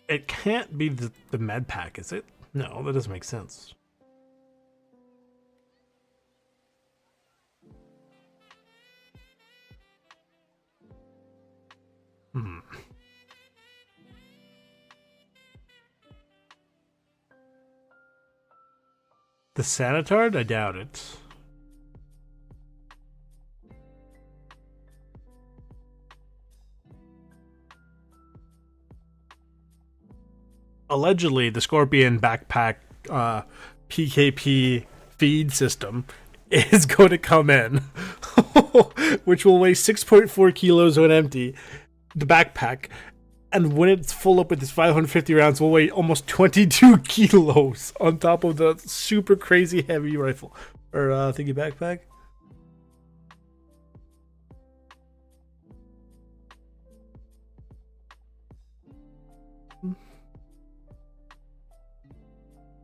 It can't be the med pack, is it? No, that doesn't make sense. Hmm. The Sanitard? I doubt it. Allegedly, the Scorpion backpack PKP feed system is going to come in, which will weigh 6.4 kilos when empty. The backpack, and when it's full up with its 550 rounds, will weigh almost 22 kilos on top of the super crazy heavy rifle or thingy backpack.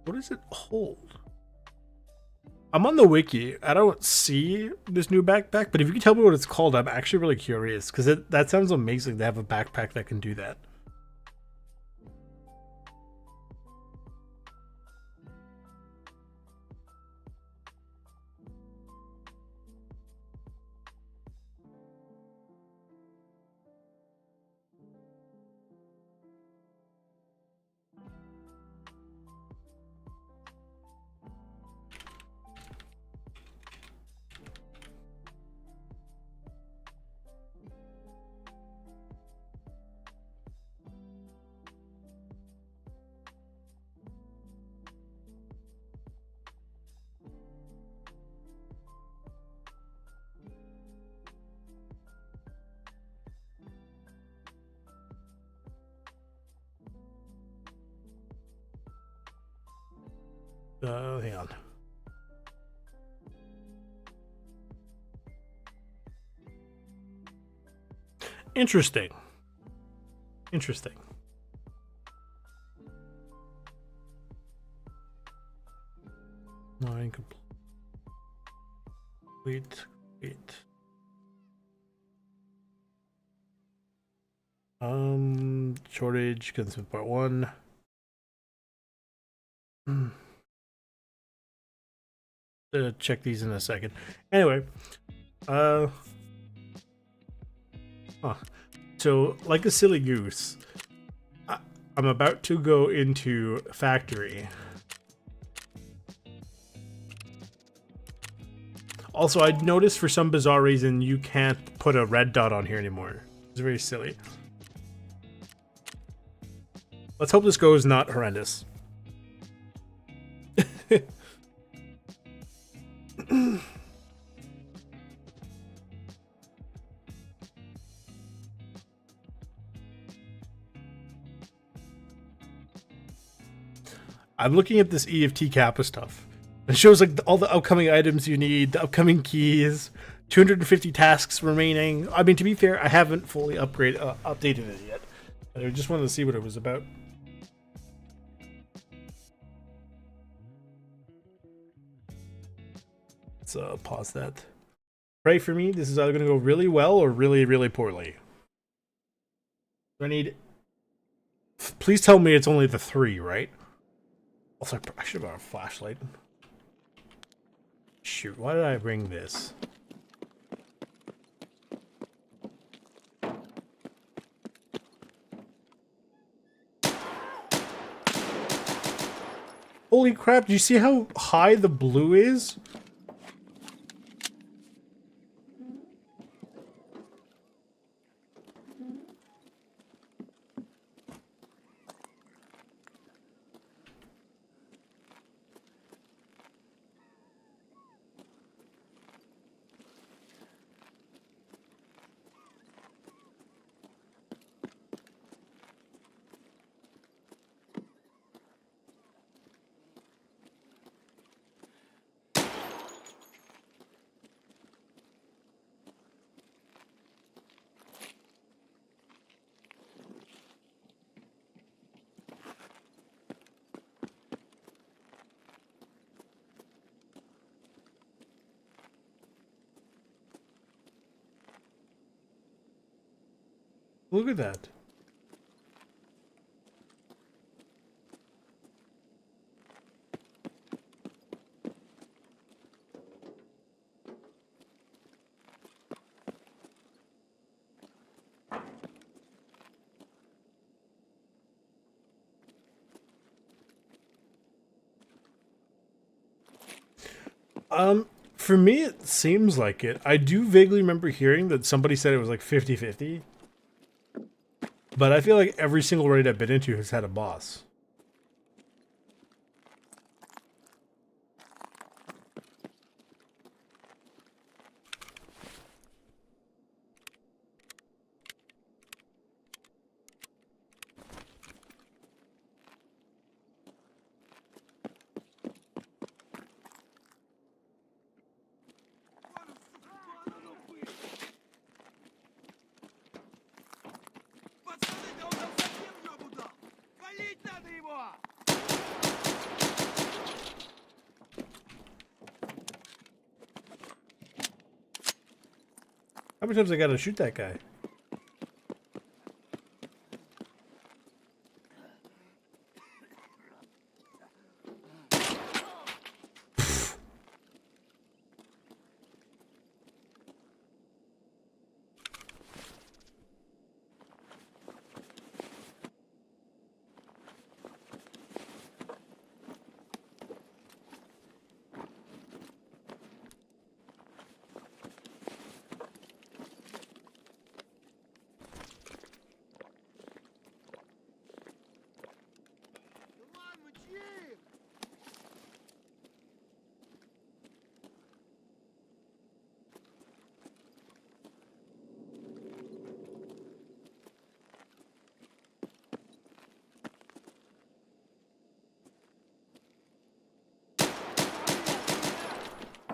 What does it hold? I'm on the wiki. I don't see this new backpack, but if you can tell me what it's called, I'm actually really curious because that sounds amazing to have a backpack that can do that. Hang on. Interesting. Interesting. No, incomplete. Complete. Shortage, consent part 1. Check these in a second. Anyway, so like a silly goose, I'm about to go into factory. Also, I noticed for some bizarre reason you can't put a red dot on here anymore. It's very silly. Let's hope this goes not horrendous. I'm looking at this EFT Kappa stuff. It shows like all the upcoming items you need, the upcoming keys, 250 tasks remaining. I mean, to be fair, I haven't fully updated it yet. But I just wanted to see what it was about. Let's pause that. Pray for me. This is either going to go really well or really, really poorly. I need... Please tell me it's only the 3, right? Also, I should have brought a flashlight. Shoot, why did I bring this? Holy crap, do you see how high the blue is? Look at that. For me, it seems like it. I do vaguely remember hearing that somebody said it was like 50-50. But I feel like every single raid I've been into has had a boss. Пацаны, да он там совсем жопу дал! Валить надо его! How many times I gotta shoot that guy? Да ладно, чик!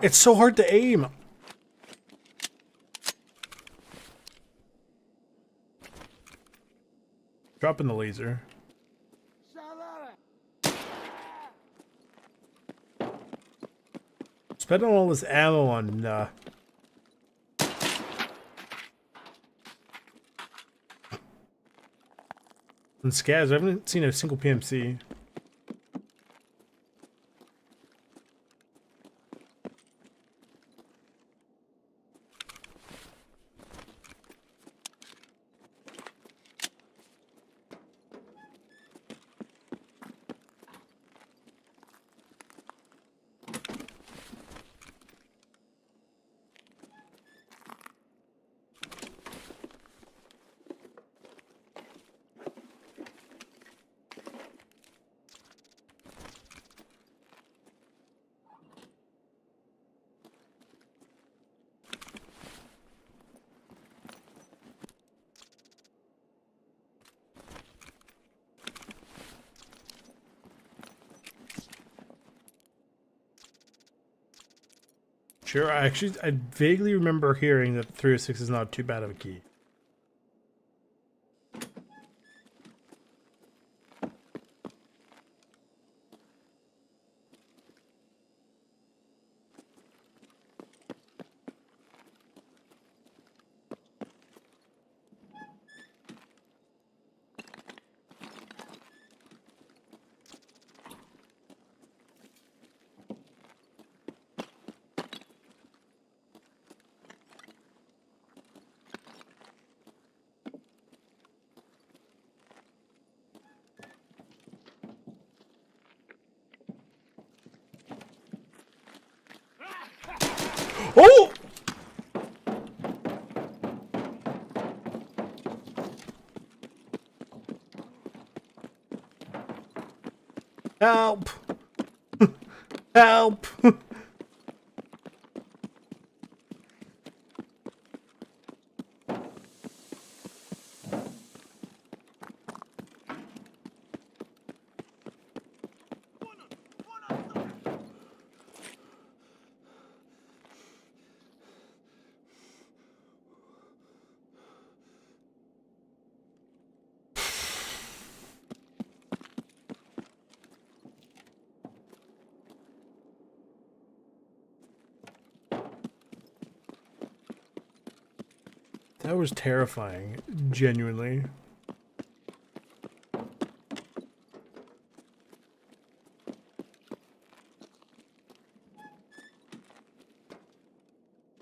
It's so hard to aim. Dropping the laser. Шалава! Spending all this ammo on scavs. I haven't seen a single PMC. sure. I vaguely remember hearing that 306 is not too bad of a key. Oh! Help! Help! That was terrifying, genuinely. But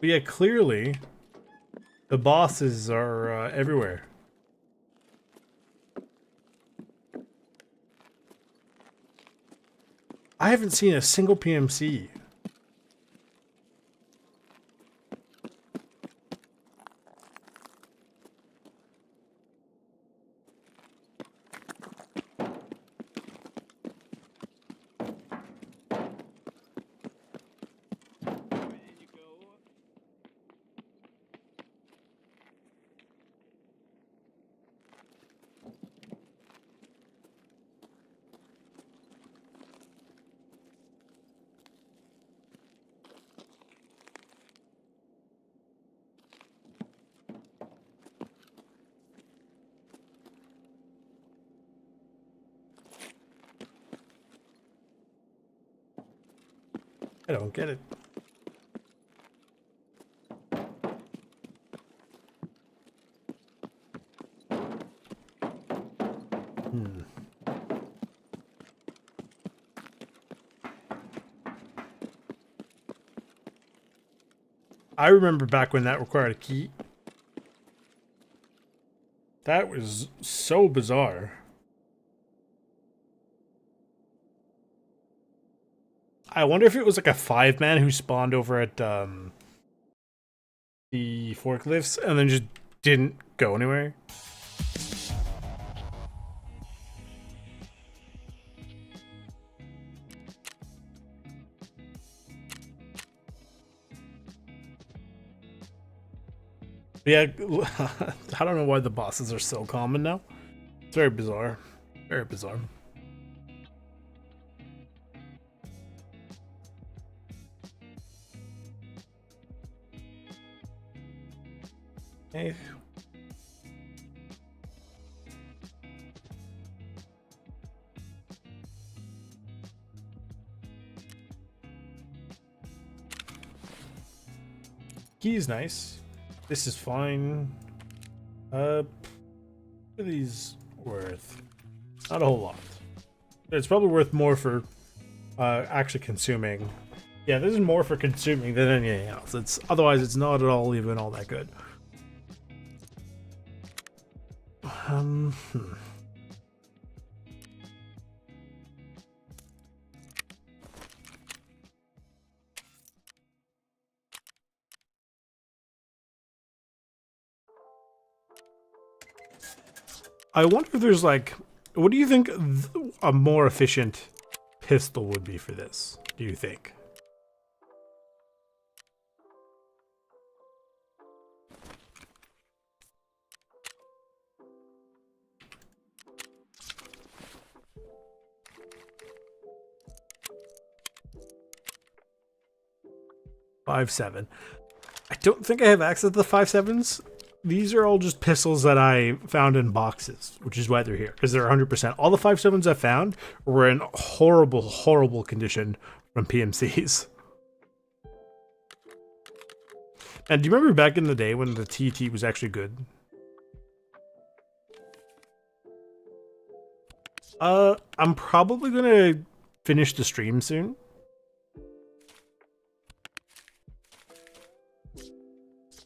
yeah, clearly, the bosses are everywhere. I haven't seen a single PMC. I don't get it. I remember back when that required a key. That was so bizarre. I wonder if it was like a 5-man who spawned over at the forklifts and then just didn't go anywhere. Yeah, I don't know why the bosses are so common now. It's very bizarre. Very bizarre. Hey. Key is nice. This is fine. What are these worth? Not a whole lot. It's probably worth more for actually consuming. Yeah, this is more for consuming than anything else. It's otherwise it's not at all even all that good. I wonder if there's like, what do you think a more efficient pistol would be for this? Do you think? 5.7. I don't think I have access to the 5.7s. These are all just pistols that I found in boxes, which is why they're here, because they're 100%. All the 5.7s I found were in horrible, horrible condition from PMCs. And do you remember back in the day when the TT was actually good? I'm probably gonna finish the stream soon.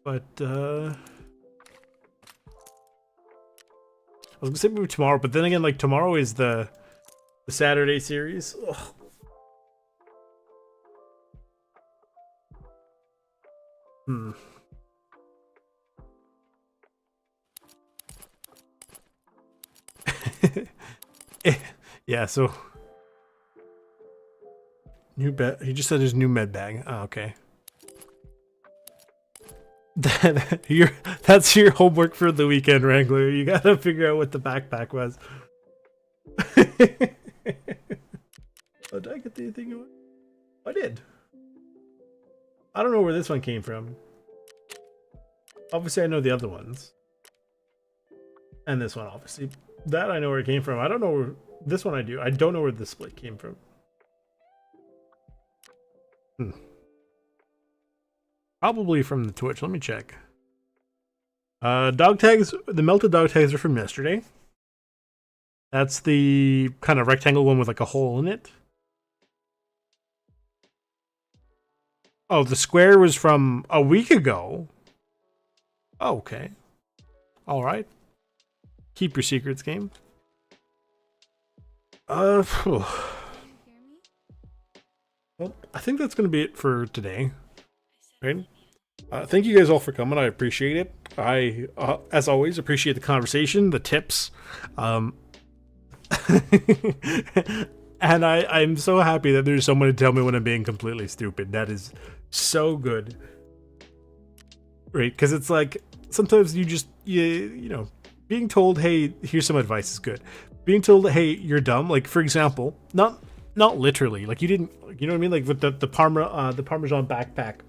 But, I was gonna say maybe tomorrow, but then again, like, tomorrow is the Saturday series. Ugh. Hmm. Yeah, so new bed. He just said his new med bag. Oh, okay. That's your homework for the weekend, Wrangler. You gotta figure out what the backpack was. Oh, did I get the thing? I did. I don't know where this one came from. Obviously, I know the other ones. And this one, obviously. That I know where it came from. I don't know where... This one I do. I don't know where the split came from. Probably from the Twitch. Let me check. Dog tags. The melted dog tags are from yesterday. That's the kind of rectangle one with like a hole in it. Oh, the square was from a week ago. Oh, okay. All right. Keep your secrets, game. Well, I think that's going to be it for today. Right? Thank you guys all for coming. I appreciate it. I, as always, appreciate the conversation, the tips. And I'm so happy that there's someone to tell me when I'm being completely stupid. That is so good. Right? Because it's like, sometimes you know, being told, hey, here's some advice is good. Being told, hey, you're dumb. Like, for example, not literally. Like, you didn't, you know what I mean? Like with the Parmesan backpack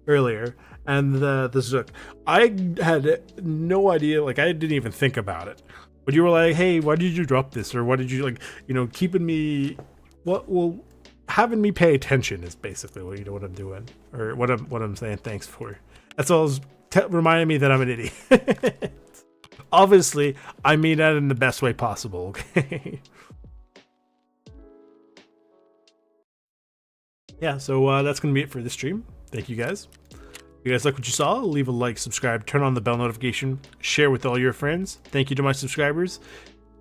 earlier and the Zook. I had no idea. Like, I didn't even think about it. But you were like, hey, why did you drop this? Or what did you, like, you know, keeping me, having me pay attention is basically what I'm doing. Or what I'm saying thanks for. That's all reminding me that I'm an idiot. Obviously, I mean that in the best way possible, okay? Yeah, so that's going to be it for this stream. Thank you guys. If you guys like what you saw, leave a like, subscribe, turn on the bell notification, share with all your friends. Thank you to my subscribers.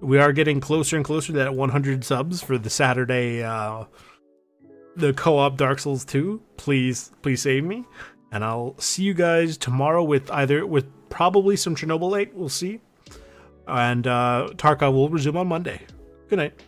We are getting closer and closer to that 100 subs for the Saturday, the co-op Dark Souls 2. Please save me. And I'll see you guys tomorrow with probably some Chernobyl 8. We'll see. And Tarkov will resume on Monday. Good night.